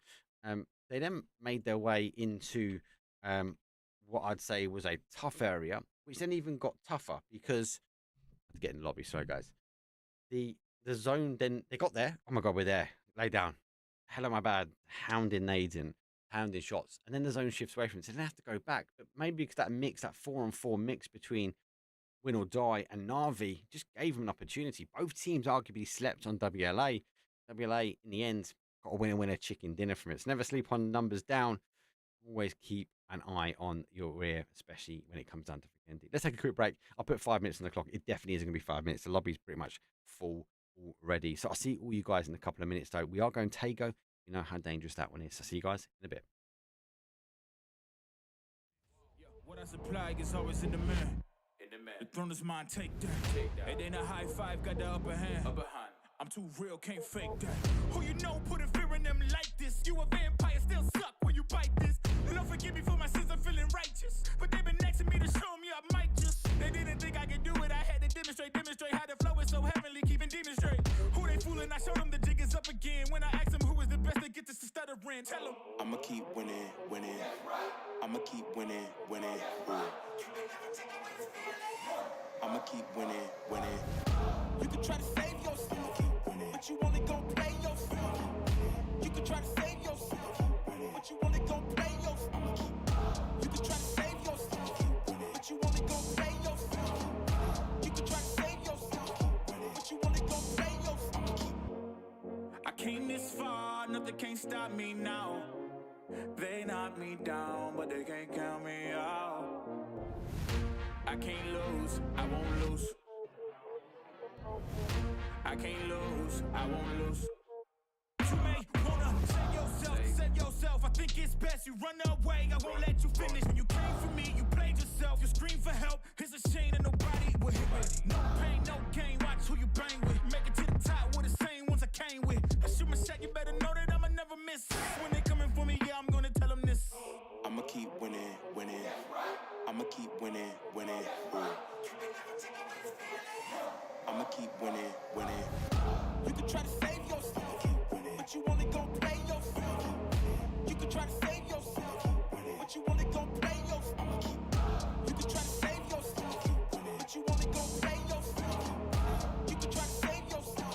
They then made their way into what I'd say was a tough area, which then even got tougher because I had to get in the lobby. Sorry, guys. The zone then they got there. Oh my god, we're there. Lay down. Hello, my bad. Hounding nades in. Pounding shots, and then the zone shifts away from it, so they have to go back. But maybe because that mix, that 4-on-4 mix between Win or Die and Na'Vi, just gave them an opportunity. Both teams arguably slept on WLA. WLA, in the end, got a winner chicken dinner from it. So never sleep on numbers down. Always keep an eye on your rear, especially when it comes down to Vikendi. Let's take a quick break. I'll put 5 minutes on the clock. It definitely isn't going to be 5 minutes. The lobby's pretty much full already. So I'll see all you guys in a couple of minutes, though. We are going Tego. You know how dangerous that one is. So see you guys in a bit. What I supply is always in the man. The throne is mine, take that. It ain't a high five, got the upper hand. I'm too real, can't fake that. Who you know putting fear in them like this? You a vampire, still suck when you bite this. Lord forgive me for my sins, I'm feeling righteous. But they been next to me to show me I might just. They didn't think I could do it, I had to demonstrate how the flow is so heavenly, keeping demons straight. Who they fooling? I showed them the jig is up again. When I asked them who is the best, they get this to stuttering. Tell them I'ma keep winning, winning. I'ma keep winning, winning. I'ma keep winning, winning. You can try to save yourself, but you only gon' play yourself. You can try to save yourself, but you only gon' play yourself. You can try to save yourself, but you only gon' play yourself. You can try to save yourself, but you only gon' play yourself. I came this far, nothing can't stop me now. They knock me down, but they can't count me out. I can't lose, I won't lose. I can't lose, I won't lose. You may wanna save yourself. I think it's best you run away. I won't let you finish. When you came for me, you played yourself. You scream for help. It's a shame that nobody will hit me. No pain, no gain. Watch who you bang with. Make it to the top with the same ones I came with. I shoot my shot, you better know that I'ma never miss. When they coming for me, yeah, I'm gonna tell them this. I'ma keep winning, winning. I'ma keep winning, winning. I'ma keep winning, winning. You can try to save yourself, but you only gon' play yourself. You can try to save yourself, but you only gon' play yourself. You can try to save yourself, but you only gon' play yourself. You can try to save yourself.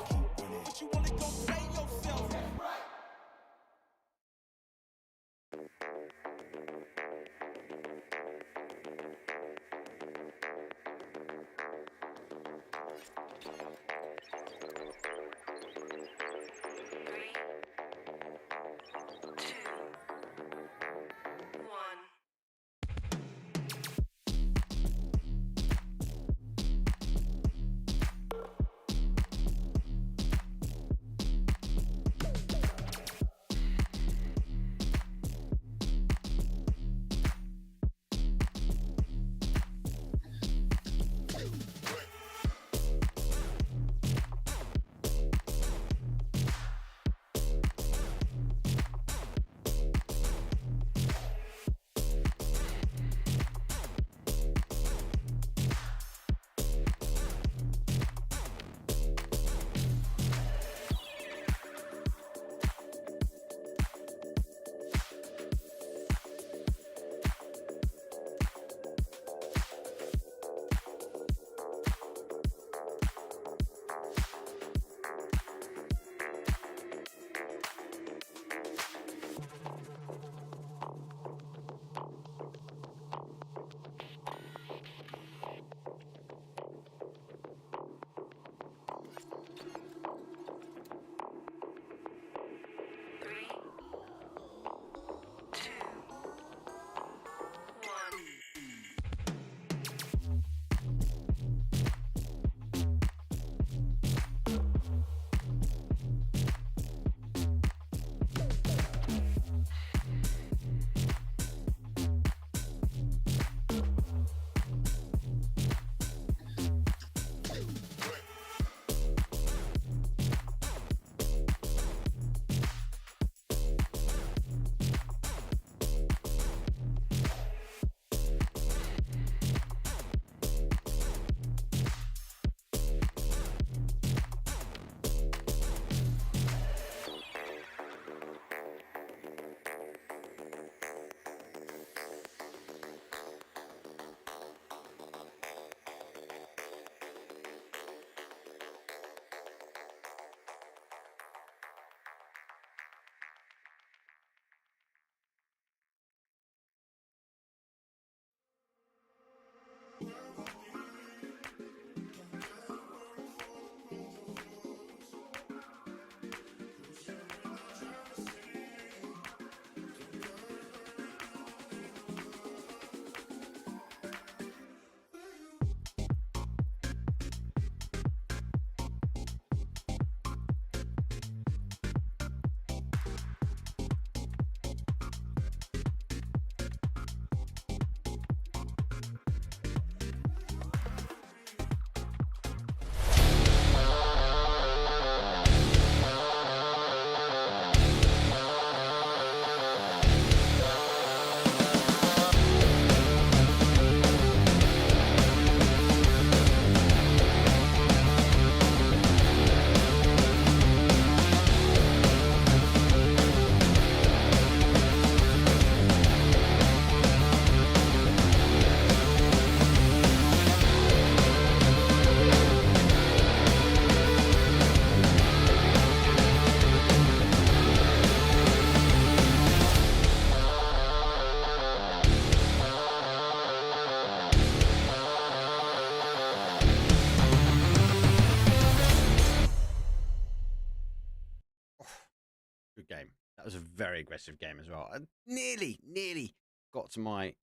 aggressive game. That was a very aggressive game as well. I nearly got to my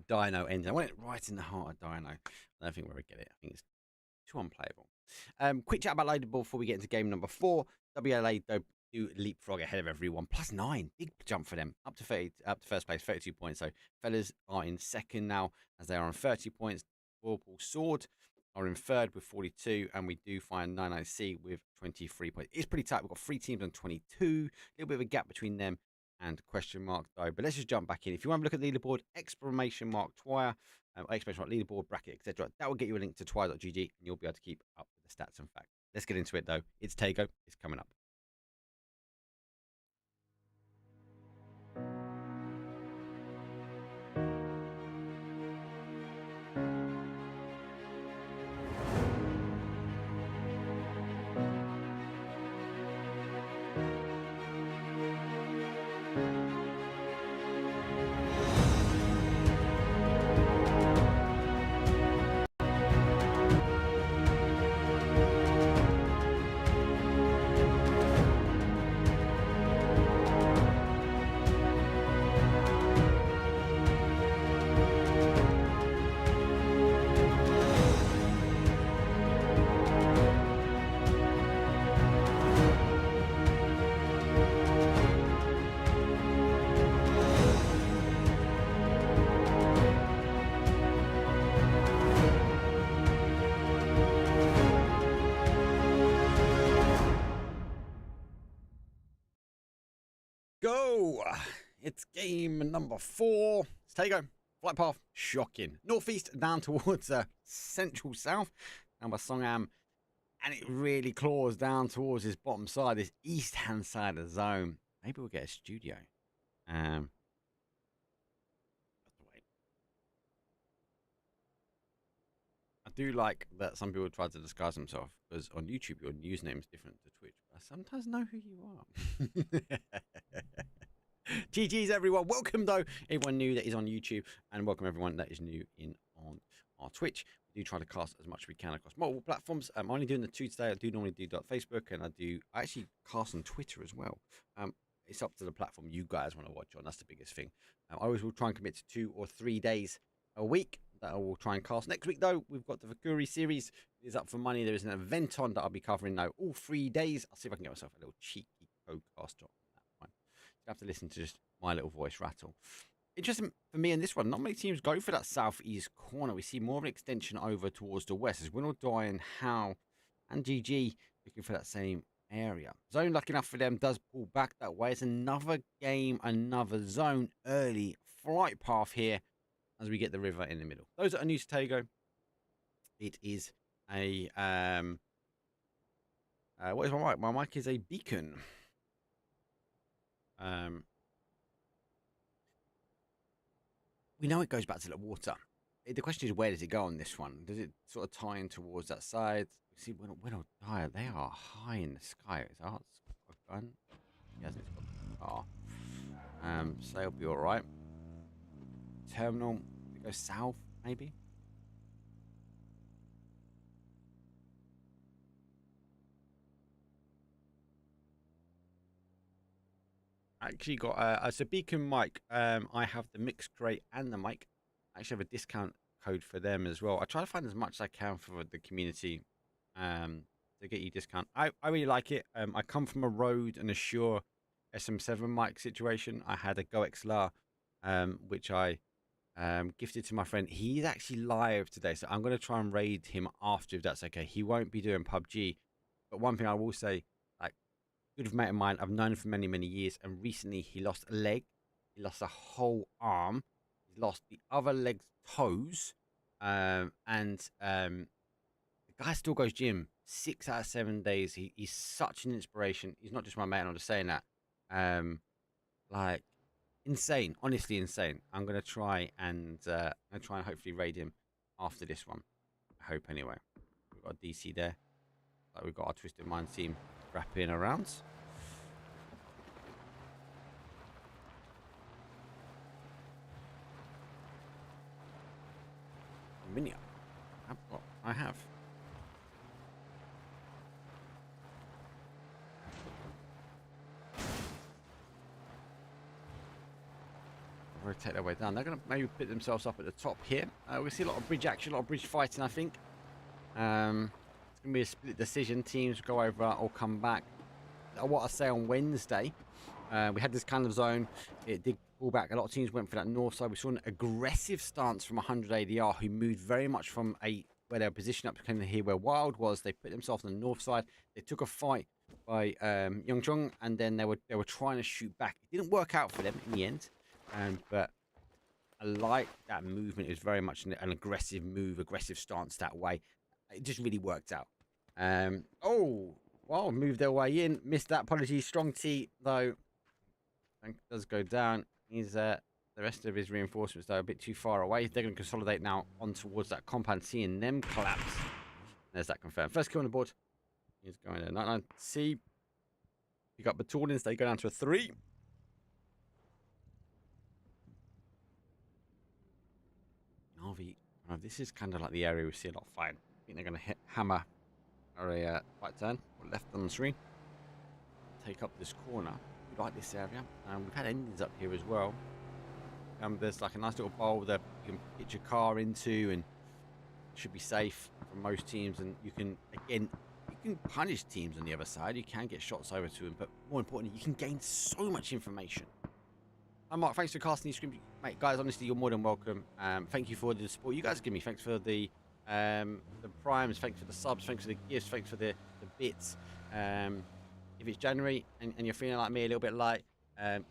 Dino ending. I went right in the heart of Dino. I don't think we're going to get it. I think it's too unplayable. Quick chat about leaderboard before we get into game number 4. WLA do leapfrog ahead of everyone. +9. Big jump for them. Up to first place, 32 points. So fellas are in second now as they are on 30 points. Whirlpool Sword are in third with 42, and we do find 99C with 23 points. It's pretty tight. We've got 3 teams on 22. A little bit of a gap between them and question mark though. But let's just jump back in. If you want to look at the leaderboard, exclamation mark Twire, exclamation mark leaderboard, bracket, etc. That will get you a link to twire.gg, and you'll be able to keep up with the stats and facts. Let's get into it though. It's Tego. It's coming up. Go! It's game number 4. It's Tego. Flight path, shocking. Northeast down towards central south, down by Songham. And it really claws down towards this bottom side, this east-hand side of the zone. Maybe we'll get a studio. Have to wait. I do like that some people try to disguise themselves, because on YouTube your username is different to Twitch. But I sometimes know who you are. GG's everyone. Welcome though everyone new that is on YouTube, and welcome everyone that is new in on our Twitch. We do try to cast as much as we can across multiple platforms. I'm only doing the 2 today. I do normally do Facebook, and I actually cast on Twitter as well. It's up to the platform you guys want to watch on. That's the biggest thing. I always will try and commit to 2 or 3 days a week that I will try and cast. Next week though, we've got the Vikendi series is up for money. There is an event on that I'll be covering now all 3 days. I'll see if I can get myself a little cheeky co-cast on that one. You have to listen to just my little voice rattle. Interesting for me in this one, not many teams go for that southeast corner. We see more of an extension over towards the west. As Win or Die and How and GG looking for that same area. Zone, lucky enough for them, does pull back that way. It's another game, another zone, early flight path here as we get the river in the middle. Those that are new to Tego, it is a what is my mic? My mic is a beacon. We know it goes back to the water. The question is, where does it go on this one? Does it sort of tie in towards that side? See, Win or Die, they are high in the sky. Is Art's got a gun? He hasn't got a car. So they'll be all right. Terminal, it goes south, maybe. I actually got a beacon mic. I have the mix crate and the mic. I actually have a discount code for them as well. I try to find as much as I can for the community to get you discount. I really like it. I come from a Rode and a Shure SM7 mic situation. I had a Go XLR, which I gifted to my friend. He's actually live today, so I'm going to try and raid him after, if that's okay. He won't be doing PUBG, but one thing I will say, like, good mate of mine, I've known him for many, many years, and recently he lost a leg, he lost a whole arm, he lost the other leg's toes, and the guy still goes gym 6 out of 7 days. He's such an inspiration. He's not just my mate, I'm just saying that. Like, insane, honestly insane. I'm gonna try and hopefully raid him after this one. I hope anyway. We've got a DC there. Like, we've got our Twisted Mind team wrapping around. Minia. I have. rotate their way down. They're going to maybe put themselves up at the top here. We see a lot of bridge action, a lot of bridge fighting, I think. It's going to be a split decision. Teams go over or come back. What I say on Wednesday, we had this kind of zone. It did pull back. A lot of teams went for that north side. We saw an aggressive stance from 100 ADR, who moved very much from where they were positioned up to kind of here where Wild was. They put themselves on the north side. They took a fight by Yongchong, and then they were trying to shoot back. It didn't work out for them in the end, but I like that movement. It was very much an aggressive move, aggressive stance that way. It just really worked out. Oh, well, moved their way in. Missed that. Apologies. Strong T, though, does go down. He's the rest of his reinforcements, though, a bit too far away. They're going to consolidate now on towards that compound, seeing them collapse. There's that confirmed. First kill on the board. He's going there. 99 C. You got battalions. They go down to a 3. Navi. Oh, this is kind of like the area we see a lot of fighting. I think they're going to hit hammer or a right turn or left on the screen. Take up this corner. We like this area. We've had endings up here as well. There's like a nice little bowl that you can pitch your car into, and it should be safe for most teams. And you can, again, you can punish teams on the other side. You can get shots over to them, but more importantly, you can gain so much information. I'm Mark. Thanks for casting these scrims, mate. Guys, honestly, you're more than welcome. Thank you for the support you guys give me. Thanks for the primes. Thanks for the subs. Thanks for the gifts. Thanks for the bits. If it's January and you're feeling like me, a little bit light,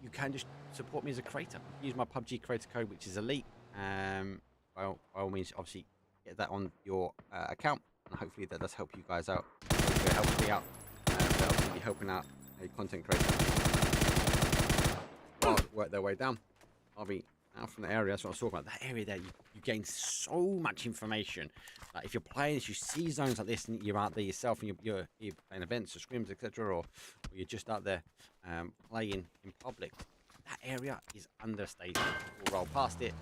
you can just support me as a creator. Use my PUBG creator code, which is elite. Well, by all means, obviously, get that on your account, and hopefully that does help you guys out. It helps me out. But obviously, be helping out a content creator. Work their way down. I'll be out from the area. That's what I was talking about. That area there, you gain so much information. Like if you're playing, if you see zones like this, and you're out there yourself, and you're playing events or scrims, etc., or you're just out there playing in public, that area is understated. We'll roll past it.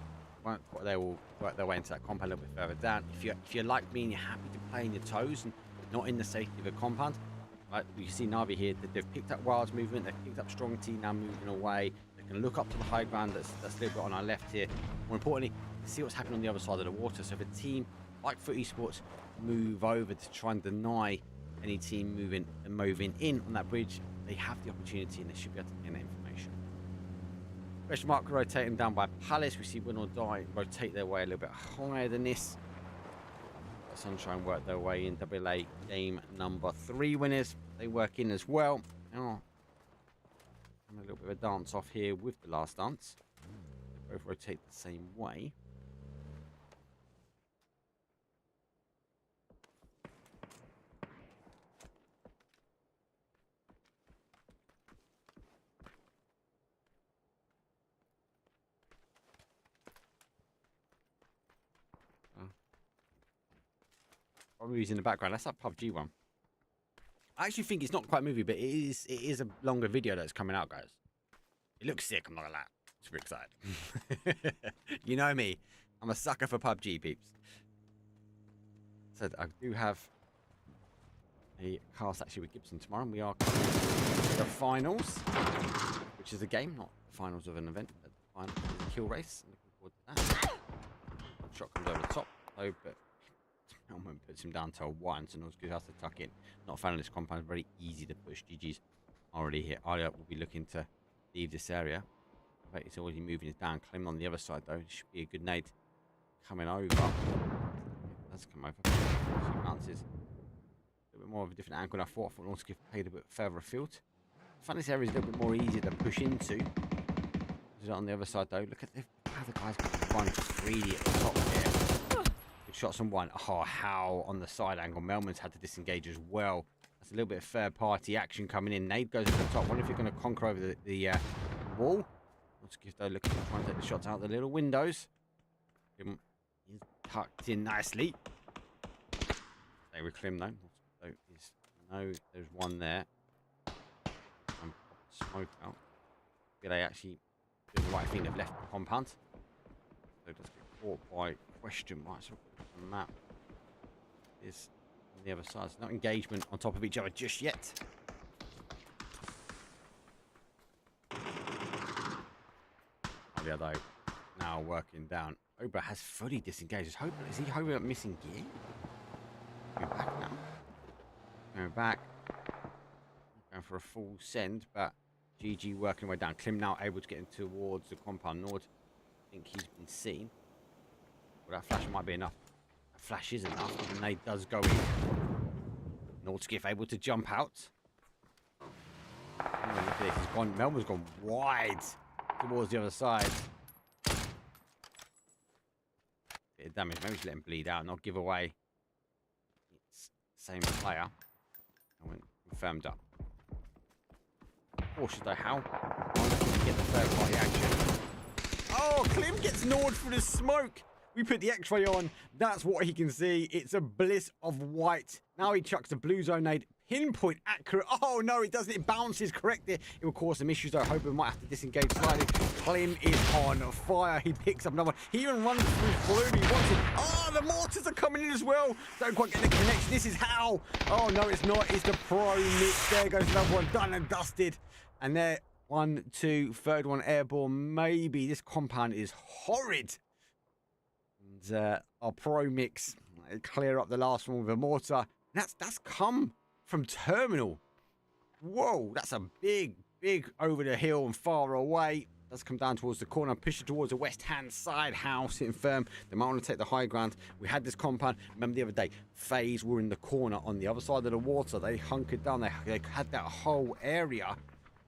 They will work their way into that compound a little bit further down. If you're like me and you're happy to play in your toes and not in the safety of a compound, like you see Navi here, they've picked up Wild's movement, they've picked up Strong T now moving away. They can look up to the high ground that's a little bit on our left here. More importantly, see what's happening on the other side of the water. So if a team like Foot Esports move over to try and deny any team moving in on that bridge, they have the opportunity and they should be able to gain that information. Question mark rotating down by Palace. We see Win or Die rotate their way a little bit higher than this. Sunshine work their way in. AA game number 3 winners. They work in as well. Oh, a little bit of a dance off here with the last dance. They both rotate the same way. Movies in the background. That's that PUBG one. I actually think it's not quite a movie, but it is a longer video that's coming out, guys. It looks sick. I'm not gonna lie. Super excited. You know me. I'm a sucker for PUBG, peeps. So I do have a cast actually with Gibson tomorrow, and we are coming to the finals, which is a game, not the finals of an event, but the finals is a kill race. I'm looking forward to that. One shot comes over the top, though, but Elman puts him down to a 1, so North has to tuck in. Not a fan of this compound, very easy to push. GG's already here. Alia will be looking to leave this area. But he's already moving it down. Claim on the other side, though. It should be a good nade coming over. It does come over. She bounces. A little bit more of a different angle than I thought. I thought North played a bit further afield. I find this area is a little bit more easier to push into. On the other side, though, look at how the guys got run freely at the top here. Good shots on one. Oh, how on the side angle. Melman's had to disengage as well. That's a little bit of third party action coming in. Nade goes to the top. Wonder if you're going to conquer over the wall. Let's give though looking to try and take the shots out the little windows. He's tucked in nicely. Stay with Klim though. No, there's one there. And smoke out. But they actually do the right thing. They've left the compound. So let's get caught by question marks. So the map is on the other side. It's not engagement on top of each other just yet. Yeah, though, now working down. Oba has fully disengaged. Is he hoping at missing gear? Going back now. Going back. Going for a full send, but GG working way down. Klim now able to get in towards the compound. Nord, I think he's been seen. Well, that flash might be enough. That flash is enough, but the nade does go in. Nordskiff able to jump out. Oh, look at this. He's gone. Melbourne's gone wide towards the other side. Bit of damage. Maybe just let him bleed out, not give away. It's same player. I went confirmed up. Cautious though, how? Get the third party action. Oh, Klim gets Nord for the smoke. We put the X-ray on. That's what he can see. It's a bliss of white. Now he chucks the blue zone nade. Pinpoint accurate. Oh no, it doesn't. It bounces correctly. It will cause some issues though. Hope might have to disengage slightly. Klim is on fire. He picks up another one. He even runs through blue. He wants it. Oh, the mortars are coming in as well. Don't quite get the connection. This is how. Oh no, it's not. It's the pro mix. There goes another one. Done and dusted. And there, 1, 2, third one airborne. Maybe this compound is horrid. And our pro mix clear up the last one with a mortar. That's come from terminal. Whoa, that's a big over the hill and far away. Does come down towards the corner, push it towards the west hand side house, sitting firm. They might want to take the high ground. We had this compound. Remember the other day, FaZe were in the corner on the other side of the water. They hunkered down. They had that whole area.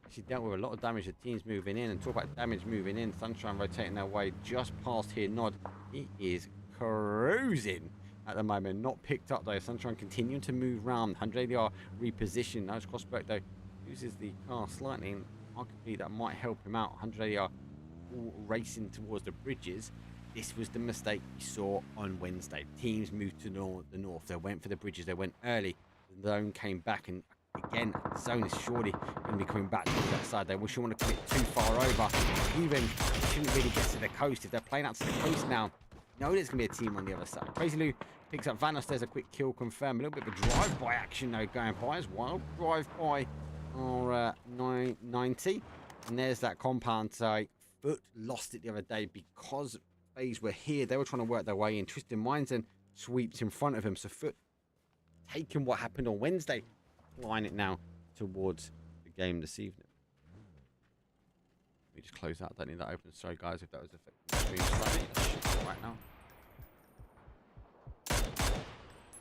She dealt with a lot of damage. The team's moving in, and talk about damage moving in. Sunshine rotating their way just past here. Nod, he is cruising at the moment. Not picked up though. Sunshine continuing to move round. 100 ADR reposition. Nice crossback though. Uses the car slightly, and arguably that might help him out. 100 ADR racing towards the bridges. This was the mistake we saw on Wednesday. Teams moved to the north. They went for the bridges. They went early. The zone came back, and again, the zone is surely going to be coming back to that side. They wish you want to commit too far over. Even shouldn't really get to the coast. If they're playing out to the coast now, you know there's going to be a team on the other side. Crazy Lou picks up Vanos. There's a quick kill confirmed. A little bit of a drive-by action though going by as well. Drive-by or 990. And there's that compound. So Foot lost it the other day because FaZe were here. They were trying to work their way in. Twisted Minds and sweeps in front of him. So Foot taking what happened on Wednesday, applying it now towards the game this evening. Let me just close that. Don't need that open. Sorry guys if that was affecting the stream slightly. Right now.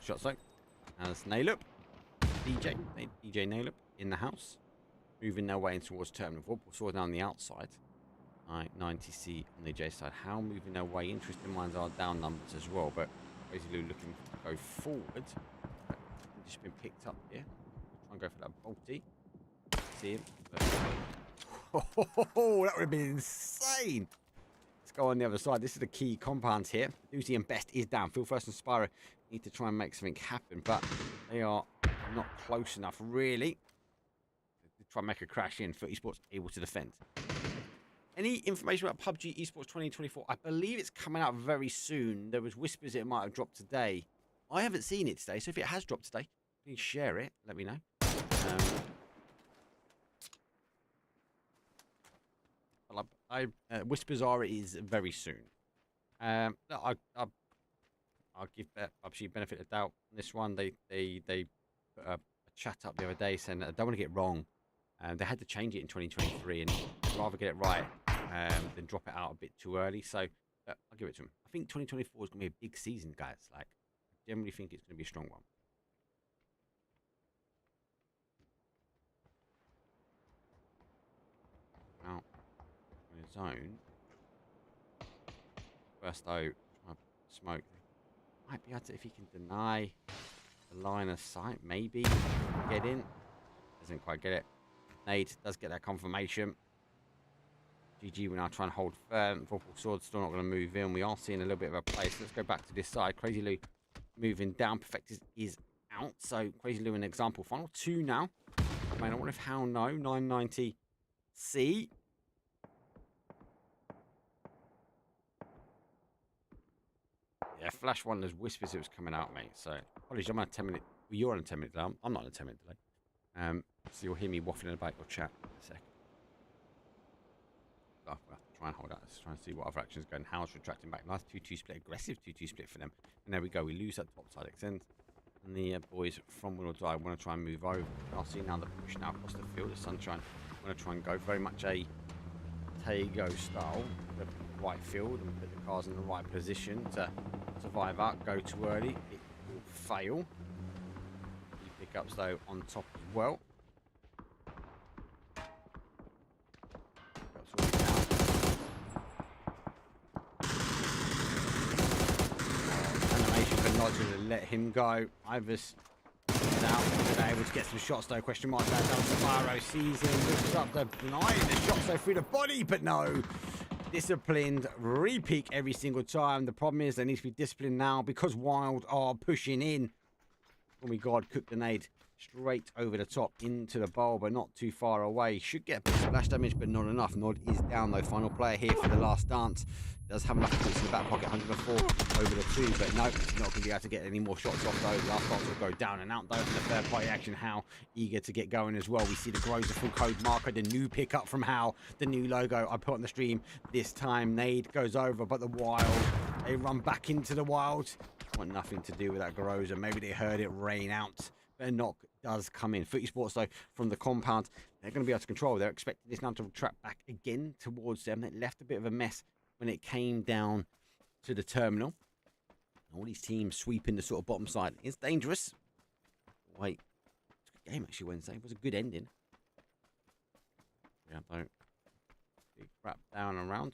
Shot site. And it's Nailup. DJ Nailup in the house. Moving their way in towards terminal. We'll saw down the outside. 90C on the J side. How moving their way? Interesting Minds are down numbers as well, but basically looking to go forward. Just been picked up here. Try and go for that bolty. See him. Oh, that would have been insane. Let's go on the other side. This is the key compounds here. Uzi and Best is down. Phil First and Spyro need to try and make something happen, but they are not close enough, really. Try and make a crash in for esports able to defend. Any information about PUBG esports 2024? I believe it's coming out very soon. There was whispers it might have dropped today. I haven't seen it today, so if it has dropped today, please share it. Let me know. Whispers are it is very soon. I'll give PUBG benefit of doubt on this one. They put a chat up the other day saying that I don't want to get wrong. They had to change it in 2023, and I'd rather get it right than drop it out a bit too early. So I'll give it to them. I think 2024 is going to be a big season, guys. Like, I generally think it's going to be a strong one. Out in the zone. First though, smoke. Might be able to, if he can deny the line of sight, maybe get in. Doesn't quite get it. Nade does get that confirmation. GG, we're now trying to hold firm. Vorpal Sword still not going to move in. We are seeing a little bit of a place. Let's go back to this side. Crazy Lou moving down. Perfectus is out. So Crazy Lou an example. Final 2 now. I mean, I wonder if how no. 990C. Yeah, Flash 1, there's whispers it was coming out, mate. So apologies, I'm on a 10-minute. Well, you're on a 10-minute delay. I'm not on a 10-minute delay. So you'll hear me waffling about your chat in a second. Oh, we'll have to try and hold out. Let's try and see what other actions going. How's retracting back. Nice 2-2 split. Aggressive 2-2 split for them. And there we go. We lose that top side extend. And the boys from Will Drive want to try and move over. I'll see now the push now across the field. The Sunshine want to try and go very much a Tego style. The right field and put the cars in the right position to survive out. Go too early. It will fail. Pickups though on top as well. Animation for Nodger to let him go. Ivers now able to get some shots though. Question mark there. Down to Pyro. Sees him. Looks up the line. The shots though through the body, but no. Disciplined. Re-peak every single time. The problem is they need to be disciplined now because Wild are pushing in. Oh my God, cook the nade straight over the top into the bowl, but not too far away. Should get a bit of splash damage, but not enough. Nod is down though. Final player here for the last dance. Does have enough points in the back pocket, 104 over the 2, but no, not going to be able to get any more shots off though. Last shots will go down and out though. And the third party action, How eager to get going as well. We see the Groza full code marker, the new pickup from How, the new logo I put on the stream this time. Nade goes over, but the Wild, they run back into the Wild. Want nothing to do with that Groza. Maybe they heard it rain out. But a knock does come in. Footy Sports though from the compound, they're going to be able to control. They're expecting this now to track back again towards them. It left a bit of a mess when it came down to the terminal. All these teams sweeping the sort of bottom side. It's dangerous. Wait, it's a good game actually Wednesday. It was a good ending. Yeah, don't big wrap down around.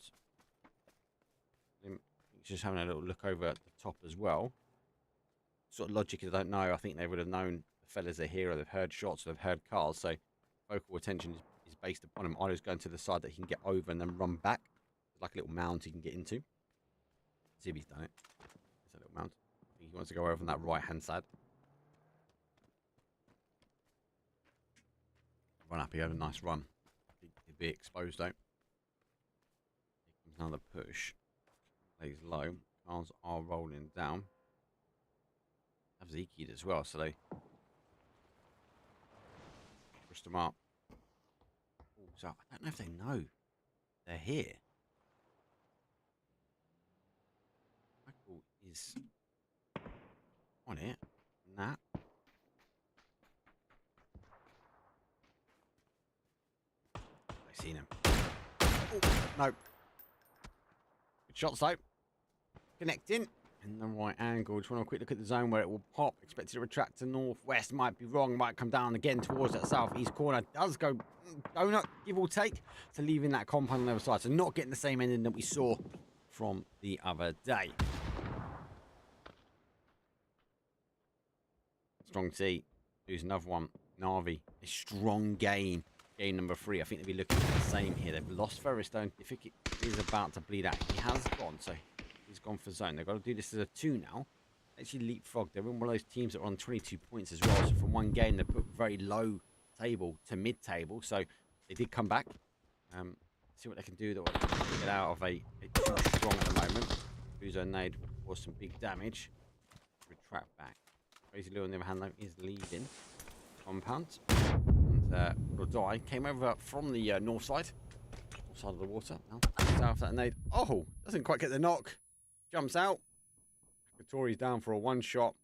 Just having a little look over at the top as well. Sort of logic I don't know. I think they would have known the fellas are here, or they've heard shots, or they've heard cars. So focal attention is based upon him. Ido's going to the side that he can get over and then run back. It's like a little mound he can get into. See if he's done it. It's a little mound. I think he wants to go over on that right hand side. Run up. He had a nice run. He'd be exposed though. Another push. Lays low. Cars are rolling down. Have Zeki'd as well, so they pushed them up. Ooh, so I don't know if they know they're here. Michael is on it. Nah. They've seen him. Oh, no. Good shots though. Connecting. In the right angle. Just want to quick look at the zone where it will pop. Expected to retract to northwest. Might be wrong. Might come down again towards that southeast corner. Does go donut, give or take, to leaving that compound on the other side. So not getting the same ending that we saw from the other day. Strong T. Lose another one. Navi. A strong game. Game number 3. I think they'll be looking for the same here. They've lost Ferrystone. If it is about to bleed out. He has gone. So he's gone for zone. They've got to do this as a 2 now. Actually leapfrog. They're in one of those teams that are on 22 points as well. So from one game, they put very low table to mid-table. So they did come back. See what they can do. That will get out of a too strong at the moment. Buzo Nade was some big damage. Retract back. Crazy Lou on the other hand though is leading. Compound. And will die. Came over from the north side. North side of the water. Now south that Nade. Oh! Doesn't quite get the knock. Jumps out. Tori's down for a 1-shot.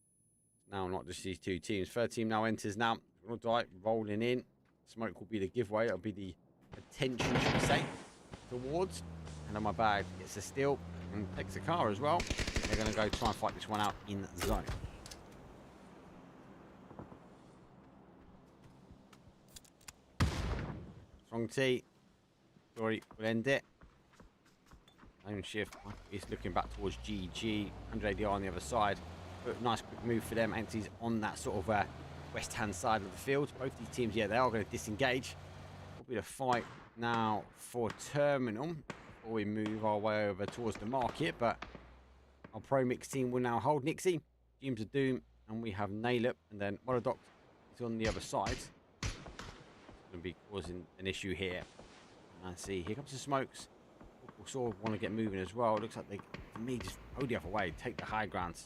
Now not just these 2 teams. Third team now enters now. Will die. Rolling in. Smoke will be the giveaway. It'll be the attention, should we say, towards. And on my bag gets a steal and takes a car as well. They're going to go try and fight this one out in zone. Strong T. Tori will end it. Lone shift. He's looking back towards GG. 100 ADR on the other side. But nice quick move for them. Anti's on that sort of west-hand side of the field. Both these teams, yeah, they are going to disengage. Will be the fight now for terminal before we move our way over towards the market. But our pro mix team will now hold Nixie, Dreams of Doom, and we have Nailip, and then Monodoc is on the other side. It's going to be causing an issue here. And see, here comes the smokes. We'll sort of want to get moving as well. It looks like they, for me, just go the other way, take the high grounds.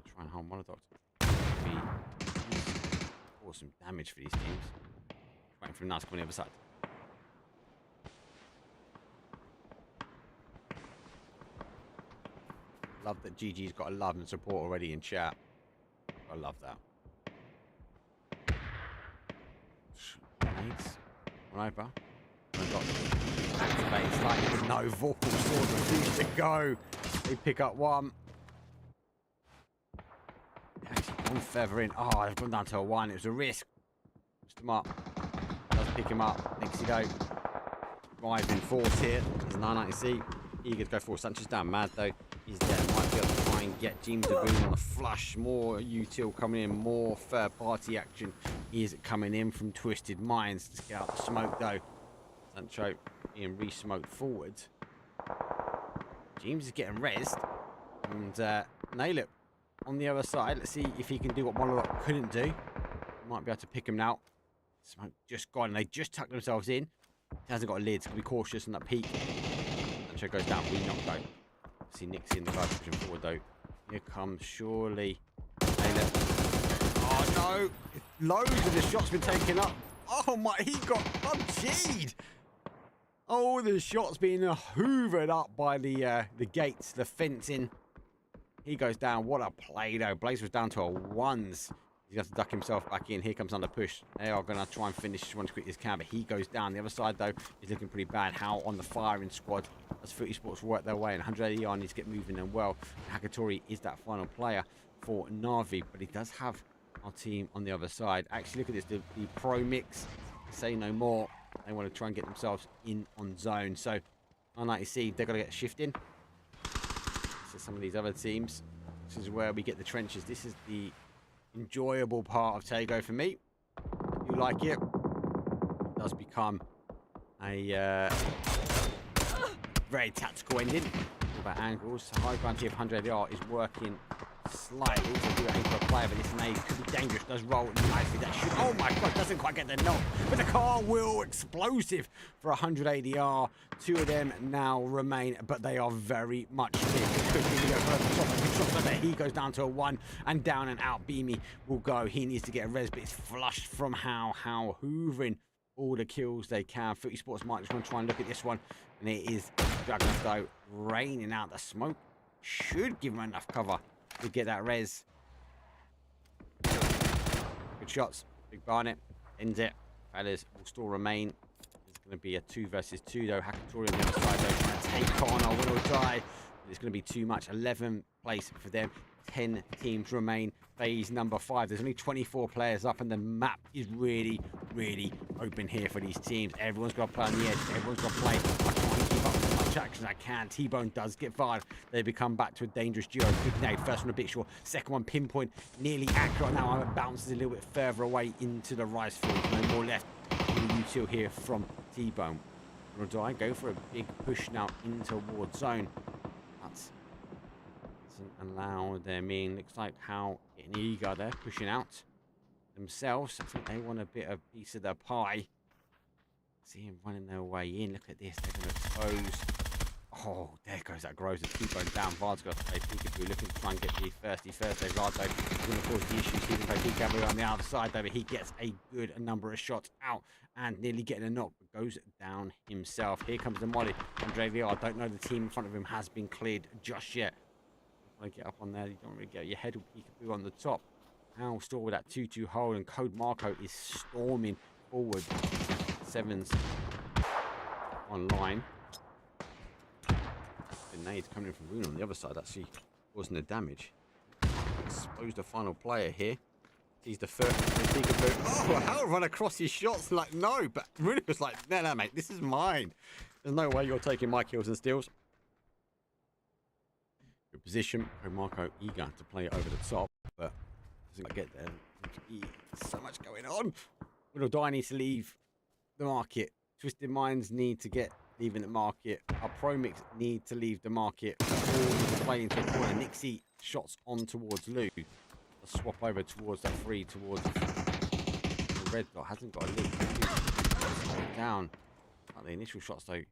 Try and hold Monodoc. Be cause some damage for these teams. Waiting for him now to come on the other side. Love that GG's got a love and support already in chat. I love that. Grenades. One over. It's like there's no vocal sword refuse to go. They pick up one. Actually, one feather in. Oh, they've gone down to a 1. It was a risk. Pushed him up. Does pick him up. Next you go. Driving force here. There's 990C. Eager to go forward. Sanchez down. Mad though. He's there. Might be able to try and get James de Boon on the flush. More util coming in. More third party action is coming in from Twisted Minds. Let's get out the smoke though. Sancho being re-smoked forwards. James is getting rezzed. And nail it on the other side. Let's see if he can do what Monologue couldn't do. Might be able to pick him now. Smoke just gone. And they just tucked themselves in. He hasn't got a lid, so be cautious on that peak. Sancho goes down, we knocked out. See Nick's in the guy pushing forward though. Here comes surely. Nail it. Oh no! Loads of the shots been taken up. Oh my, he got PUBG'd. Oh, the shots being hoovered up by the gates, the fencing. He goes down. What a play though. Blaze was down to a 1s. He's got to duck himself back in. Here comes under push. They are going to try and finish one to quick this can, but he goes down. The other side though is looking pretty bad. How on the firing squad as Footy Sports work their way, and 180 on needs to get moving and well. Hakatori is that final player for Navi, but he does have our team on the other side. Actually, look at this, the pro mix, say no more. They want to try and get themselves in on zone. So, I90C, they've got to get shifting. So some of these other teams, this is where we get the trenches. This is the enjoyable part of Tago for me. If you like it, it does become a very tactical ending. About angles, high ground here of 100 ADR is working slightly to do aim for a player, but this nade could be dangerous. Does roll nicely. That should, oh my god, doesn't quite get the knock, but the car will explosive for 100 ADR. 2 of them now remain, but they are very much but he goes down to a 1 and down and out. Beamy will go. He needs to get a res, but it's flushed from How hoovering all the kills they can. Footy Sports might just want to try and look at this one, and it is Juggernaut though raining out. The smoke should give him enough cover to get that res. Good shots. Big Barnet ends it. Fellas will still remain. It's going to be a 2 versus 2 though. Hakatori on the other side though, trying to take on or win or die. It's going to be too much. 11 place for them. 10 teams remain. Phase number 5. There's only 24 players up, and the map is really, really open here for these teams. Everyone's got to play on the edge. Everyone's got to play. I try and keep up as much action as I can. T-Bone does get fired. They become back to a dangerous duo. Big nade. First one a bit short. Second one pinpoint. Nearly accurate. Now it bounces a little bit further away into the rice field. No more left. Util here from T-Bone. Do I go for a big push now in towards zone? That's doesn't allow them in. Looks like How getting eager. They're pushing out themselves. I think they want a bit of piece of the pie. See him running their way in. Look at this. They're going to close. Oh, there goes that grows. The T-Bone down. Vard's got to play peekaboo. Looking to try and get the thirsty Thursday. Vard though is going to cause the issues. He can play peekaboo on the other side though, but he gets a good number of shots out and nearly getting a knock, but goes down himself. Here comes the molly. Andre VR. I don't know the team in front of him has been cleared just yet. Want to get up on there, you don't really get your head with peekaboo on the top. Now still with that 2-2 hole, and Code Marco is storming forward. 7's online. The nades coming in from Rune on the other side, actually causing the damage. Exposed the final player here. Sees the first peekaboo. Oh, How run across his shots like no, but Rune was like, no, mate, this is mine. There's no way you're taking my kills and steals. Good position. Marco eager to play it over the top, but doesn't quite get there. So much going on. Little Die needs to leave the market. Twisted Minds need to get leaving the market. Our Pro Mix need to leave the market. All play into the corner. Nixie shots on towards Lou. A swap over towards that 3 towards the red dot. Hasn't got a lead. Down. Like the initial shots though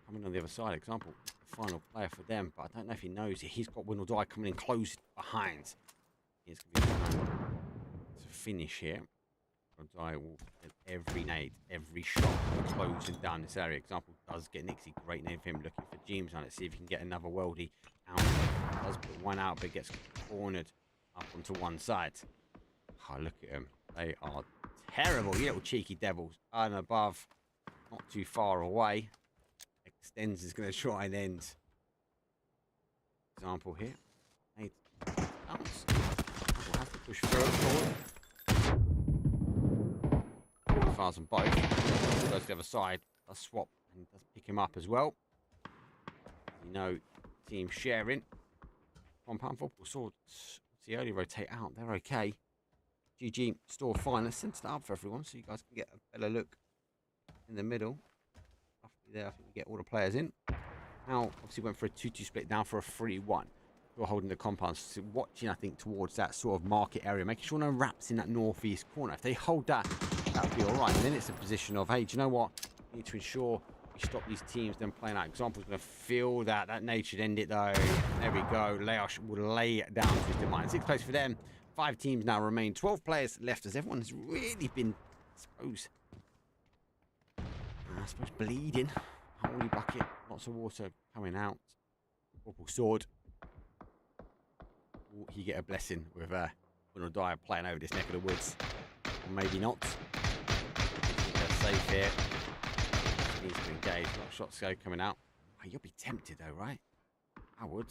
coming on the other side. Example. Final player for them, but I don't know if he knows it. He's got Win or Die coming in close behind. He's going to be trying to finish here. Die will get every nade, every shot closing down this area. Example does get Nixie. Great name for him. Looking for James on it. See if he can get another worldie out. Does put one out, but gets cornered up onto one side. Oh, look at them. They are terrible. You little cheeky devils. And above, not too far away. Extends is going to try and end. Example here. Nade bounce. Has to push forward. Fires on both. Goes to the other side. Does swap and does pick him up as well. You know, team sharing. Compound football sword. See early rotate out. They're okay. GG store fine. Let's center that up for everyone so you guys can get a better look in the middle. Roughly there, I think we get all the players in. Now, obviously went for a 2-2 split, down for a 3-1. We're holding the compounds, so watching, I think, towards that sort of market area, making sure no wraps in that northeast corner. If they hold that, that would be all right. And then it's a position of, hey, do you know what? We need to ensure we stop these teams then playing out. Example's going to feel that. That nade should end it, though. There we go. Layosh will lay it down to his demise. 6th place for them. 5 teams now remain. 12 players left as everyone has really been, I suppose bleeding. Holy bucket. Lots of water coming out. Purple sword. Will he get a blessing with Win or Die playing over this neck of the woods? Or maybe not. They're safe here. He needs to engage. A lot of shots go coming out. Oh, you'll be tempted though, right? I would.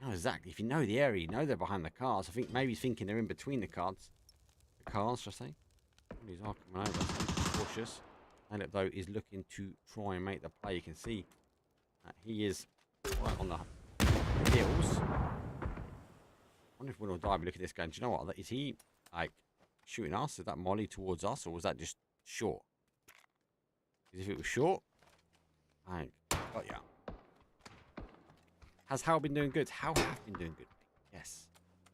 No, exactly. If you know the area, you know they're behind the cars. I think maybe thinking they're in between the cars. The cars, should I say? These are coming over. So cautious. And it though is looking to try and make the play. You can see that he is right on the heels. I wonder if Win or Die will look at this going, do you know what? Is he like shooting us? Is that Molly towards us, or was that just short? Because if it was short, I got ya. Has Hal been doing good? Hal have been doing good. Yes.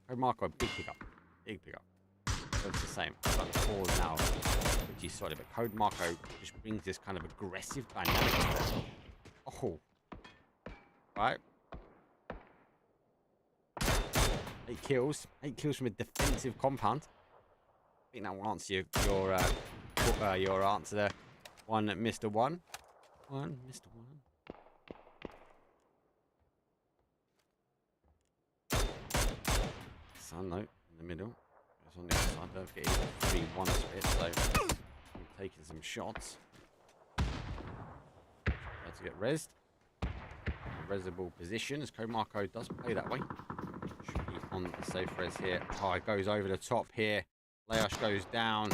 Code Marco, big pickup. Big pickup. It's the same. Front four now, which is solid. But Code Marco just brings this kind of aggressive dynamic. Oh. Right. 8 kills. 8 kills from a defensive compound. I think that will answer your answer there. One Mr. One. One Mr. One. Sun note in the middle. Goes on the other side. Don't forget he's a 3-1 split, so I'm taking some shots. Let's get rezzed. Resable position as Comarco does play that way. Should be on the safe res here. Oh, it goes over the top here. Layosh goes down.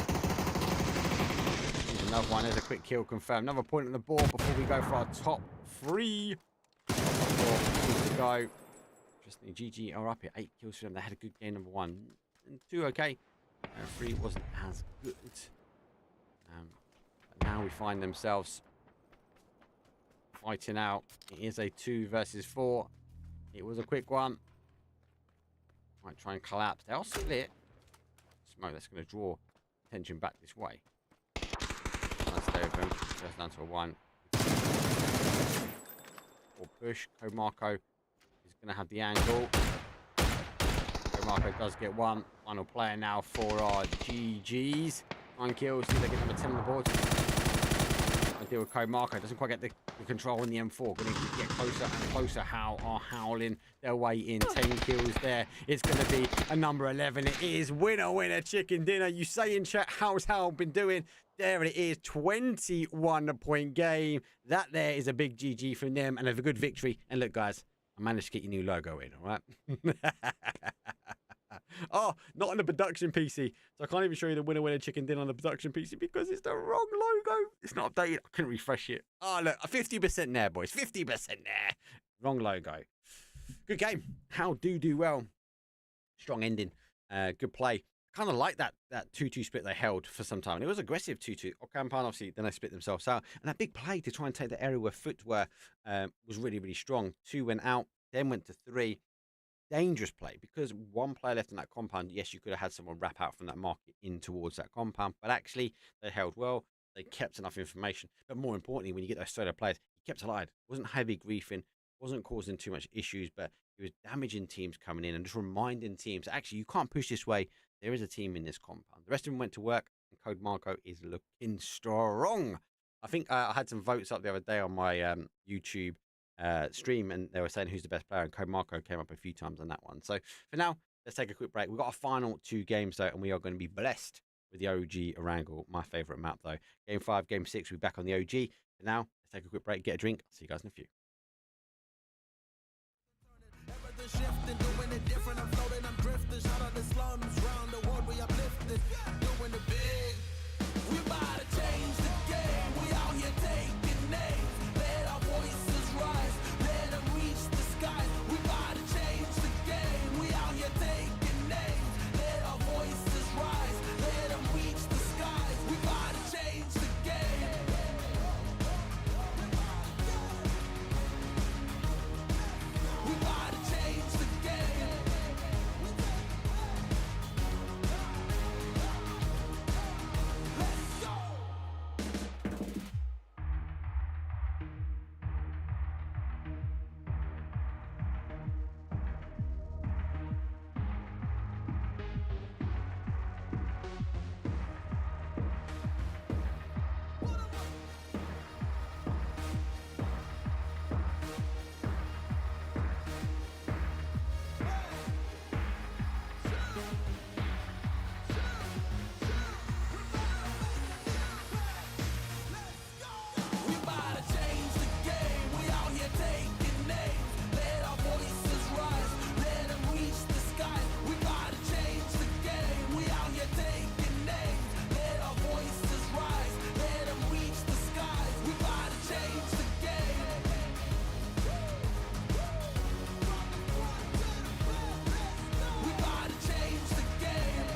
There's another one. There's a quick kill confirmed. Another point on the board before we go for our top 3. 4 to go. Interesting. GG are up here. 8 kills for them. They had a good game, number 1. And 2 okay. 3 wasn't as good. But now we find themselves fighting out. It is a 2 versus 4. It was a quick one. Might try and collapse. They'll split. Smoke, that's going to draw attention back this way. Trying to stay open. Goes down to a 1. Or push. Comarco is going to have the angle. Comarco does get 1. Final player now for our GGs. 9 kills. See if they get number 10 on the board. I deal with Comarco. Doesn't quite get the control in the M4. Going to get closer and closer. How are howling their way in. 10 kills there. It's going to be a number 11. It is winner chicken dinner. You say in chat, how's Hal been doing? There it is. 21-point game. That there is a big GG from them and a good victory. And look, guys, I managed to get your new logo in, all right? Oh, not on the production PC. So I can't even show you the winner chicken dinner on the production PC because it's the wrong logo. It's not updated. I couldn't refresh it. Oh, look, 50% there, boys. 50% there. Wrong logo. Good game. How do well. Strong ending. Good play. Kind of like that 2-2 split they held for some time. And it was aggressive 2-2. Ocampan, obviously, then they split themselves out. And that big play to try and take the area where Foot were was really, really strong. 2 went out, then went to 3. Dangerous play because 1 player left in that compound. Yes, you could have had someone wrap out from that market in towards that compound, but actually they held well. They kept enough information. But more importantly, when you get those solo players, he kept alive. Wasn't heavy griefing, wasn't causing too much issues, but he was damaging teams coming in and just reminding teams, actually, you can't push this way. There is a team in this compound. The rest of them went to work, and Code Marco is looking strong. I think I had some votes up the other day on my YouTube stream, and they were saying who's the best player, and Code Marco came up a few times on that one. So for now, let's take a quick break. We've got our final 2 games, though, and we are going to be blessed with the OG Erangel, my favourite map, though. Game 5, Game 6, we'll be back on the OG. For now, let's take a quick break, get a drink. I'll see you guys in a few. Shifting, doing it different. I'm floating, I'm drifting. Shout out the slums, round the world we uplifted. Doing it big. We about to change the game. We out here taking names. Let our voices rise. Let them reach the skies. We about to change the game. We out here taking names. Let our voices rise. Let them reach the skies. We about to change the game. We about to change the game. Let's go. We about to change the game. We out here taking names. Let our voices rise. Let them reach the skies. We about to change the game. We out here taking names. Let our voices rise. Let them reach the skies. We about to change the game. We about to change the game.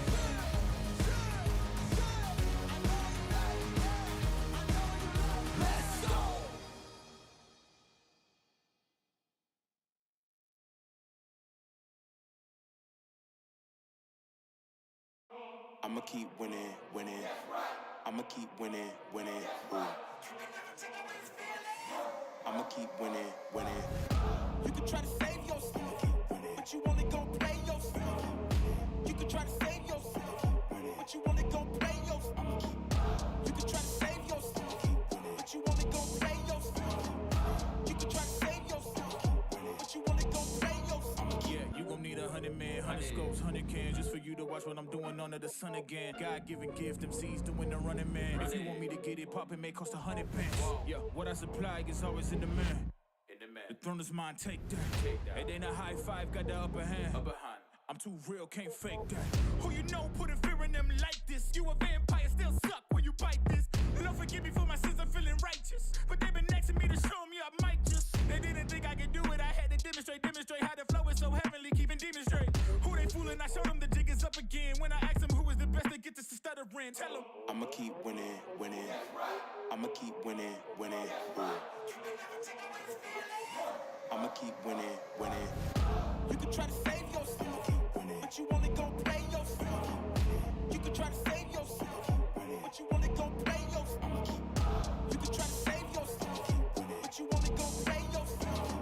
Let's go. I'ma keep winning, winning. I'ma keep winning, winning. Ooh. I'ma keep winning, winning. You can try to save yourself, but you only gon' play yourself. You can try to save yourself, but you only gon' play yourself. You can try to save yourself, but you only gon' play yourself. You can try to save yourself, but you only gon' play yourself. Yeah, you gon' need 100 men, 100 scopes, 100 cans just for you to watch what I'm doing under the sun again. God-given gift, MCs doing the running man. If you want me to get it poppin', may cost 100 pence. Yeah, what I supply is always in demand. The throne is mine, take that. It ain't a high five, got the upper hand. I'm too real, can't fake that. Who you know putting fear in them like this? You a vampire, still suck when you bite this. Lord forgive me for my sins, I'm feeling righteous. But they been next to me to show me I might just. They didn't think I could do it, I had to demonstrate how the flow is so heavenly, keeping demons straight. Who they fooling? I showed them the jig is up again. When I asked them who is the best, they get this to stuttering. Tell them. I'ma keep winning, winning. I'ma keep winning, winning. Ooh. I'ma keep winning, winning. You can try to save yourself, but you only gon' play yourself. You can try to save yourself, but you only gon' play yourself. You can try to save yourself, but you only gon' play yourself.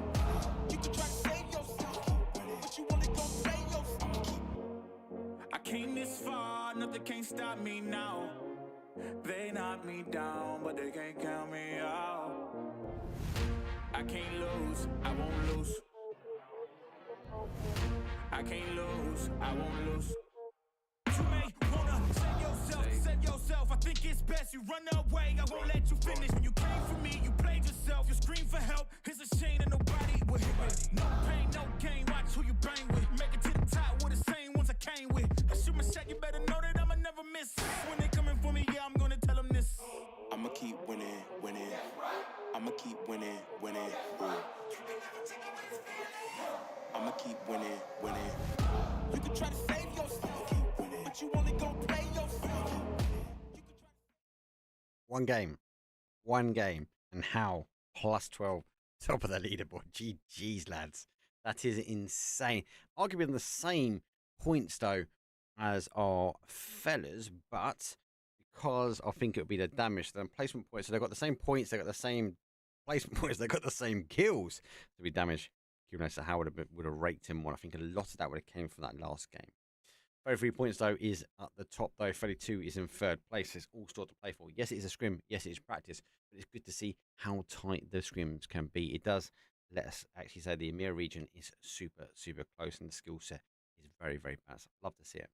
You can try to save yourself, but you only gon' play yourself. I came this far, nothing can't stop me now. They knock me down, but they can't count me out. I can't lose, I won't lose. I can't lose, I won't lose. You may wanna save yourself. I think it's best you run away. I won't let you finish. When you came for me, you played yourself. You scream for help. It's a shame that nobody will hit with. No pain, no gain. Watch who you bang with. Make it to the top with the same ones I came with. I shoot my shot. You better know that I'ma never miss. When they coming for me, yeah, I'm gonna tell them this. I'ma keep winning, winning. I'ma keep winning, winning. Ooh. I'ma keep winning, winning. You can try to save yourself, but you only gon' play yourself. One game, and how plus 12 top of the leaderboard. GG's, lads. That is insane. Arguably on the same points, though, as our fellas, but because I think it would be the damage, the placement points, so they've got the same points, they've got the same placement points. They got the same kills to be damaged. Curious how would have raked him one. I think a lot of that would have came from that last game. 33 points, though, is at the top, though. 32 is in third place. It's all still to play for. Yes, it is a scrim. Yes, it is practice. But it's good to see how tight the scrims can be. It does let us actually say the EMEA region is super, super close, and the skill set is very, very balanced. I'd love to see it.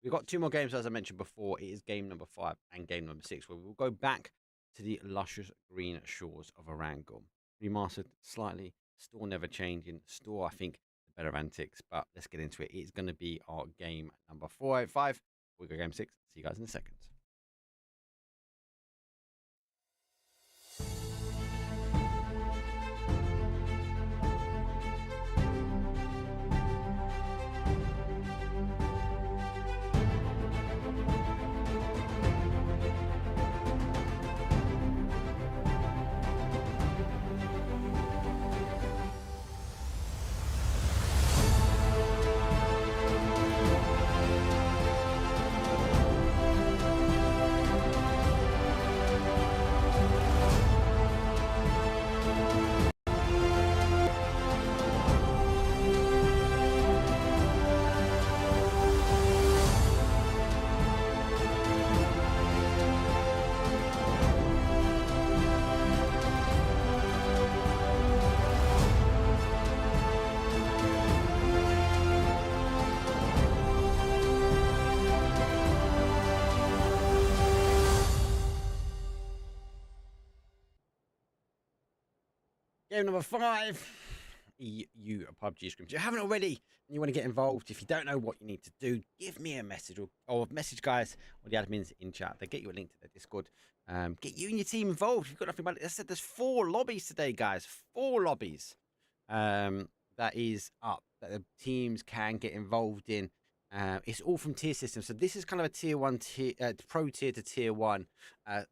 We've got 2 more games, as I mentioned before. It is game number 5 and game number 6, where we'll go back to the luscious green shores of Erangel. Remastered slightly. Store never changing. Store, I think, better antics, but let's get into it. It's going to be our game number 405. We'll go game 6. See you guys in a second. Game number 5, EU PUBG Scrims. If you haven't already and you want to get involved, if you don't know what you need to do, give me a message or message guys or the admins in chat. They get you a link to their Discord. Get you and your team involved. If you've got nothing about it, I said there's 4 lobbies today, guys. 4 lobbies that is up that the teams can get involved in. It's all from tier systems. So this is kind of a tier 1, pro tier to tier 1. I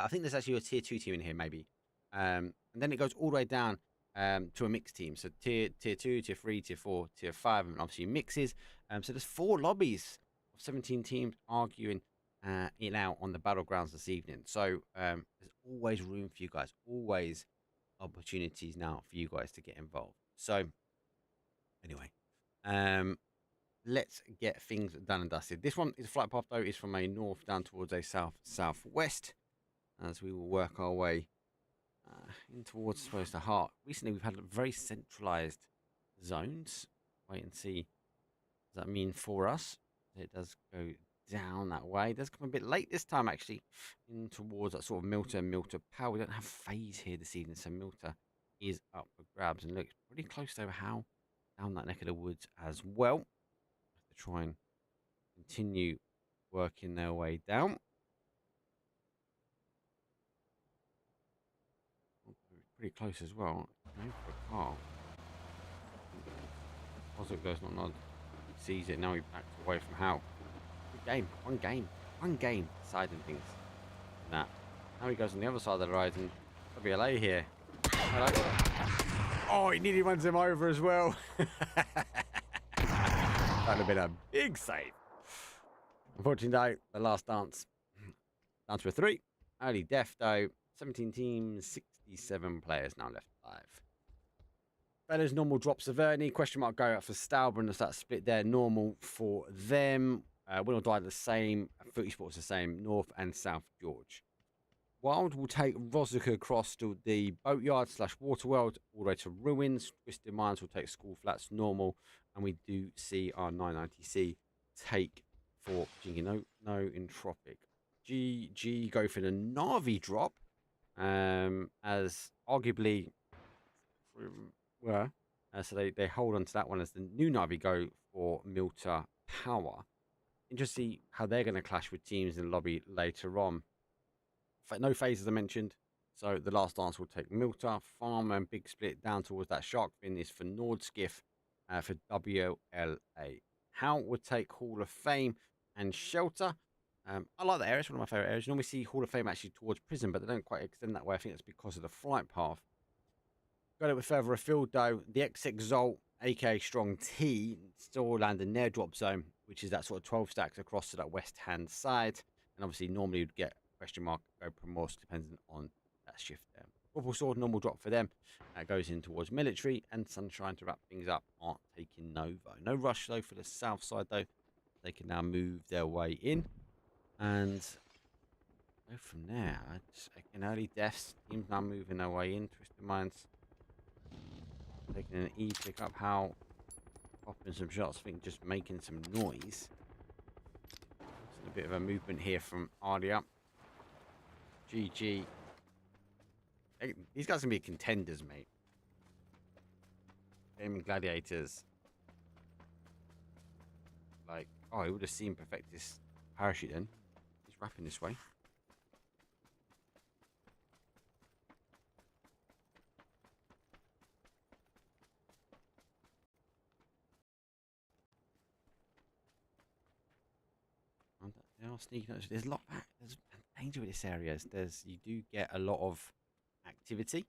think there's actually a tier 2 team in here, maybe. And then it goes all the way down to a mixed team. So tier 2, tier 3, tier 4, tier 5, and obviously mixes. So there's 4 lobbies of 17 teams arguing it out on the battlegrounds this evening. So there's always room for you guys, always opportunities now for you guys to get involved. So anyway, let's get things done and dusted. This one is flight path, though, is from a north down towards a southwest, as we will work our way in towards, I suppose, the heart. Recently, we've had very centralized zones. Wait and see. Does that mean for us? It does go down that way. It does come a bit late this time, actually, in towards that sort of Milter Power. We don't have phase here this evening, so Milter is up for grabs and looks pretty close to how down that neck of the woods as well. Have to try and continue working their way down. Pretty close as well. Maybe for a car. Positive goes not nod. He sees it now. He backs away from how. Good game. One game. Deciding things. Nah. Now he goes on the other side of the horizon. WLA here. Hello. Oh, he nearly runs him over as well. That would have been a big save. Unfortunately, though, the last dance. Down to a 3. Early death, though. 17 teams, 67 players now left alive. Fellas, normal drops of Ernie. Question mark go out for Stauber, as that split there. Normal for them. Win or die the same. Footy Sports the same. North and South George. Wild will take Rosica across to the Boatyard / Waterworld all the way to Ruins. Twisted Minds will take School Flats normal. And we do see our 990C take for no Entropic. GG go for the Navi drop. As arguably were. So they hold on to that one as the new Navi go for Milter Power. Interesting to see how they're going to clash with teams in the lobby later on. No phase, as I mentioned. So the last dance will take Milter. Farm and Big Split down towards that shark fin is for Nordskiff for WLA. How would take Hall of Fame and Shelter. I like that area. It's one of my favourite areas. You normally see Hall of Fame actually towards prison, but they don't quite extend that way. I think that's because of the flight path. Got it with further afield, though. The X-Exalt, aka Strong T, still landing their drop zone, which is that sort of 12 stacks across to that west-hand side. And obviously, normally you'd get question mark, go Primorsk, depending on that shift there. Purple Sword, normal drop for them. Goes in towards military, and Sunshine to wrap things up are taking Nova. No rush though for the south side though. They can now move their way in and go from there. Again, early deaths. Teams now moving their way in. Twisted Minds taking an E pick up. How popping some shots. I think just making some noise. A bit of a movement here from Ardia. GG. Hey, these guys can be contenders, mate. Gaming Gladiators. Like, oh, I would have seen perfect this parachute then. He's wrapping this way. They are sneaking up. There's a lot. There's danger with this area. You do get a lot of activity.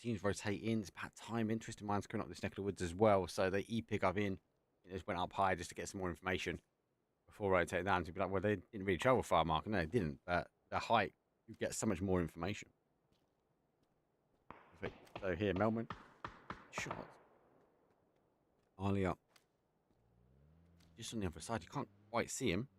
Teams rotate in. It's about time. Interesting Minds coming up this neck of the woods as well. So they pick up in. It just went up high just to get some more information before rotating down. To be like, well, they didn't really travel far, Mark. No, they didn't. But the height, you get so much more information. So here, Melman. Shot. Arlie up. Just on the other side. You can't quite see him.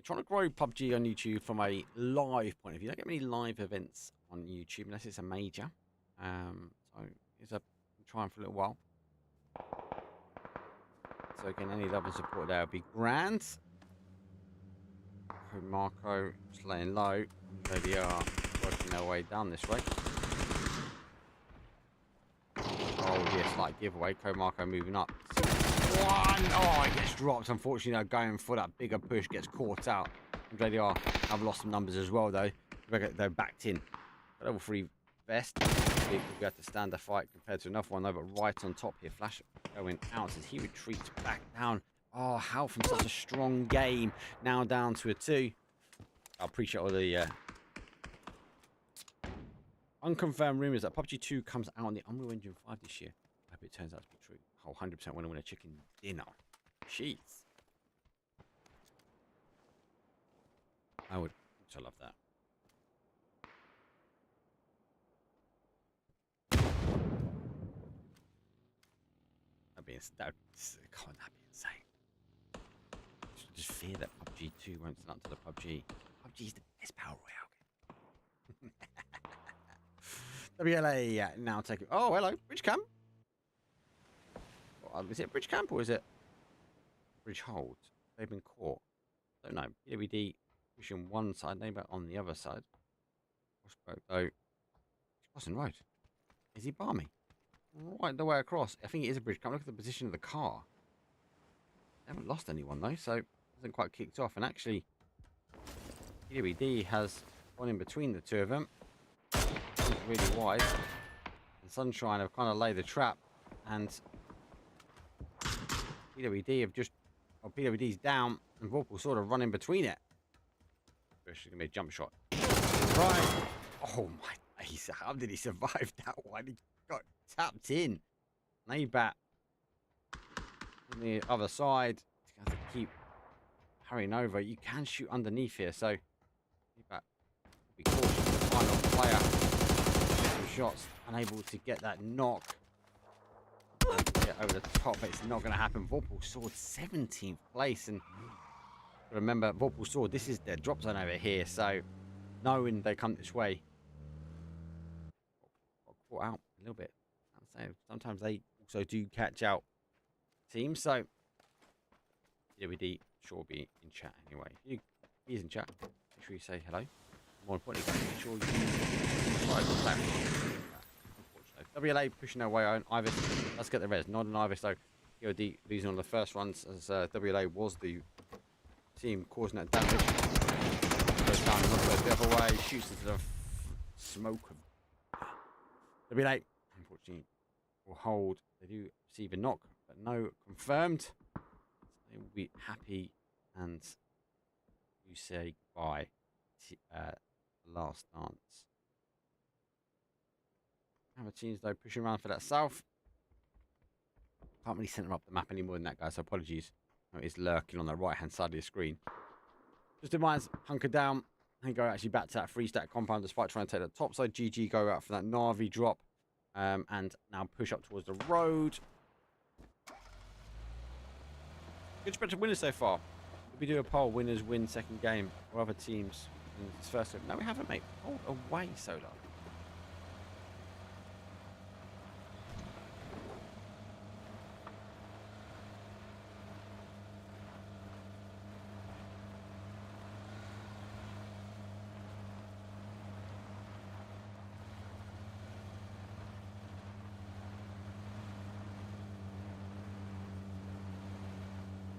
Trying to grow PUBG on YouTube from a live point of view. I don't get many live events on YouTube unless it's a major. So it's a trying for a little while. So again, any love and support there would be grand. Marco just laying low. They are working their way down this way. Oh yes, slight giveaway. Marco moving up. Oh, he gets dropped. Unfortunately, going for that bigger push, gets caught out. And JDR have lost some numbers as well, though. They're backed in. Level 3 vest. We have to stand a fight compared to another one, though, but right on top here. Flash going out as he retreats back down. Oh, how from such a strong game. Now down to a 2. I appreciate all the unconfirmed rumors that PUBG 2 comes out on the Unreal Engine 5 this year. I hope it turns out to be true. Oh, 100% want to win a chicken dinner. Jeez. I would also love that. That'd be insane. Just fear that PUBG 2 won't stand up to the PUBG. PUBG is the best Battle Royale game. WLA now taking. Oh, hello, Bridge Camp. Is it Bridge Camp or is it Bridge Hold? They've been caught. Don't know. PWD pushing one side, neighbour on the other side. Though, he's crossing road. Is he barmy? Right the way across. I think it is a Bridge Camp. Look at the position of the car. They haven't lost anyone though, so it hasn't quite kicked off. And actually, PWD has gone in between the two of them. It's really wide. And Sunshine have kind of laid the trap, and PWD have just, well, PWD's down, and Vorpal sort of running between it. It's going to be a jump shot. Right. Oh my days. How did he survive that one? He got tapped in. Naybat on the other side. He's going to have to keep hurrying over. You can shoot underneath here, so Naybat be cautious. The final player. Some shots, unable to get that knock. Get over the top, but it's not going to happen. Vorpal Sword 17th place, and remember, Vorpal Sword, this is their drop zone over here, so knowing they come this way, got caught out a little bit. I'd say sometimes they also do catch out teams, so PWD sure be in chat anyway. If he's in chat, make sure you say hello. More importantly, make sure you WLA pushing their way on Ivis. Let's get the res. Not an Ivis though. POD losing on the first runs as WLA was the team causing that damage. Goes down and looks the other way. Shoots into the smoke of WLA. Unfortunately, will hold. They do receive a knock, but no confirmed. So they will be happy and you say goodbye. Last dance. Other teams, though, pushing around for that south. Can't really center up the map any more than that, guys, so apologies. Oh, it's lurking on the right-hand side of your screen. Just in mind, hunker down and go actually back to that 3-stack compound despite trying to take the top side. GG go out for that Navi drop. And now push up towards the road. Good spread of winners so far. Did we do a poll? Winners win second game or other teams in this first game? No, we haven't, mate. Hold away, Solar.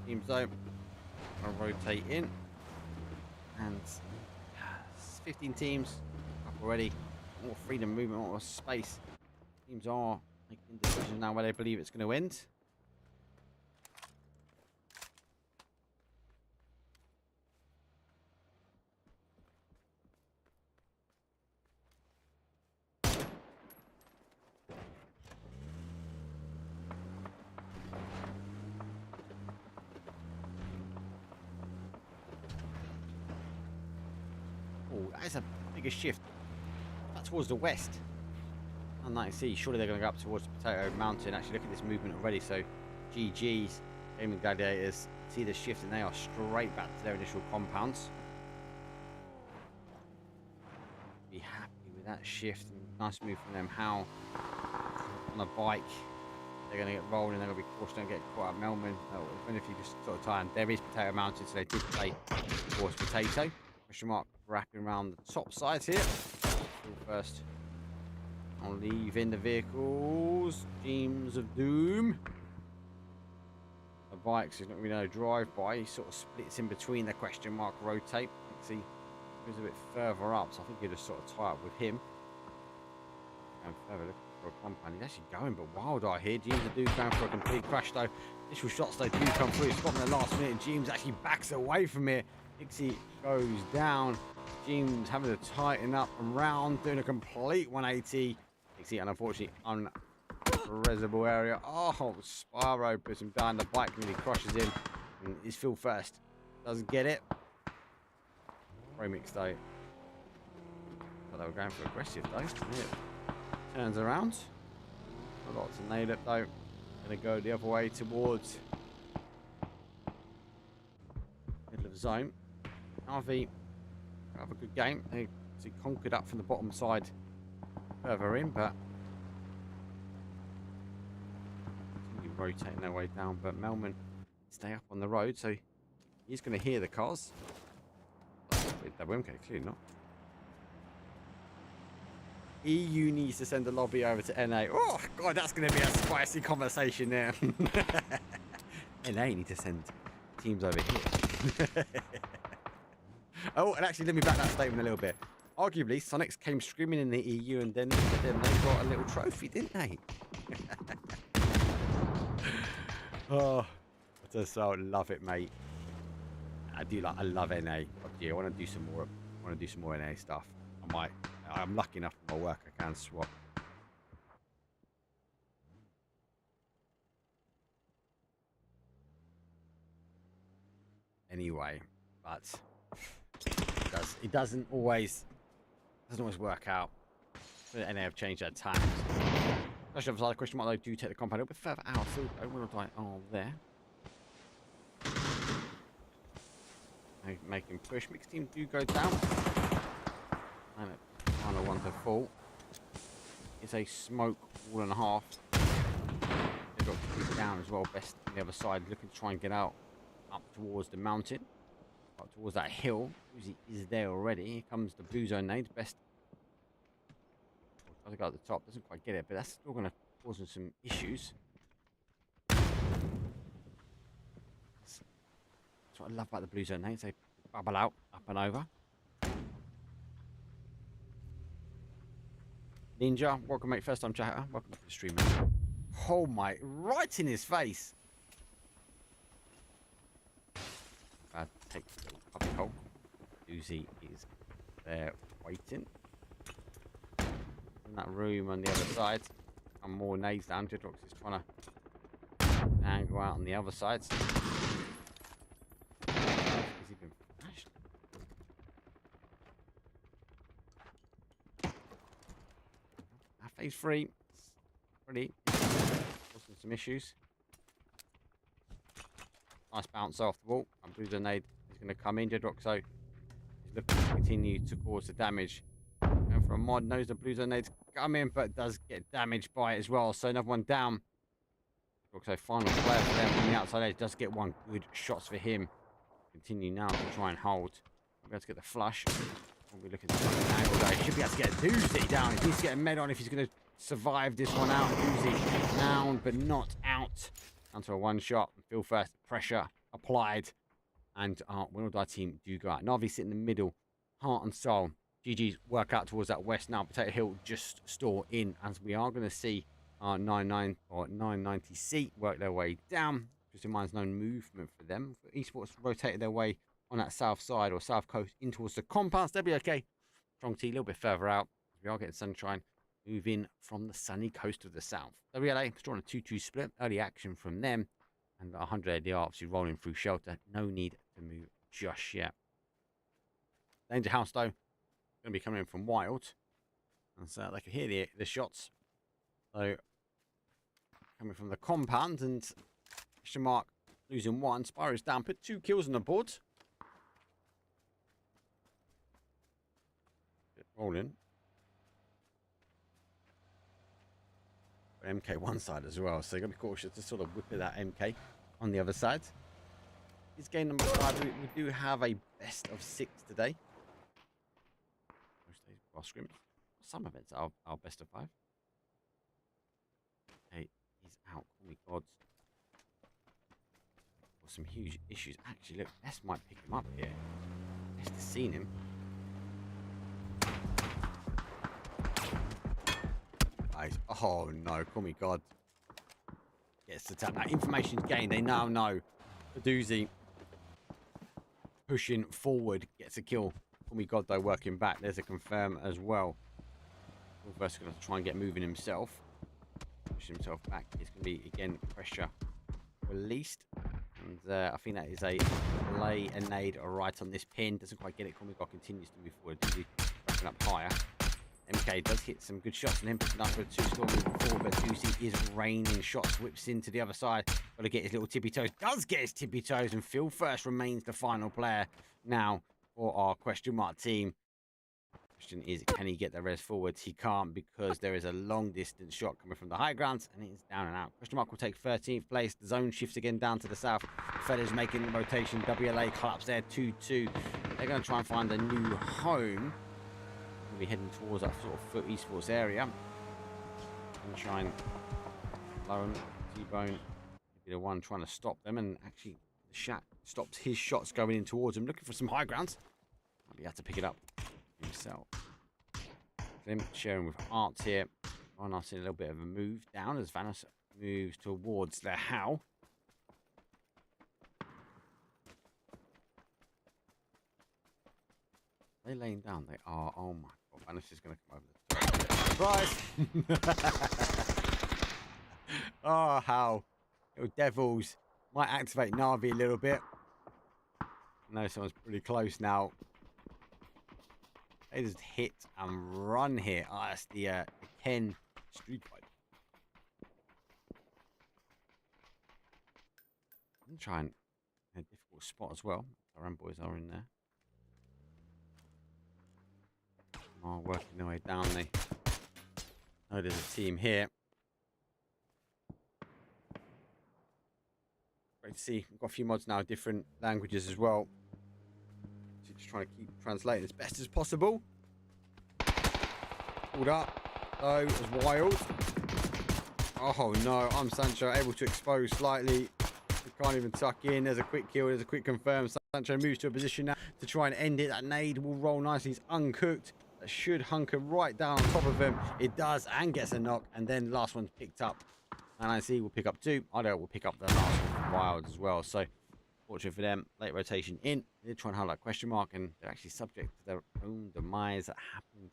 Teams though, I'll rotate in, and 15 teams up already. More freedom, movement, more space. Teams are making decisions now where they believe it's going to end. That is a bigger shift. Back towards the west. And I see, surely they're going to go up towards the Potato Mountain. Actually, look at this movement already. So, GG's, Gaming Gladiators, see the shift and they are straight back to their initial compounds. Be happy with that shift. And nice move from them. How on a bike, they're going to get rolling. They're going to be forced to get caught up. Melman, even if you just sort of time, there is Potato Mountain, so they did play towards Potato. Question mark wrapping around the top sides here. First, I'll leave in the vehicles. Teams of Doom. The bikes is not really no drive by. He sort of splits in between the question mark rotate. See, goes a bit further up, so I think you just sort of tie up with him. And further looking for a compound. He's actually going, but Wild Eye here. Teams of Doom going for a complete crash though. Initial shots though do come through. Spot in the last minute, and James actually backs away from it. Dixie goes down. James having to tighten up and round, doing a complete 180. Dixie, and unfortunately, unreservable area. Oh, Spyro puts him down. The bike really crushes him. And he's Phil first. Doesn't get it. Very mixed though. But they were going for aggressive though. Yeah. Turns around. A lot to nail it though. Gonna go the other way towards middle of the zone. RV have a good game. They conquered up from the bottom side further in, but continue rotating their way down. But Melman stay up on the road, so he's going to hear the cars. That won't get clearly not. EU needs to send a lobby over to NA. Oh god, that's going to be a spicy conversation there. NA need to send teams over here. Oh, and actually, let me back that statement a little bit. Arguably, Sonics came screaming in the EU, and then they got a little trophy, didn't they? Oh, I just so love it, mate. I love NA. PUBG. I want to do some more. I want to do some more NA stuff. I'm lucky enough in my work. I can swap. Anyway, but it doesn't always work out. And they have changed their times. Especially if the question mark, they do take the compound a little bit further out. So I want to die. Oh, there. Making push. Mixed team do go down. And it final one to fall. It's a smoke wall and a half. They've got to keep down as well. Best on the other side, looking to try and get out up towards the mountain. Up towards that hill. Uzi is there already. Here comes the blue zone nade. Best. Tries to go at the top. Doesn't quite get it, but that's still going to cause them some issues. That's what I love about the blue zone nades. They bubble out, up and over. Ninja, welcome mate. First time chatter. Welcome to the stream, mate. Oh my, right in his face. Take the puppy hole. Uzi is there waiting. in that room on the other side. And more nades down. Dreadrox is trying to angle out on the other side. Has he been flashed? Phase 3. Pretty. Causing some issues. Nice bounce off the wall. And Blue Grenade is going to come in. Dreadrox, so he's looking to continue to cause the damage. And for a mod, knows the Blue Grenade's coming, but does get damaged by it as well. So another one down. So final player for them on the outside edge does get one good shots for him. Continue now to try and hold. We'll be able to get the flush. We'll be looking to the angle there. He should be able to get a doozy down. He needs to get a med on if he's going to survive this one out. Doozy down, but not out. Down to a one shot. Feel first. Pressure applied. And our Win or Die team do go out. Navi sit in the middle. Heart and Soul. GG's work out towards that west now. Potato Hill just store in. As we are going to see our 99 or 990C work their way down. Just in mind, there's no movement for them. Esports rotated their way on that south side or south coast in towards the compounds. They'll be okay. Strong T a little bit further out. We are getting sunshine. Move in from the sunny coast of the south. WLA drawing a 2-2 split. Early action from them. And 100 ADR obviously rolling through shelter. No need to move just yet. Danger House though. Going to be coming in from Wild. And so they can hear the shots. So coming from the compound and question mark losing one. Spyro's down. Put 2 kills on the board. Rolling. MK one side as well, so you got to be cautious to sort of whip that MK on the other side. It's game number 5. We do have a best of 6 today. Most days are scrims. Some events are best of 5. Okay, he's out. Oh my god. Some huge issues. Actually, look, Best might pick him up here. Best has seen him. Oh no, call me God. Gets the tap. Now, information's gained. They now know. Doozy pushing forward gets a kill. Call me God, though, working back. There's a confirm as well. Ulver's going to try and get moving himself. Push himself back. It's going to be, again, pressure released. And I think that is a lay a nade right on this pin. Doesn't quite get it. Call me God continues to move forward. Doozy backing up higher. MK does hit some good shots and him picking up with 2 storm moving forward, but Doozy is raining shots, whips into the other side. Got to get his little tippy toes. Does get his tippy toes, and Phil First remains the final player now for our question mark team. Question is, can he get the res forwards? He can't because there is a long distance shot coming from the high grounds and it is down and out. Question mark will take 13th place. The zone shifts again down to the south. Feathers making the rotation. WLA collapse there 2-2. They're going to try and find a new home. Be heading towards that sort of foot eastwards area and try and Lauren T-Bone be the one trying to stop them, and actually the Shat stops his shots going in towards him, looking for some high ground. Might be able to pick it up himself. Slim sharing with Arts here. Vanos in a little bit of a move down as Vanos moves towards the How. They laying down. They are. Oh my god, Vanis is going to come over the surprise. Oh, how little devils might activate Navi a little bit. I know someone's pretty close now. They just hit and run here. Oh, that's the Ken street fight. I'm trying a difficult spot as well. Our own boys are in there. Oh, working their way down. They know there's a team here. Great to see. We've got a few mods now, different languages as well. So just trying to keep translating as best as possible. Pulled up. Low as Wild. Oh no, I'm Sancho able to expose slightly. We can't even tuck in. There's a quick kill. There's a quick confirm. Sancho moves to a position now to try and end it. That nade will roll nicely. He's uncooked. That should hunker right down on top of him. It does, and gets a knock. And then last one's picked up. And I see we'll pick up 2. Ido will pick up the last one from Wild as well. So, fortunate for them. Late rotation in. They did try and highlight question mark, and they're actually subject to their own demise that happened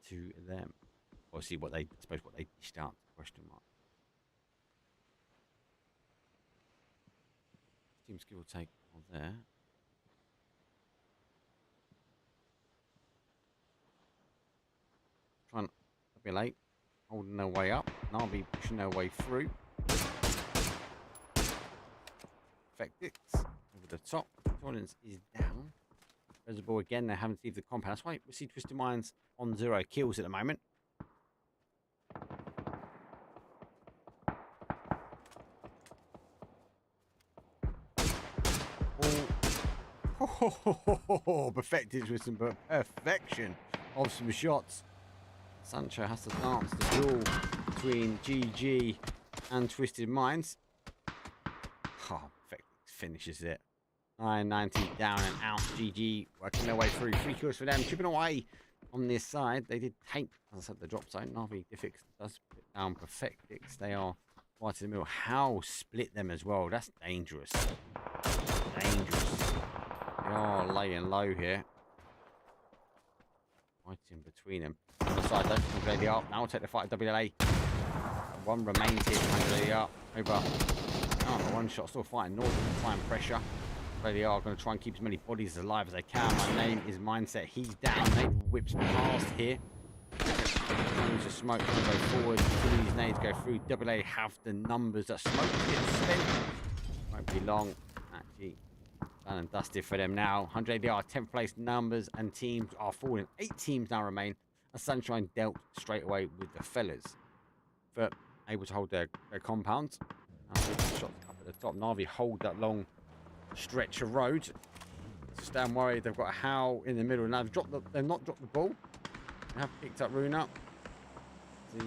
to them. Or see what they, I suppose, what they dished out. Question mark. Team skill take on there. Trying to be late, holding their way up. Navi pushing their way through. Effectix over the top. Tolerance is down. Reservoir again, they haven't received the compound. That's why we see Twisted Minds on 0 kills at the moment. Oh, perfected with some perfection of some shots. Sancho has to dance the duel between GG and Twisted Minds. Oh, perfect finishes it. 990 down and out. GG working their way through. 3 kills for them. Chipping away on this side. They did take, as I said, the drop zone. Navi Diffix does put down Perfectix. They are right in the middle. How split them as well. That's dangerous. Dangerous. They are laying low here. Right in between them. On the side though, completely up. Now we'll take the fight at WLA. One remains here. Completely up. Over. Oh, one shot. Still fighting north. Applying pressure. They are going to try and keep as many bodies alive as they can. My name is Mindset. He's down. Nade whips past here. Tons of smoke to go forward. These nades go through. WLA have the numbers. That smoke gets spent. Won't be long. Actually, done and dusted for them now. 100 ADR, 10th place numbers and teams are falling. 8 teams now remain. A Sunshine dealt straight away with the fellas. But able to hold their compounds. Shots up at the top. Navi hold that long stretch of road. Stand worried. They've got a Howl in the middle. Now they've not dropped the ball. They have picked up Runa. He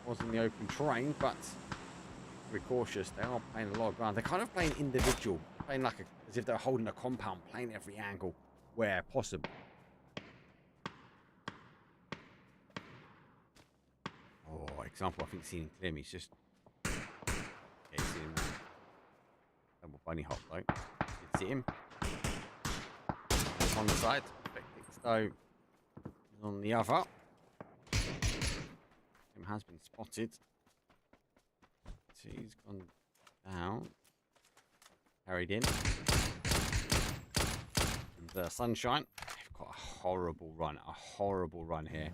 was in the open terrain, but very cautious. They are playing a lot of ground. They're kind of playing individual, playing like as if they're holding a compound, playing every angle where possible. Oh, example, I think seen clearly. He's just seen him. Double bunny hop though. Did see him on the side. So on the other. Him has been spotted. So he's gone down. Carried in. And Sunshine. They've got a horrible run here.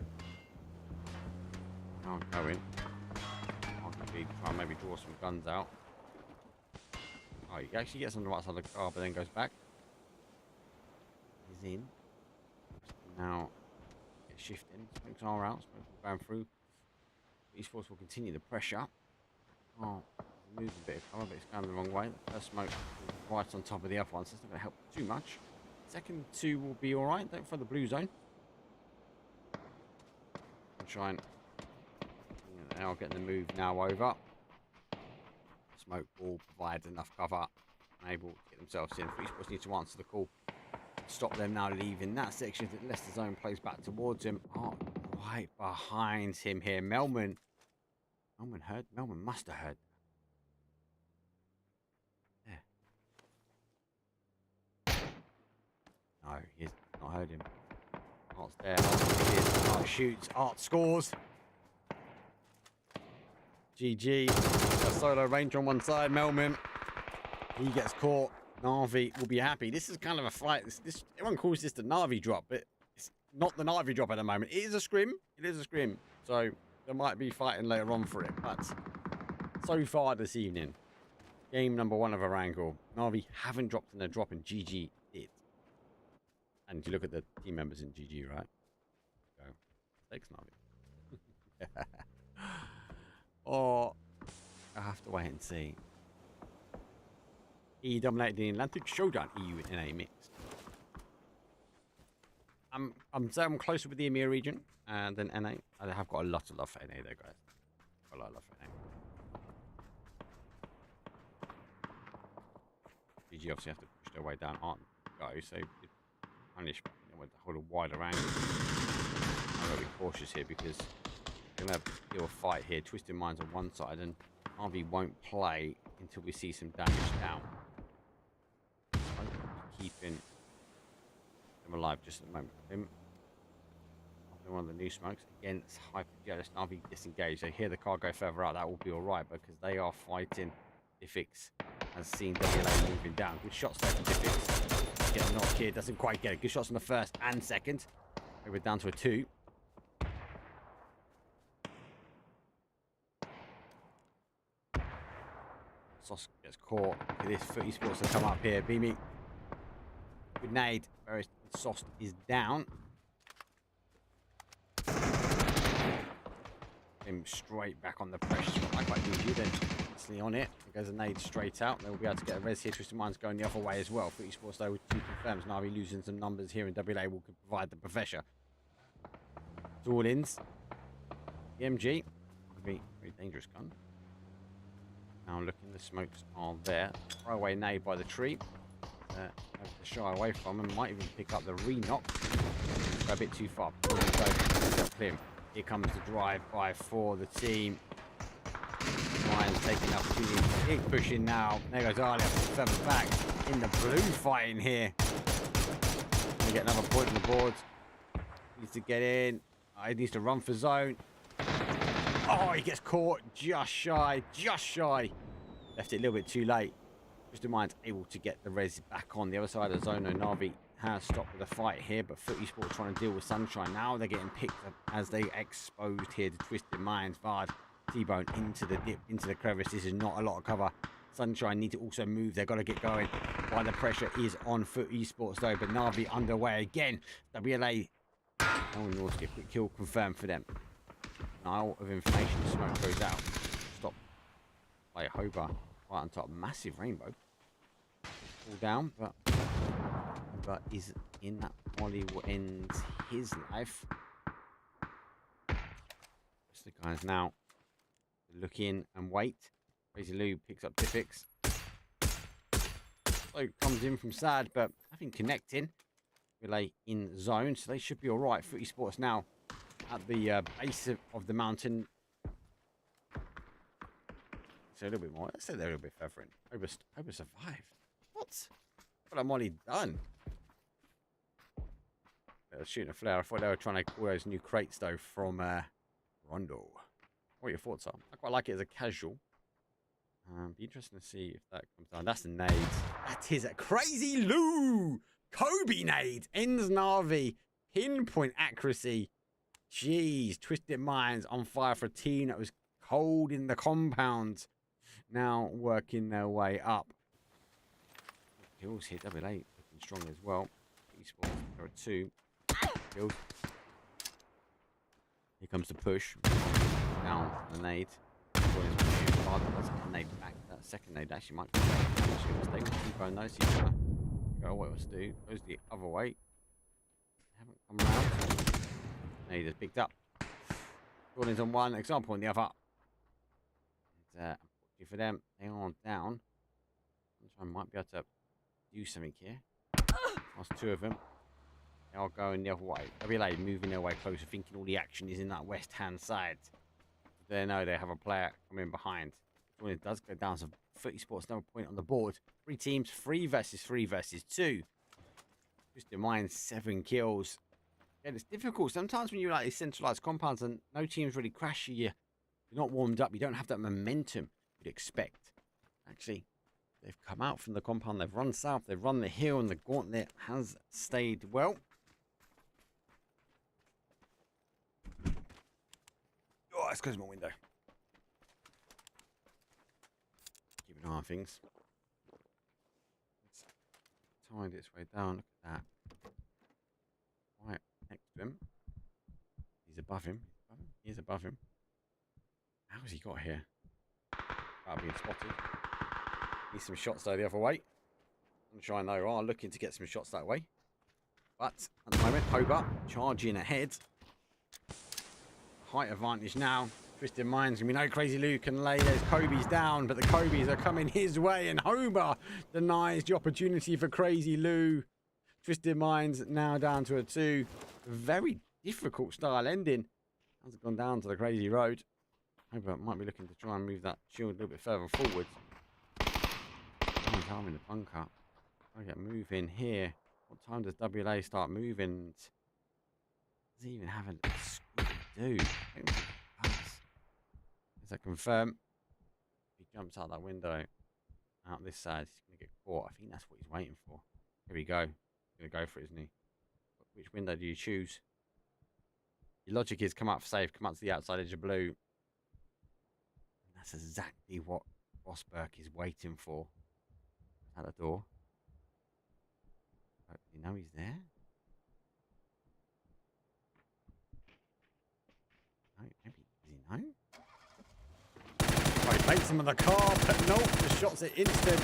Can't go in. Arguably try and maybe draw some guns out. Oh, he actually gets on the right side of the car, but then goes back. He's in. Now, get shifting. Smokes are out. Smokes are going through. Esports will continue the pressure. Oh, moves a bit of cover, but it's going the wrong way. The first smoke is right on top of the other one, so it's not going to help too much. Second 2 will be alright. Don't throw the blue zone. Sunshine. Now getting the move now over. Smoke ball provides enough cover. Able to get themselves in. Esports need to answer the call. Stop them now leaving that section. Unless the zone plays back towards him. Oh, right behind him here. Melman heard. Melman must have heard. Yeah. No, he's not heard him. Art's there. Art shoots. Art scores. GG. A solo range on one side. Melman. He gets caught. Navi will be happy. This is kind of a fight. Everyone calls this the Navi drop, but it's not the Navi drop at the moment. It is a scrim. It is a scrim. So there might be fighting later on for it. But so far this evening, game number 1 of Erangel. Navi haven't dropped in a drop, and GG did. And you look at the team members in GG, right? Go. Thanks, Navi. Or I have to wait and see. He dominated the Atlantic Showdown EU and NA mixed. I'm closer with the EMEA region than NA. I have got a lot of love for NA though, guys. Got a lot of love for NA. GG obviously have to push their way down, aren't go, so punish, but they want to hold a wider angle. I'm gonna be cautious here because we're gonna deal a fight here. Twisted Minds on one side, and RV won't play until we see some damage down. Keeping them alive just at the moment. One of the new smokes. Again, it's hyper jealous. Navi disengaged. They hear the car go further out. That will be alright because they are fighting. Diffix has seen WLA moving down. Good shots there from Diffix. Get a knock here. Doesn't quite get it. Good shots on the first and second. We're down to a 2. Sos gets caught. Look at this. Footy Sports to come up here. Beamy. Good nade. Whereas Sos is down. Him straight back on the pressure. I quite easy then. Instantly on it. There goes a nade straight out. They'll be able to get a res here. Twisted Minds going the other way as well. Footy Sports though with 2 confirms. Navi losing some numbers here in WLA will provide the professor. It's all ins. PMG. Could be a very dangerous gun. Now looking, the smokes are there. Throw away nade by the tree. Have to shy away from and might even pick up the re-knock. Go a bit too far. Clear. Here comes the drive-by for the team. Ryan's taking the opportunity. Big pushing now. There goes Arlie further back in the blue fighting here. Gonna get another point on the board. Needs to get in. He needs to run for zone. Oh, he gets caught just shy. Left it a little bit too late. Twisted Minds able to get the res back on the other side of the zone. Navi has stopped with a fight here, but Footy Sports trying to deal with Sunshine. Now they're getting picked up as they exposed here to Twisted Minds. Vard, T-Bone into the dip, into the crevice. This is not a lot of cover. Sunshine need to also move. They've got to get going while the pressure is on Footy Sports though, but Navi underway again. WLA, oh, North get quick kill confirmed for them. Nile of information, smoke goes out. Stop by Hobart right on top. Massive rainbow. Fall down, but is in that Molly will end his life. Just the guys now look in and wait. Crazy Lou picks up Diffix. So comes in from Sad, but nothing connecting. Relay in zone, so they should be alright. Footy Sports now at the base of the mountain. So a little bit more. Let's say they're a little bit further in. Ober survived. What? What have Molly done? They were shooting a flare. I thought they were trying to call those new crates though from Rondo. What are your thoughts on? I quite like it as a casual. Be interesting to see if that comes down. That's a nade. That is a Crazy Lou. Kobe nade ends Navi. Pinpoint accuracy. Jeez, Twisted Minds on fire for a team that was cold in the compound. Now working their way up. Kills here, WLA looking strong as well. Esports, there are 2 kills. Here comes the push. Down the nade. That's a nade back. That second nade actually might be a mistake. T-Bone knows he's gonna go what he wants to do. Goes the other way. Haven't come around. Nade is picked up. Gordon's on one, example on the other. And, unfortunately for them, they are down. I might be able to do something here. Lost 2 of them. They are going the other way. WLA moving their way closer, thinking all the action is in that west-hand side. They know they have a player coming behind. When it does go down, so Footy Sports another point on the board. 3 teams, 3 versus 3 versus 2. Twisted Minds, 7 kills. Yeah, it's difficult sometimes when you're like these centralized compounds and no teams really crash you. You're not warmed up. You don't have that momentum you'd expect. Actually, they've come out from the compound. They've run south. They've run the hill, and the gauntlet has stayed well. Oh, let's close my window. Keep an eye on things. Let's tide its way down. Look at that. Right next to him. He's above him. He's above him. How's he got here? Without being spotted. Needs some shots though the other way. Sunshine though are looking to get some shots that way. But at the moment, Hobart charging ahead. Height advantage now. Twisted Minds gonna be no Crazy Lou can lay. There's Kobe's down, but the Kobe's are coming his way, and Hobart denies the opportunity for Crazy Lou. Twisted Minds now down to a 2. Very difficult style ending. Has gone down to the Crazy Road. Hobart might be looking to try and move that shield a little bit further forward. Time in the bunker. I get moving here. What time does WLA start moving? Doesn't even have a scoop to do. As I confirm, if he jumps out that window, out this side, he's going to get caught. I think that's what he's waiting for. Here we go. He's going to go for it, isn't he? Which window do you choose? Your logic is come out for safe, come out to the outside edge of blue. And that's exactly what Rosberg is waiting for. At the door. Oh, you know he's there? No, maybe does he know? Oh, he baits him in the car, but nope, the shot's at instant.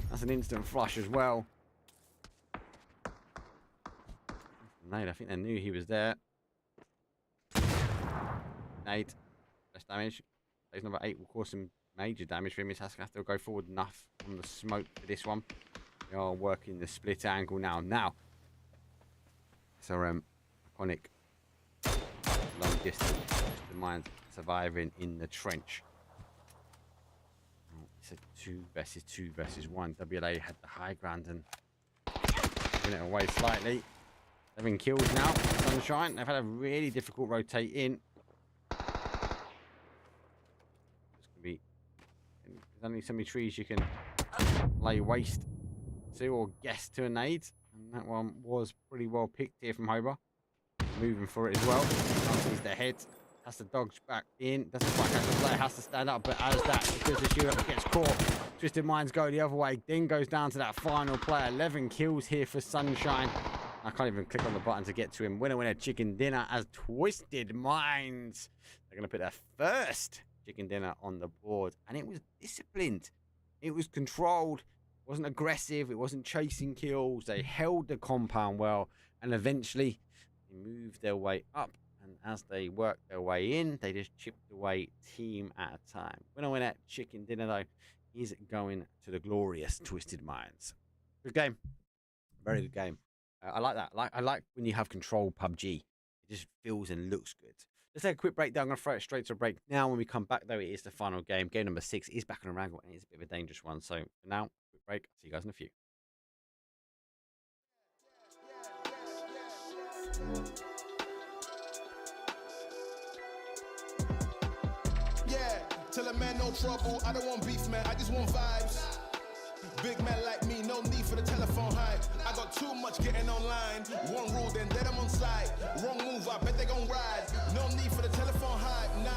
That's an instant flush as well. Nade, I think they knew he was there. Nade, less damage. Phase number 8 will cause some major damage for him. He's going to have to go forward enough on the smoke for this one. We are working the split angle now. Now, it's our iconic long distance. The mind surviving in the trench. Oh, it's a 2 versus 1. WLA had the high ground and giving it away slightly. 7 kills now. Sunshine. They've had a really difficult rotate in. It's gonna be. There's only so many trees you can lay waste to or guess to a nade. And that one was pretty well picked here from Hober. Moving for it as well. Sees the head. Has to dodge back in. Doesn't quite catch the player. Has to stand up. But as that, because the shooter gets caught, Twisted Minds go the other way. Then goes down to that final player. 11 kills here for Sunshine. I can't even click on the button to get to him. Winner, chicken dinner as Twisted Minds. They're going to put their first chicken dinner on the board. And it was disciplined. It was controlled. It wasn't aggressive. It wasn't chasing kills. They held the compound well. And eventually, they moved their way up. And as they worked their way in, they just chipped away team at a time. Winner, chicken dinner, though, is going to the glorious Twisted Minds. Good game. Very good game. I like that. I like when you have control PUBG. It just feels and looks good. Let's take a quick break down. I'm going to throw it straight to a break now. When we come back, though, it is the final game. Game number 6 is back on Erangel, and it's a bit of a dangerous one. So for now, quick break. See you guys in a few. Yeah, tell a man no trouble. I don't want beef, man. I just want vibes. Big man like me, no need for the telephone hype. I got too much getting online. One rule, then dead I'm on site. Wrong move, I bet they gon' ride. No need for the telephone hype, nah.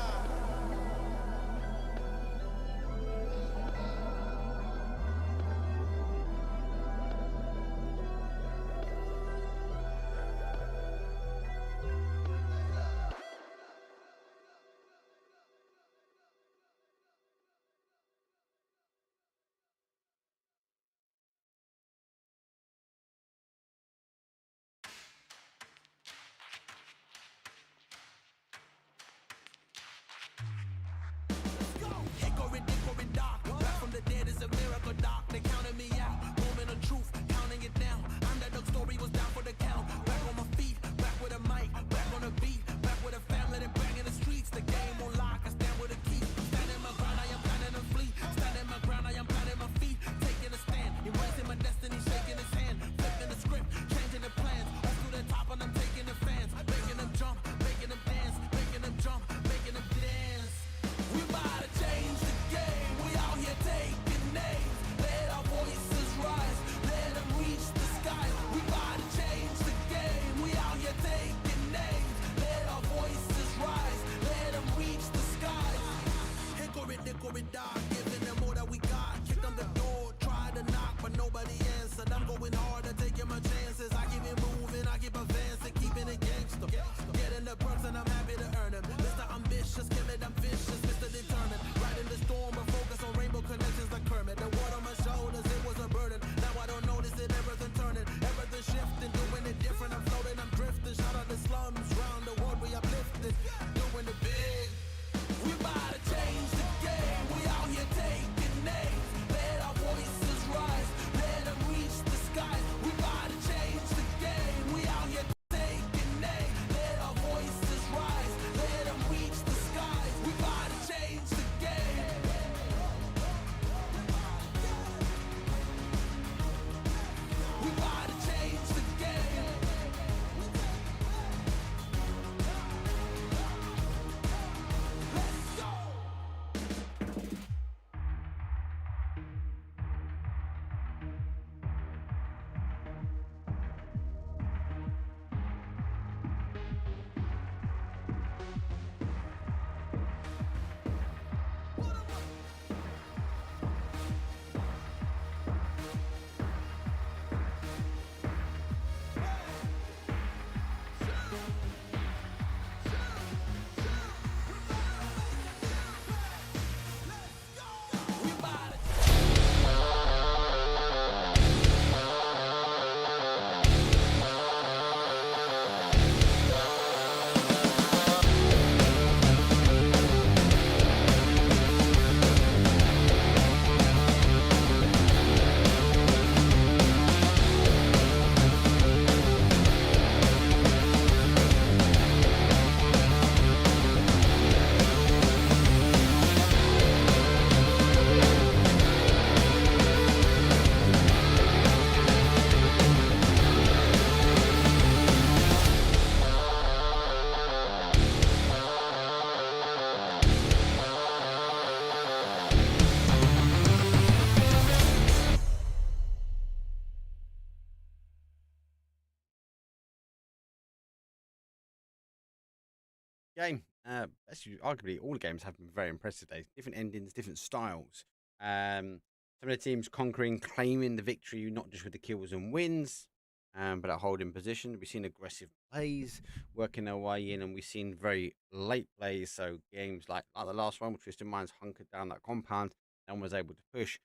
Game. Actually, arguably, all the games have been very impressive today. Different endings, different styles. Some of the teams conquering, claiming the victory, not just with the kills and wins, but at holding position. We've seen aggressive plays working their way in, and we've seen very late plays. So games like the last one, where Twisted Minds hunkered down that compound and was able to push.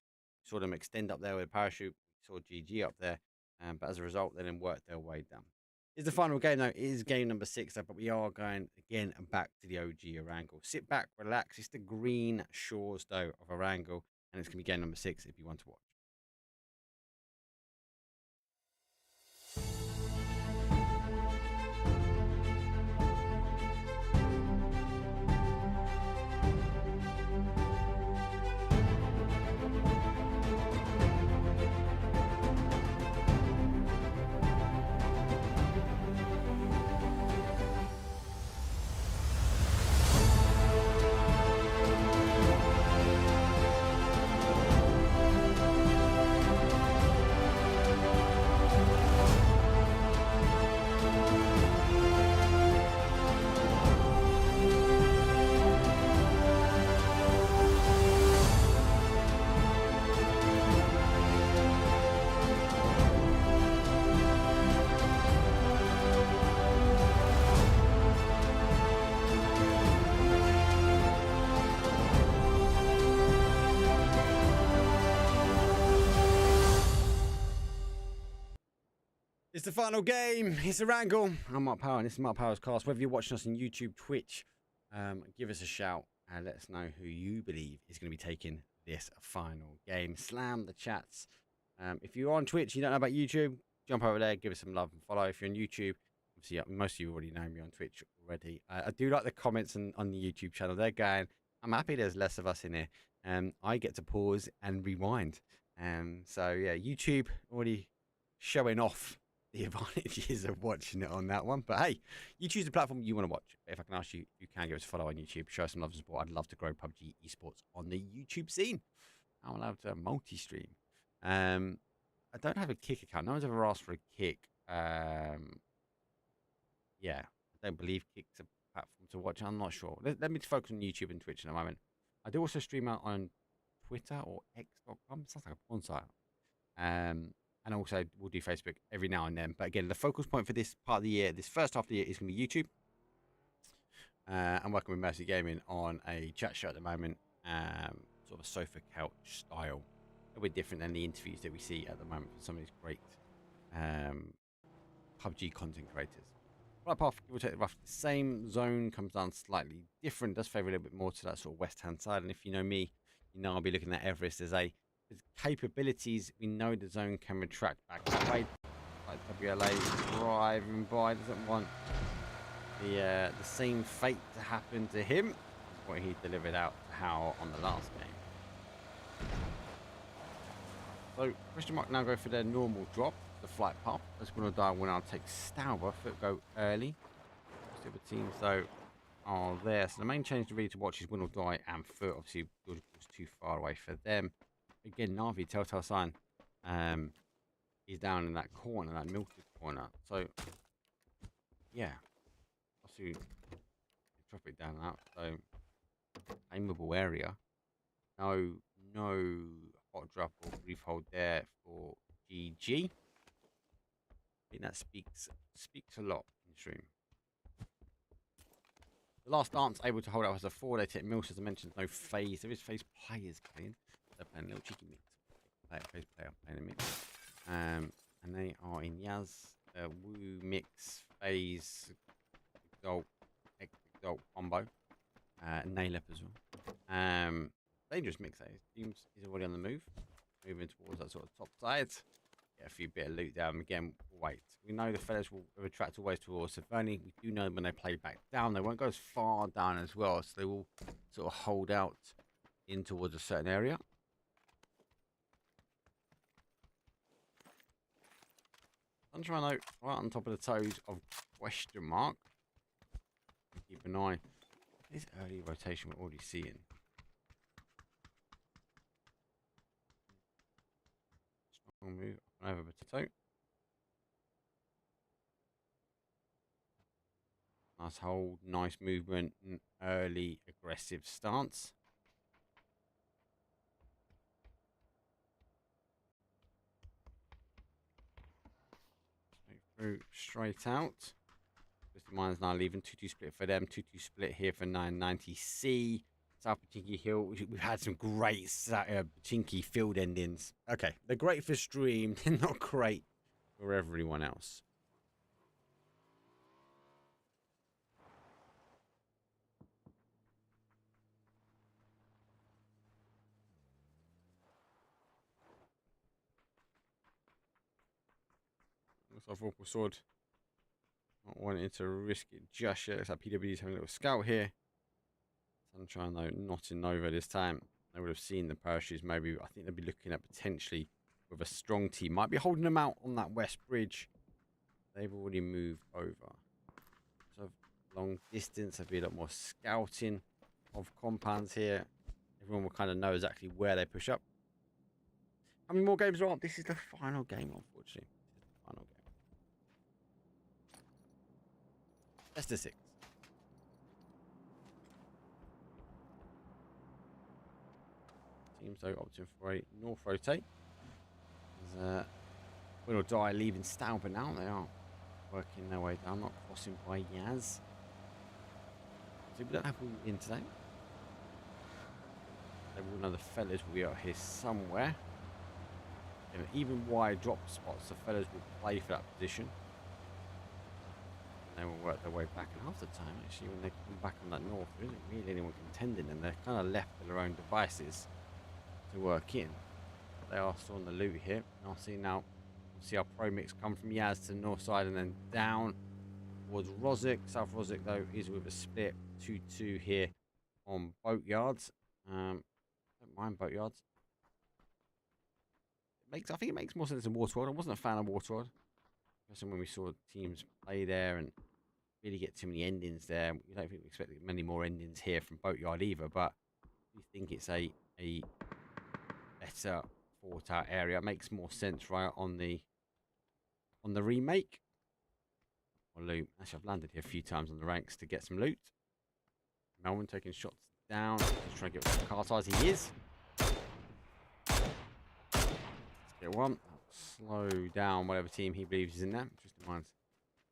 Saw them extend up there with a parachute. Saw GG up there, but as a result, they then worked their way down. Is the final game, though. It is game number 6, though, but we are going again and back to the OG Erangel. Sit back, relax. It's the green shores, though, of Erangel, and it's going to be game number 6 if you want to watch. It's the final game. It's Erangel. I'm Mark Power, and this is Mark Power's cast. Whether you're watching us on YouTube, Twitch, give us a shout and let us know who you believe is going to be taking this final game. Slam the chats. If you're on Twitch, you don't know about YouTube, jump over there, give us some love and follow. If you're on YouTube, obviously most of you already know me on Twitch already. I do like the comments on the YouTube channel. They're going, I'm happy there's less of us in here. I get to pause and rewind. So yeah, YouTube already showing off the advantages of watching it on that one. But hey, you choose the platform you want to watch. If I can ask you, you can give us a follow on YouTube, show us some love and support. I'd love to grow PUBG esports on the YouTube scene. I'm allowed to multi-stream. I don't have a kick account. No one's ever asked for a kick. Yeah, I don't believe kick's a platform to watch. I'm not sure. Let me focus on YouTube and Twitch in a moment. I do also stream out on Twitter or x.com. Sounds like a porn site. And also, we'll do Facebook every now and then. But again, the focus point for this part of the year, this first half of the year, is going to be YouTube. I'm working with Mercy Gaming on a chat show at the moment, sort of a sofa couch style. A bit different than the interviews that we see at the moment from some of these great PUBG content creators. Right path, give or take the rough. The same zone comes down slightly different. Does favour a little bit more to that sort of west-hand side. And if you know me, you know I'll be looking at Everest. There's capabilities. We know the zone can retract back that way. Like WLA driving by, doesn't want the same fate to happen to him as what he delivered out to How on the last game. So question mark now go for their normal drop, the flight path. That's going to die when I'll take Stauber. Foot go early. Most of the teams though are there. So the main change really to watch is Win or Die and Foot. Obviously, was too far away for them. again, Navi, telltale sign. He's down in that corner, that milky corner. So, yeah. I'll see. Drop it down out. So, aimable area. No hot drop or brief hold there for GG. I think that speaks a lot in stream. The last dance able to hold out was a 4-day tip. Mills, as I mentioned, no phase. There is phase players playing. They're playing a little cheeky mix. Phase player playing a mix. And they are in Yaz, Woo mix, phase, Exalt, Exalt combo. Nailep as well. Dangerous mix. Seems he's already on the move. Moving towards that sort of top side. Get a few bit of loot down. Again, wait. We know the fellas will retract always towards Savoni. We do know when they play back down, they won't go as far down as well. So they will sort of hold out in towards a certain area. Sunshine note right on top of the toes of question mark. Keep an eye. This early rotation we're already seeing. Strong move over Potato. Nice hold, nice movement, and early aggressive stance. Straight out. Mine's now leaving. 2-2 split for them. 2-2 split here for 990C. South Pachinki Hill. We've had some great Pachinki field endings. Okay, they're great for stream. They're not great for everyone else. Looks like Vorpal Sword not wanting to risk it just yet. Looks like PWD's having a little scout here. Sunshine though not in Nova this time. They would have seen the parachutes maybe. I think they'll be looking at potentially with a strong team. Might be holding them out on that west bridge. They've already moved over. So long distance. There'll be a lot more scouting of compounds here. Everyone will kind of know exactly where they push up. How many more games are on? This is the final game, unfortunately. This is the final game. Best of 6. Teams though opting for a north rotate. There's Win or Die leaving Stauber now. They are working their way down, not crossing by Yaz. So we don't have all in today. They will know the fellas will be out here somewhere. And even wide drop spots, the fellas will play for that position. They will work their way back, and half the time actually when they come back on that north, there isn't really anyone contending, and they're kind of left to their own devices to work in. But they are still on the loot here. And I'll see now. We'll see our pro mix come from Yaz to the north side and then down towards Rosic. South Rosic though is with a split 2-2 here on Boatyards. Don't mind Boatyards. I think it makes more sense than Waterworld. I wasn't a fan of Waterworld, especially when we saw teams play there and really get too many endings there. We don't think we expect many more endings here from Boatyard either, but we think it's a better thought out area. It makes more sense right on the remake. Or loot. Actually, I've landed here a few times on the ranks to get some loot. Melvin taking shots down. He's trying to get some car size. He is. Get one. Slow down whatever team he believes is in there. Just in mind,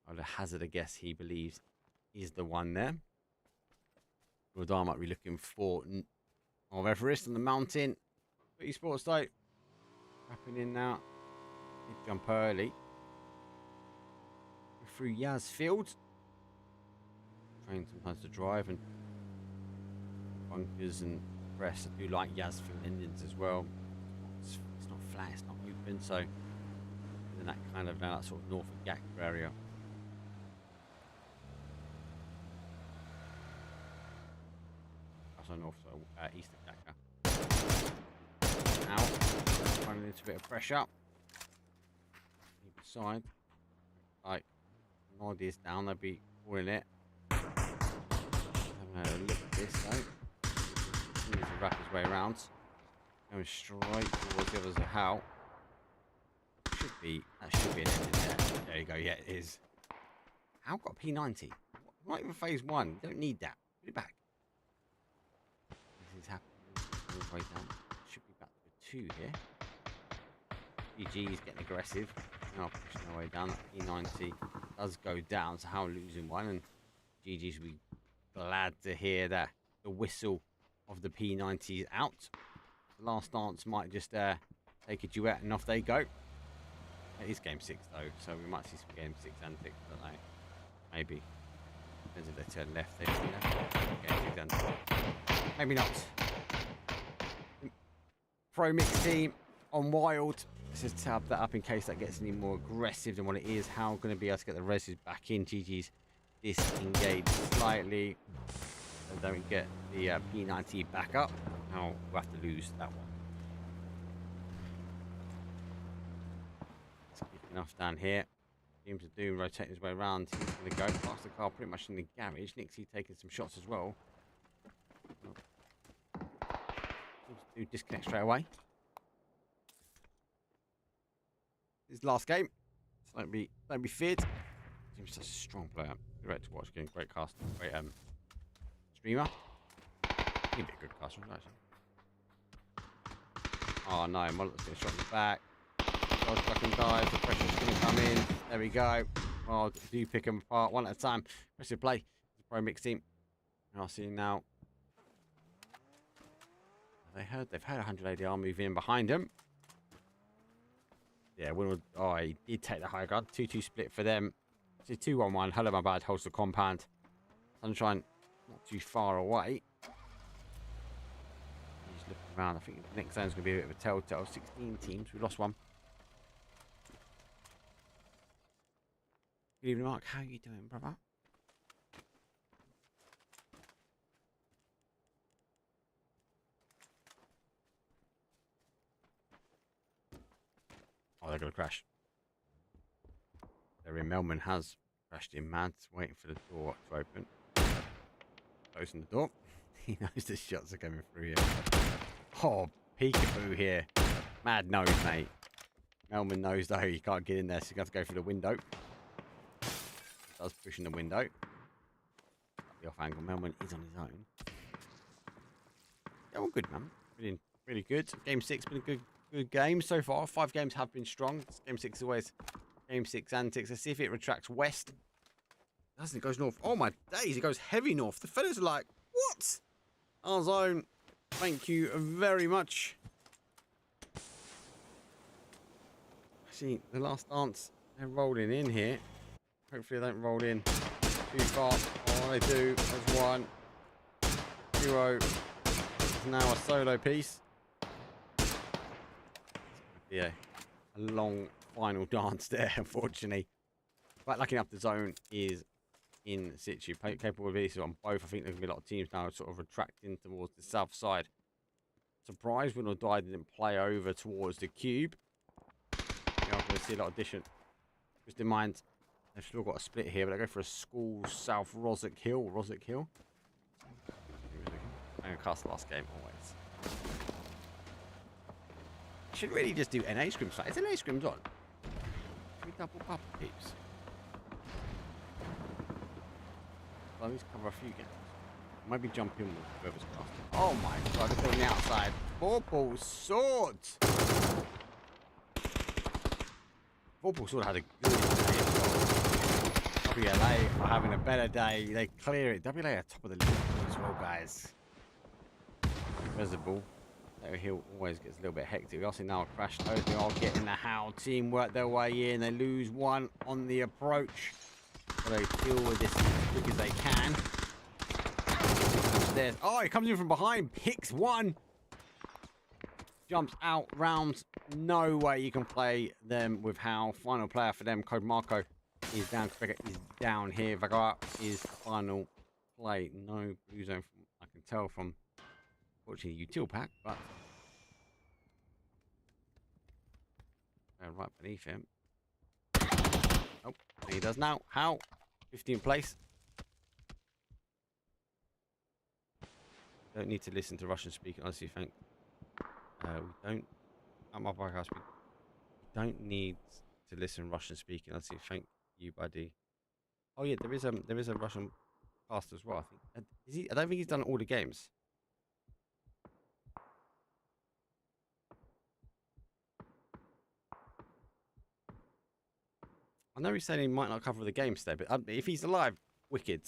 I would hazard a guess he believes is the one there. Rodar might be looking for of Everest on the mountain. But esports though, wrapping in now. Big jump early. Through Yaz Field. Trying sometimes to drive and bunkers and press. I do like Yaz Field endings as well. It's not flat, it's not open, so in that kind of that sort of north of Gakra area. Also north, so east of Gakra. Now, running into a bit of pressure. Either side. Like, Nod is down, they'll be pulling it. Having a look at this though. He needs to wrap his way around. Going straight towards the others. How? That should be an engine there. There you go. Yeah, it is. How got P90? Not even phase 1. You don't need that. Put it back. This is happening all the way down. Should be back to 2 here. GG is getting aggressive. Now pushing their way down. That P90 does go down. So how losing 1, and GG should be glad to hear that the whistle of the P90 is out. The last dance might just take a duet and off they go. It is game 6 though, so we might see some game 6 antics, don't know. Maybe. Depends if they turn left, they turn left. Game 6 antics. Maybe not. Pro mix team on Wild. Let's just tab that up in case that gets any more aggressive than what it is. How going to be able to get the reses back in? GG's disengaged slightly. So don't get the P90 back up. Now we'll have to lose that one. Enough down here. Teams are doing rotating his way around. He's going to go past the car pretty much in the garage. Nixie taking some shots as well. Seems to disconnect straight away. His last game. So don't be feared. Seems such a strong player. Great to watch again. Great cast. Great streamer. He'd be a good caster actually. Oh no, Mullet's getting shot in the back. Fucking dive, the pressure's going to come in. There we go. Well, do pick them apart one at a time. Press play. It's a pro mix team. And I'll see now. They've had 100 ADR move in behind them. Yeah, he did take the high ground. 2-2 split for them. It's 2-1-1. Hello, my bad. Holds the compound. Sunshine not too far away. He's looking around. I think the next zone's going to be a bit of a telltale. 16 teams. We lost one. Good evening, Mark. How are you doing, brother? Oh, they're going to crash. They're in. Melman has crashed in. Mad's waiting for the door to open. Closing the door. He knows the shots are coming through here. Oh, peekaboo here. Mad knows, mate. Melman knows, though, he can't get in there, so he's going to have to go through the window. Does push in the window. The off angle. Melman is on his own. Yeah, well, good, man. Really good. Game 6 been a good game so far. 5 games have been strong. Game 6 is always game 6 antics. Let's see if it retracts west. Doesn't it? Goes north. Oh my days! It goes heavy north. The fellas are like, what? Our zone. Thank you very much. See the last dance. They're rolling in here. Hopefully they don't roll in too far. Oh, they do. There's 1. Duo. It's now a solo piece. Yeah, a long final dance there, unfortunately. But lucky enough, the zone is in situ. Capable of this on both. I think there's going to be a lot of teams now sort of retracting towards the south side. Surprised when O'Dwyer didn't play over towards the cube. I'm going to see a lot of addition. Just in mind, they've still got a split here, but they go for a school south Rosick Hill. I'm going to cast the last game always. Should really just do NA scrims. Is NA scrims on? Should we double bubble peeps? Let me cover a few games. Maybe jump in with whoever's casting. Oh my god, they're on the outside. Vorpal Sword! Vorpal Sword had a good day as well. WLA are having a better day. They clear it. WLA are top of the league as well, guys. Visible. Hill always gets a little bit hectic. We also now crash those. They are getting the Howl team work their way in. They lose 1 on the approach. So they deal with this as quick as they can. Upstairs. Oh, he comes in from behind. Picks 1. Jumps out. Rounds. No way you can play them with Howl. Final player for them. Code Marco is down. Kvega is down here. Vagar is final play. No blue zone. I can tell from watching the util pack, but right beneath him. Oh, he does now. How? 15th place. Don't need to listen to Russian speaking. Honestly, thank We don't. At my podcast, we don't need to listen Russian speaking. Let's see. Thank you, buddy. Oh yeah, there is a Russian cast as well. I think. Is he? I don't think he's done all the games. I know he's saying he might not cover the games today, but if he's alive, wicked.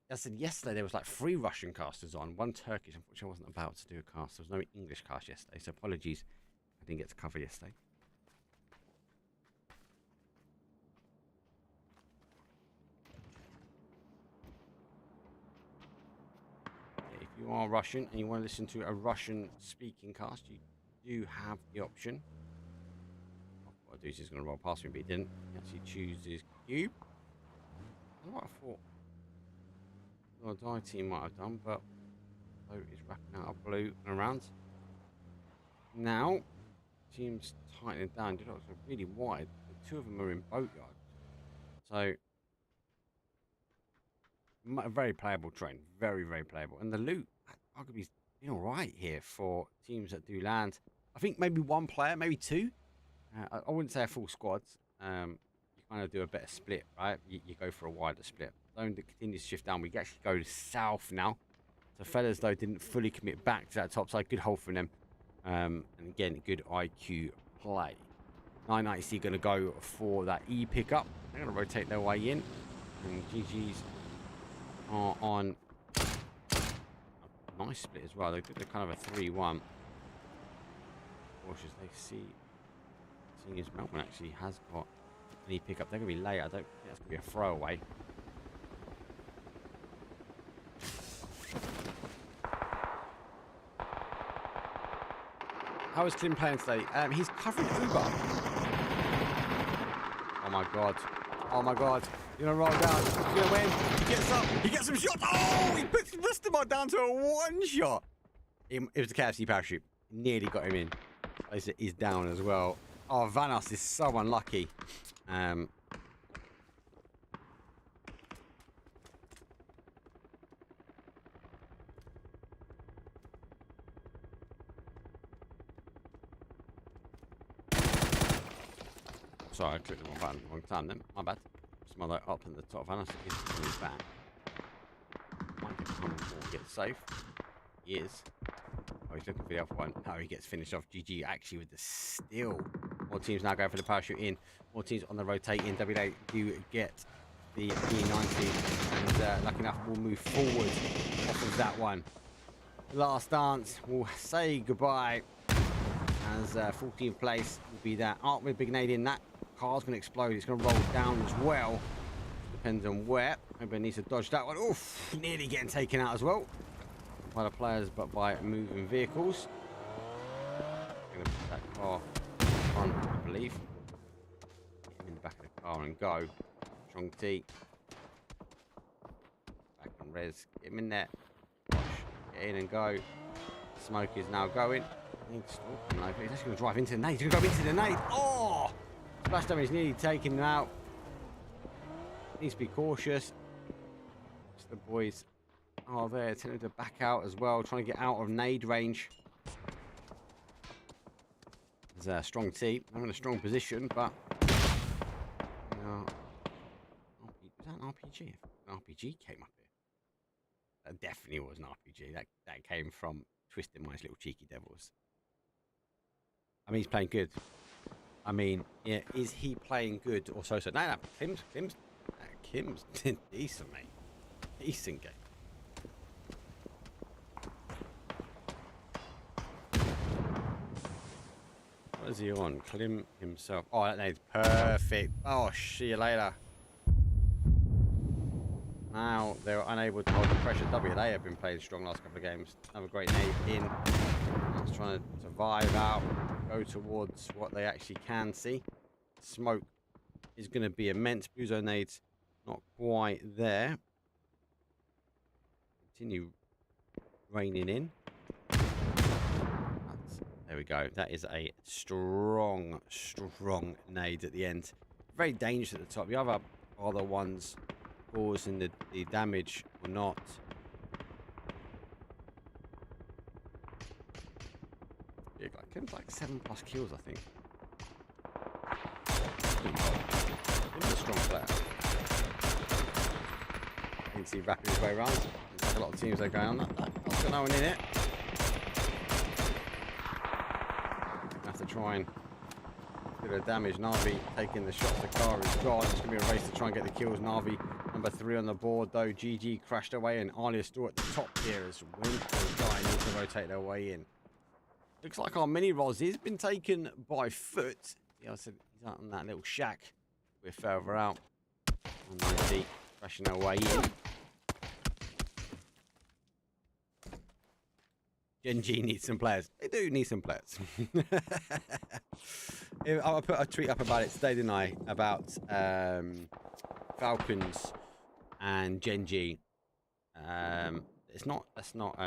I said yesterday there was like 3 Russian casters on, 1 Turkish. Unfortunately, I wasn't about to do a cast. There was no English cast yesterday, so apologies. I didn't get to cover yesterday. Yeah, if you are Russian and you want to listen to a Russian-speaking cast, you do have the option. What I do is he's going to roll past me, but he didn't. He actually chooses cube. I don't know what I thought. Well, die team might have done, but boat is wrapping out of blue and around. Now, team's tightening down. They're really wide. The 2 of them are in boatyard. So, a very playable train. Very, very playable. And the loot, arguably, has been all right here for teams that do land. I think maybe 1 player, maybe 2. I wouldn't say a full squad. You kind of do a better split, right? You go for a wider split. Zone that continues to shift down. We actually go south now. So fellas, though, didn't fully commit back to that top side. Good hold from them. And again, good IQ play. 990C going to go for that E pickup. They're going to rotate their way in. And GG's are on a nice split as well. They're kind of a 3-1. Cautious, they see. Seeing as Melbourne actually has got an E pickup. They're going to be late. I don't think that's going to be a throwaway. How is Klim playing today? He's covering Uber. Oh my god. Oh my god. You're gonna roll down. He's gonna win. He gets up. He gets some shots. Oh, he puts Rustamar down to a 1 shot. It was the KFC parachute. Nearly got him in. He's down as well. Oh, Vanos is so unlucky. Sorry, I clicked the wrong button wrong time then. My bad. Smother up in the top. Vanos is coming back. Might get one more, get safe. He is. Oh, he's looking for the other one. No, he gets finished off. GG actually with the steal. More teams now going for the parachute in. More teams on the rotating. WA do get the P90. And lucky enough, we'll move forward off of that one. Last dance. We'll say goodbye. As 14th place will be that Art with Big Canadian. That car's going to explode. It's going to roll down as well. Depends on where. Everybody needs to dodge that one. Oof, nearly getting taken out as well. By the players, but by moving vehicles. Going to put that car front, I believe. Get him in the back of the car and go. Strong T. Back on res. Get him in there. Gosh. Get in and go. Smoke is now going. He's just going to drive into the nade. He's going to go into the nade. Oh! Splash damage nearly taken him out. Needs to be cautious. The boys are there, tending to back out as well, trying to get out of nade range. There's a strong team. They're in a strong position, but is that an RPG? An RPG came up here. That definitely was an RPG. That came from Twisted Minds, little cheeky devils. I mean, he's playing good. I mean, yeah, is he playing good or so? No, Kim's decent, mate. Decent game. What is he on? Klim himself. Oh, that nade's perfect. Oh, see you later. Now they're unable to hold the pressure. WA have been playing strong last couple of games. Another great nade in. That's trying to survive out. Go towards what they actually can see. Smoke is going to be immense. Buzo nades not quite there. Continue raining in. There we go. That is a strong nade at the end. Very dangerous at the top. The other are the ones causing the damage or not. Scrim's like 7+ kills, I think. He's a strong player. You can see rapping his way around. There's like a lot of teams that are going on that. That's got no one in it. Have to try and do the damage. Na'Vi taking the shots. The car is gone. It's going to be a race to try and get the kills. Na'Vi number 3 on the board though. GG crashed away and Alia still at the top here as Winter's guy needs to rotate their way in. Looks like our mini Ros has been taken by foot. Yeah, I said he's out on that little shack. We're further out. 190 crashing their way in. Gen G needs some players. They do need some players. I put a tweet up about it today, didn't I? About Falcons and Gen G. It's not. That's not.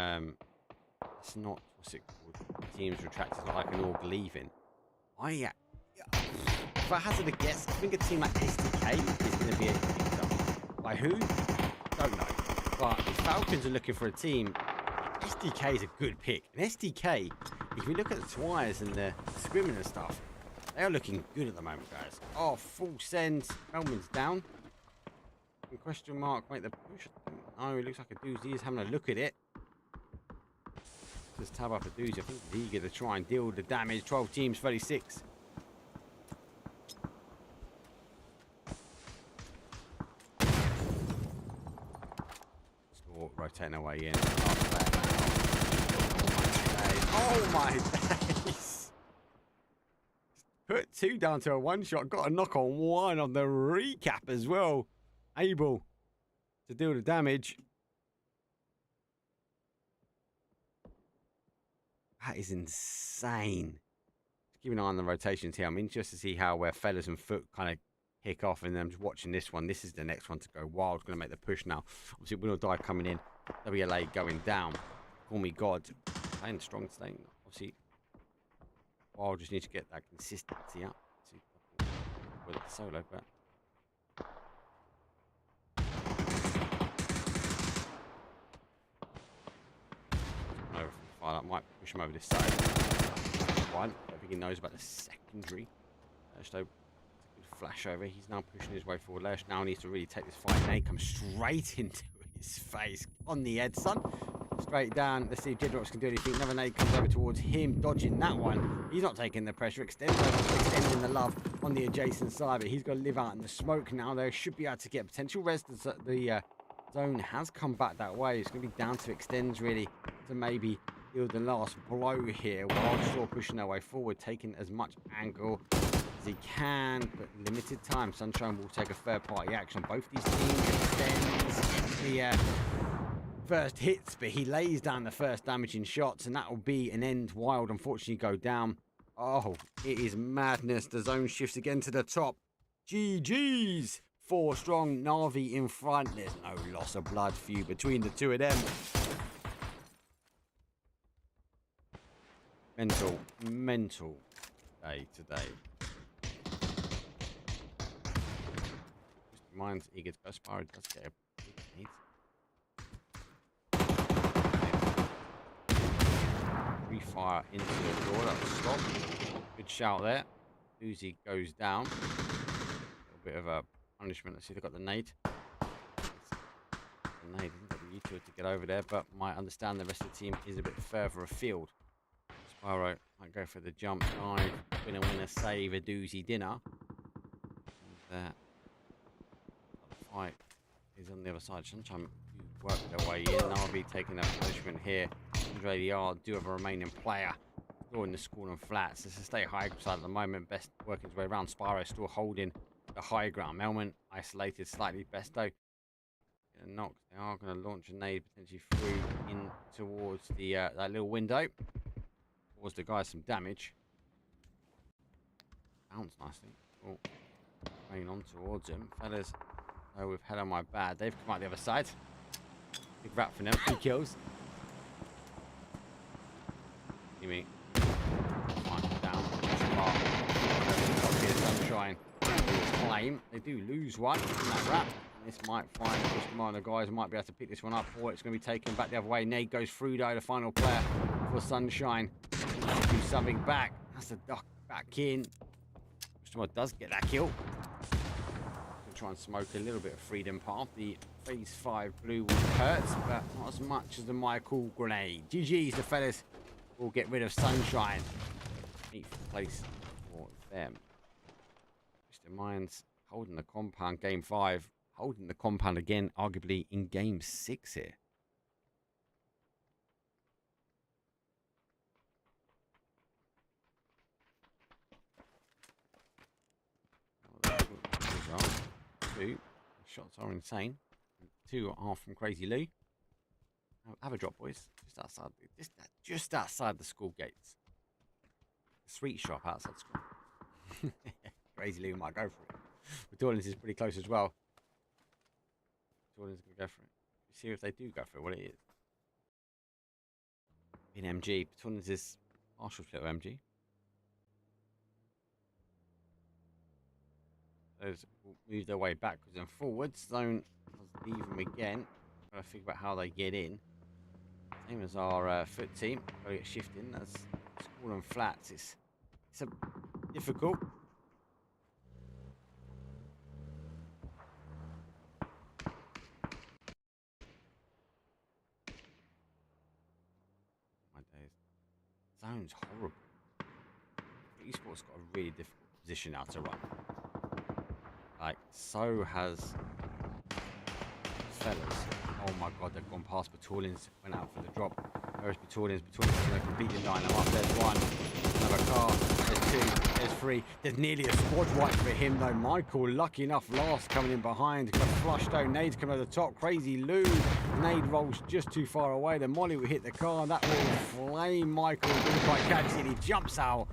What's it called? Teams retract. It's not like an org leaving. If I hazard a guess, I think a team like SDK is going to be picked up. By who? Don't know. But if Falcons are looking for a team, SDK is a good pick. And SDK, if you look at the Twires and the Scrimming and stuff, they are looking good at the moment, guys. Oh, full send. Melman's down. Question mark, make the push. Oh, it looks like a doozy. He's having a look at it. Let's tab up a doozy. I think he's eager to try and deal the damage. 12 teams, 36. Rotating our way in. Oh my days! Put 2 down to a 1-shot. Got a knock on 1 on the recap as well. Able to deal the damage. That is insane. Just keep an eye on the rotations here. I'm interested to see how where Fellas and Foot kind of kick off, and then I'm just watching this one. This is the next one to go wild. Going to make the push now. Obviously, Will or Die coming in. WLA going down. Call me God. Playing strong today. Obviously, Wild just need to get that consistency up. With the solo, but. Over from the fire. That might push him over this side. One. I don't think he knows about the secondary. So, flash over. He's now pushing his way forward. Lesh now needs to really take this fight. Nade comes straight into his face. On the head, son. Straight down. Let's see if Jedrox can do anything. Another nade comes over towards him, dodging that one. He's not taking the pressure. Extending the love on the adjacent side, but he's got to live out in the smoke now. They should be able to get potential rest. The zone has come back that way. It's going to be down to Extends, really, to maybe deal the last blow here. Wild still pushing their way forward, taking as much angle as he can, but limited time. Sunshine will take a third-party action on both these teams. Extends the first hits, but he lays down the first damaging shots, and that will be an end. Wild, unfortunately, go down. Oh, it is madness. The zone shifts again to the top. GG's. 4 strong. Na'Vi in front. There's no loss of blood feud between the two of them. Mental day today. Just reminds eager to go. Spyro does get a big hit. Refire into the door. That was stopped. Good shout there. Uzi goes down. A little bit of a punishment. Let's see if they've got the nade. The nade isn't got the utility to get over there, but might understand the rest of the team is a bit further afield. Spyro might go for the jump dive. Winner, save a doozy dinner. And the fight is on the other side. Sunshine work their way in. I'll be taking a punishment here. Andre DR do have a remaining player. Still in the school and flats. This is stay high side at the moment. Best working his way around. Spyro still holding the high ground. Melman isolated slightly. Besto knocked. They are going to launch a nade potentially through in towards the that little window. Towards the guy some damage. Bounce nicely. Oh, going on towards him. Fellas, oh, with head on my bad. They've come out the other side. Big wrap for them. 3 kills. You mean? Down. Sunshine. Claim. They do lose one in that wrap. This might find one of the guys might be able to pick this one up, or it's going to be taken back the other way. Nade goes through though, the final player for Sunshine. do something back. That's the duck back in. Miramar does get that kill. Gonna try and smoke a little bit of freedom path. The phase 5 blue will hurt, but not as much as the Michael grenade. GG's, the fellas will get rid of Sunshine. 8th place for them. Mr. Mines holding the compound game 5. Holding the compound again, arguably in game 6 here. Two shots are insane. 2 are from Crazy Lou. Have a drop, boys. Just outside the school gates. Sweet shop outside school. Crazy Lou might go for it. But Dorlins is pretty close as well. Dorlins is going to go for it. See if they do go for it, what it is. In MG, Dorlins is partial split of MG. Those will move their way backwards and forwards. Zone has leave them again. Gotta think about how they get in. Same as our foot team. Gotta get shifting. That's school and flats. It's a difficult. My days. Zone's horrible. Esports got a really difficult position now to run. Like, so has fellas. Oh my god, they've gone past Batalion's, went out for the drop. Where's Batalion's? Batalion's going to completely line them up. There's one, another car, there's 2, there's 3. There's nearly a squad wipe for him though. Michael, lucky enough, last coming in behind. Got flushed out, nades coming over the top. Crazy Lou, nade rolls just too far away. The molly will hit the car, and that will flame Michael. Didn't quite catch it, he jumps out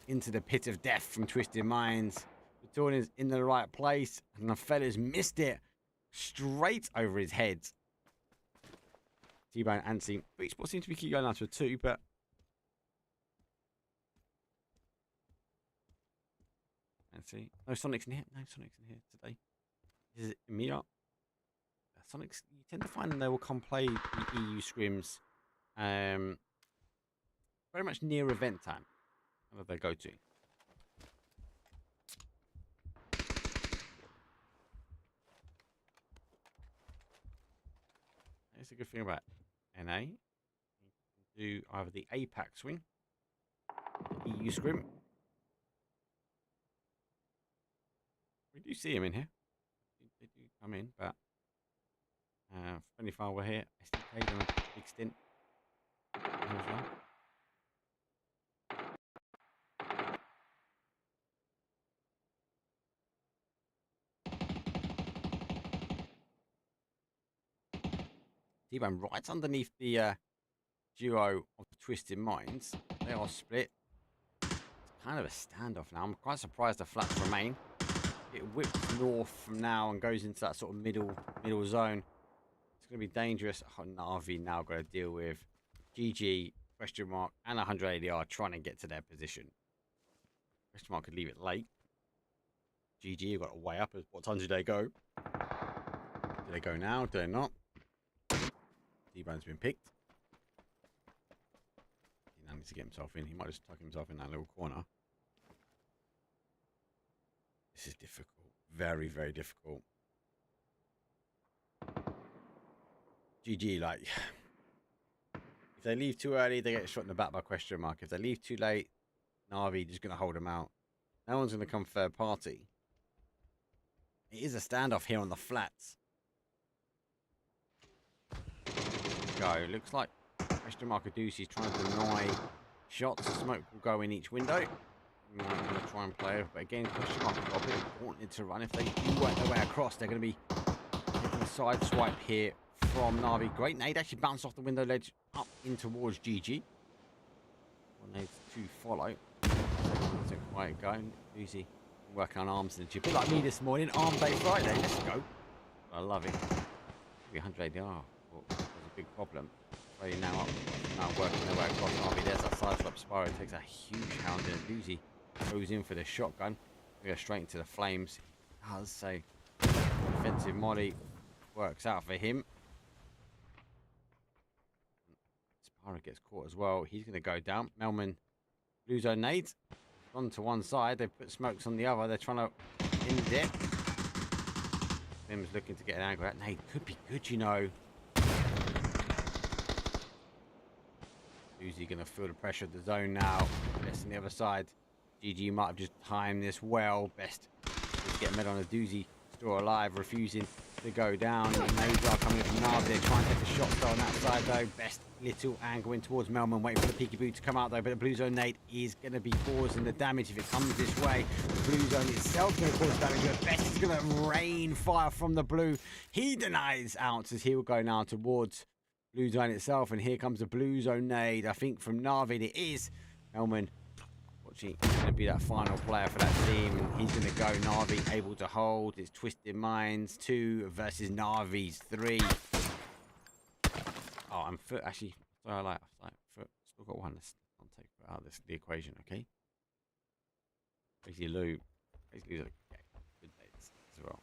into the pit of death from Twisted Minds. Is in the right place, and the fellas missed it straight over his head. T-Bone and Ansi. Esports seems to be keep going out to a 2, but Ansi. No Sonics in here. No Sonics in here today. Is it Mira? Sonics. You tend to find they will come play the EU scrims, very much near event time. Where they go to. That's a good thing about NA. You can do either the APAC swing, the EU scrim. We do see him in here. They do come in, but friendly fire we're here. SDK done a big stint. T-Bone right underneath the duo of the Twisted Minds. They are split. It's kind of a standoff now. I'm quite surprised the flats remain. It whips north from now and goes into that sort of middle zone. It's going to be dangerous. Oh, Navi now got to deal with GG, question mark, and 100 ADR trying to get to their position. Question mark could leave it late. GG, you've got to weigh up. What time do they go? Do they go now? Do they not? T-Bone's been picked. He now needs to get himself in. He might just tuck himself in that little corner. This is difficult. Very, very difficult. GG, like, if they leave too early, they get shot in the back by question mark. If they leave too late, Navi just going to hold them out. No one's going to come third party. It is a standoff here on the flats. Go. Looks like question mark Adusi's trying to deny shots. Smoke will go in each window. I'm going to try and play it, but again, question mark got a bit wanted to run. If they do work their way across, they're going to be taking a side swipe here from Navi. Great nade, actually bounced off the window ledge up in towards GG. One nade to follow. So quiet going. Adusi working on arms and a bit like me this morning. Arm day Friday. Let's go. I love it. 300 ADR. That's a big problem. So now up, now working their way across Navi. There's that side swipe. Spyro takes a huge hound and Adusi goes in for the shotgun. We go straight into the flames. Does say defensive molly works out for him. Spyro gets caught as well. He's going to go down. Melman Blue zone nades. Gone to one side. They've put smokes on the other. They're trying to end it. Tim's looking to get an angle. That nade could be good, you know. Doozy going to feel the pressure of the zone now. Best on the other side. GG might have just timed this well. Best to get met on a Doozy. Still alive, refusing to go down. The nades are coming in from Navi. They're trying to take a shot though on that side though. Best little angle in towards Melman, waiting for the peekaboo to come out though. But the blue zone nade is going to be causing the damage if it comes this way. The blue zone itself going to cause damage. But Best is going to rain fire from the blue. He denies out as he will go now towards blue zone itself. And here comes the blue zone nade. I think from Navi it is Melman. He's going to be that final player for that team, and he's going to go. Navi able to hold. It's Twisted Minds 2 versus Navi's 3. Oh, I'm foot actually. Sorry, I like foot. Still got one. I'll take it out of the equation, okay? Basically, Lou. Basically, okay. Good dates as well.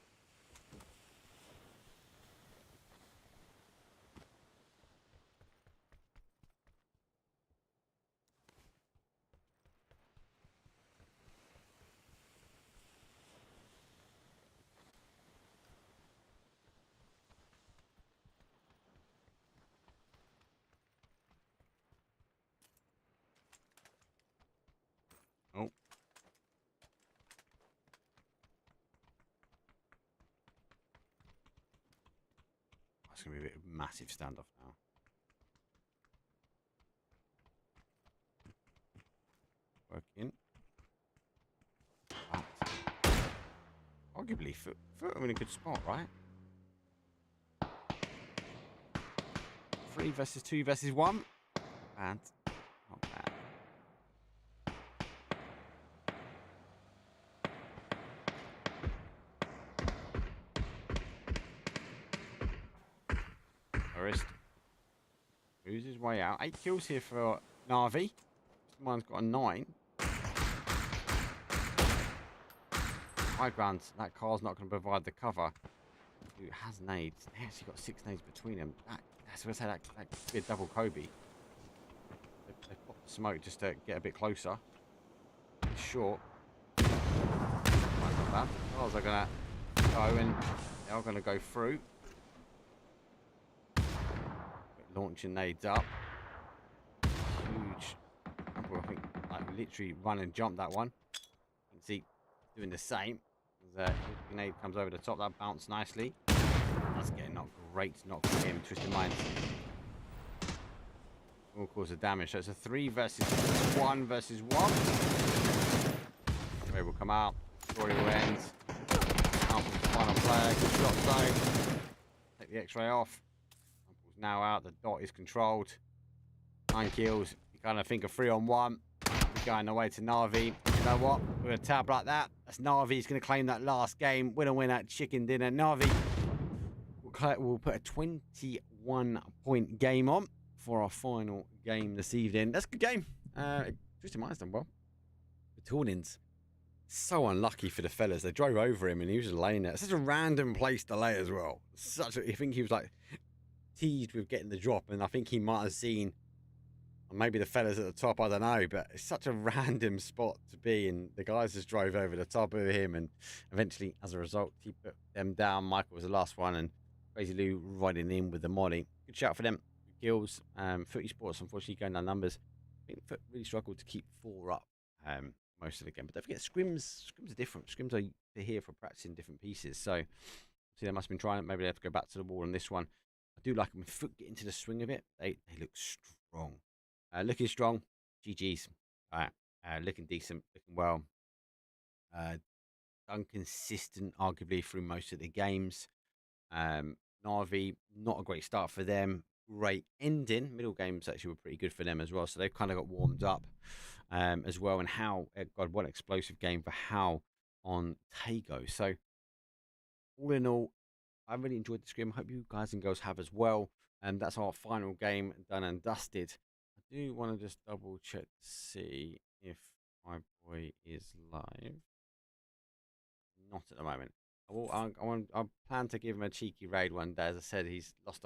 Oh. It's going to be a bit of a massive standoff now. Working. But arguably, foot I'm in a good spot, right? 3 versus 2 versus 1. And not bad. Forest moves his way out. 8 kills here for Navi. Mine's got a 9. High ground. That car's not going to provide the cover. Who has nades? They actually got 6 nades between them. That's what I say. That could be a double Kobe. They pop the smoke just to get a bit closer. It's short. Might not bad. Cars are going to go and they are going to go through. Launching nades up. Huge. I think like literally run and jump that one. You can see doing the same. As grenade comes over the top, that bounced nicely. That's getting not great, not for him. Twisted Minds. Will cause the damage. So it's a 3 versus 1 versus 1. Ray will come out. Story will end. Out for the final player. Good shot though. Take the X-ray off. Now out, the dot is controlled. 9 kills. You kind of think of 3 on 1. We're going away to Navi. You know what? With a tab like that, that's Navi. He's going to claim that last game. Win that chicken dinner. Navi will put a 21-point game on for our final game this evening. That's a good game. Twisted Minds done well. The Taunins. So unlucky for the fellas. They drove over him and he was just laying there. Such a random place to lay as well. I think he was like teased with getting the drop, and I think he might have seen maybe the fellas at the top, I don't know, but it's such a random spot to be, and the guys just drove over the top of him, and eventually as a result he put them down. Michael was the last one, and Crazy Lou riding in with the molly. Good shout for them. Good kills. Footy Sports unfortunately going down numbers. I think Foot really struggled to keep 4 up most of the game, but don't forget Scrims are different. Scrims are here for practicing different pieces, so see, they must have been trying it. Maybe they have to go back to the wall on this one. I do like them when Foot get into the swing of it. They look strong. Looking strong. GG's. Looking decent. Looking well. Inconsistent, arguably, through most of the games. Navi, not a great start for them. Great ending. Middle games actually were pretty good for them as well. So they've kind of got warmed up as well. And how, God, what an explosive game for How on Tago. So all in all, I really enjoyed the scrim. Hope you guys and girls have as well. And that's our final game done and dusted. I do want to just double check to see if my boy is live. Not at the moment. I plan to give him a cheeky raid one day. As I said, he's lost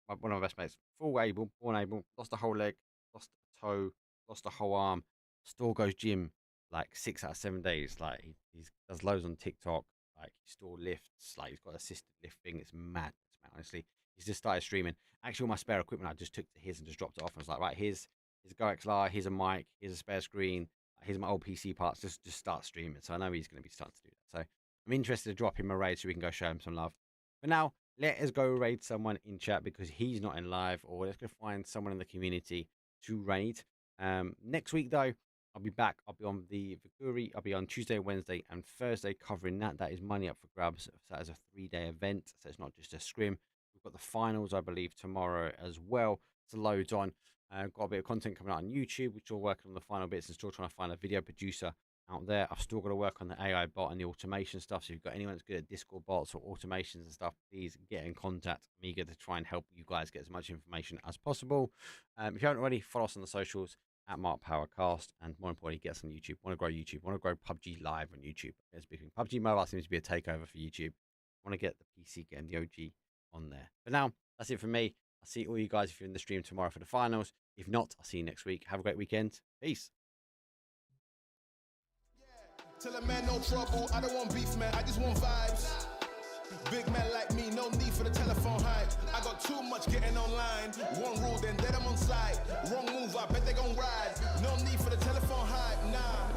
one of my best mates. Full able, born able, lost a whole leg, lost a toe, lost a whole arm. Store goes gym like 6 out of 7 days. Like he does loads on TikTok. Like he store lifts. Like he's got assisted lifting. It's mad. Honestly, he's just started streaming. Actually, all my spare equipment I just took to his and just dropped it off. And was like, right, here's a Go XLR, here's a mic, here's a spare screen, here's my old PC parts. Just start streaming. So I know he's going to be starting to do that. So I'm interested to drop him a raid so we can go show him some love. For now, let us go raid someone in chat because he's not in live, or let's go find someone in the community to raid. Next week though, I'll be back. I'll be on the Vikendi. I'll be on Tuesday, Wednesday, and Thursday covering that. That is money up for grabs. So that is a 3-day event. So it's not just a scrim. We've got the finals, I believe, tomorrow as well. So loads on. Got a bit of content coming out on YouTube, which we're working on the final bits and still trying to find a video producer out there. I've still got to work on the AI bot and the automation stuff. So if you've got anyone that's good at Discord bots or automations and stuff, please get in contact. I'm eager to try and help you guys get as much information as possible. If you haven't already, follow us on the socials at Mark Powercast, and more importantly, get us on YouTube. Want to grow YouTube? Want to grow PUBG live on YouTube? It's big. PUBG Mobile seems to be a takeover for YouTube. Want to get the PC game, the OG, on there. But now, that's it from me. I'll see all you guys if you're in the stream tomorrow for the finals. If not, I'll see you next week. Have a great weekend. Peace. Tell a man no trouble, I don't want beef, man, I just want vibes. Big man like me, no need for the telephone hype. I got too much getting online. One rule, then let them on side. Wrong move, I bet they gon' ride. No need for the telephone hype, nah.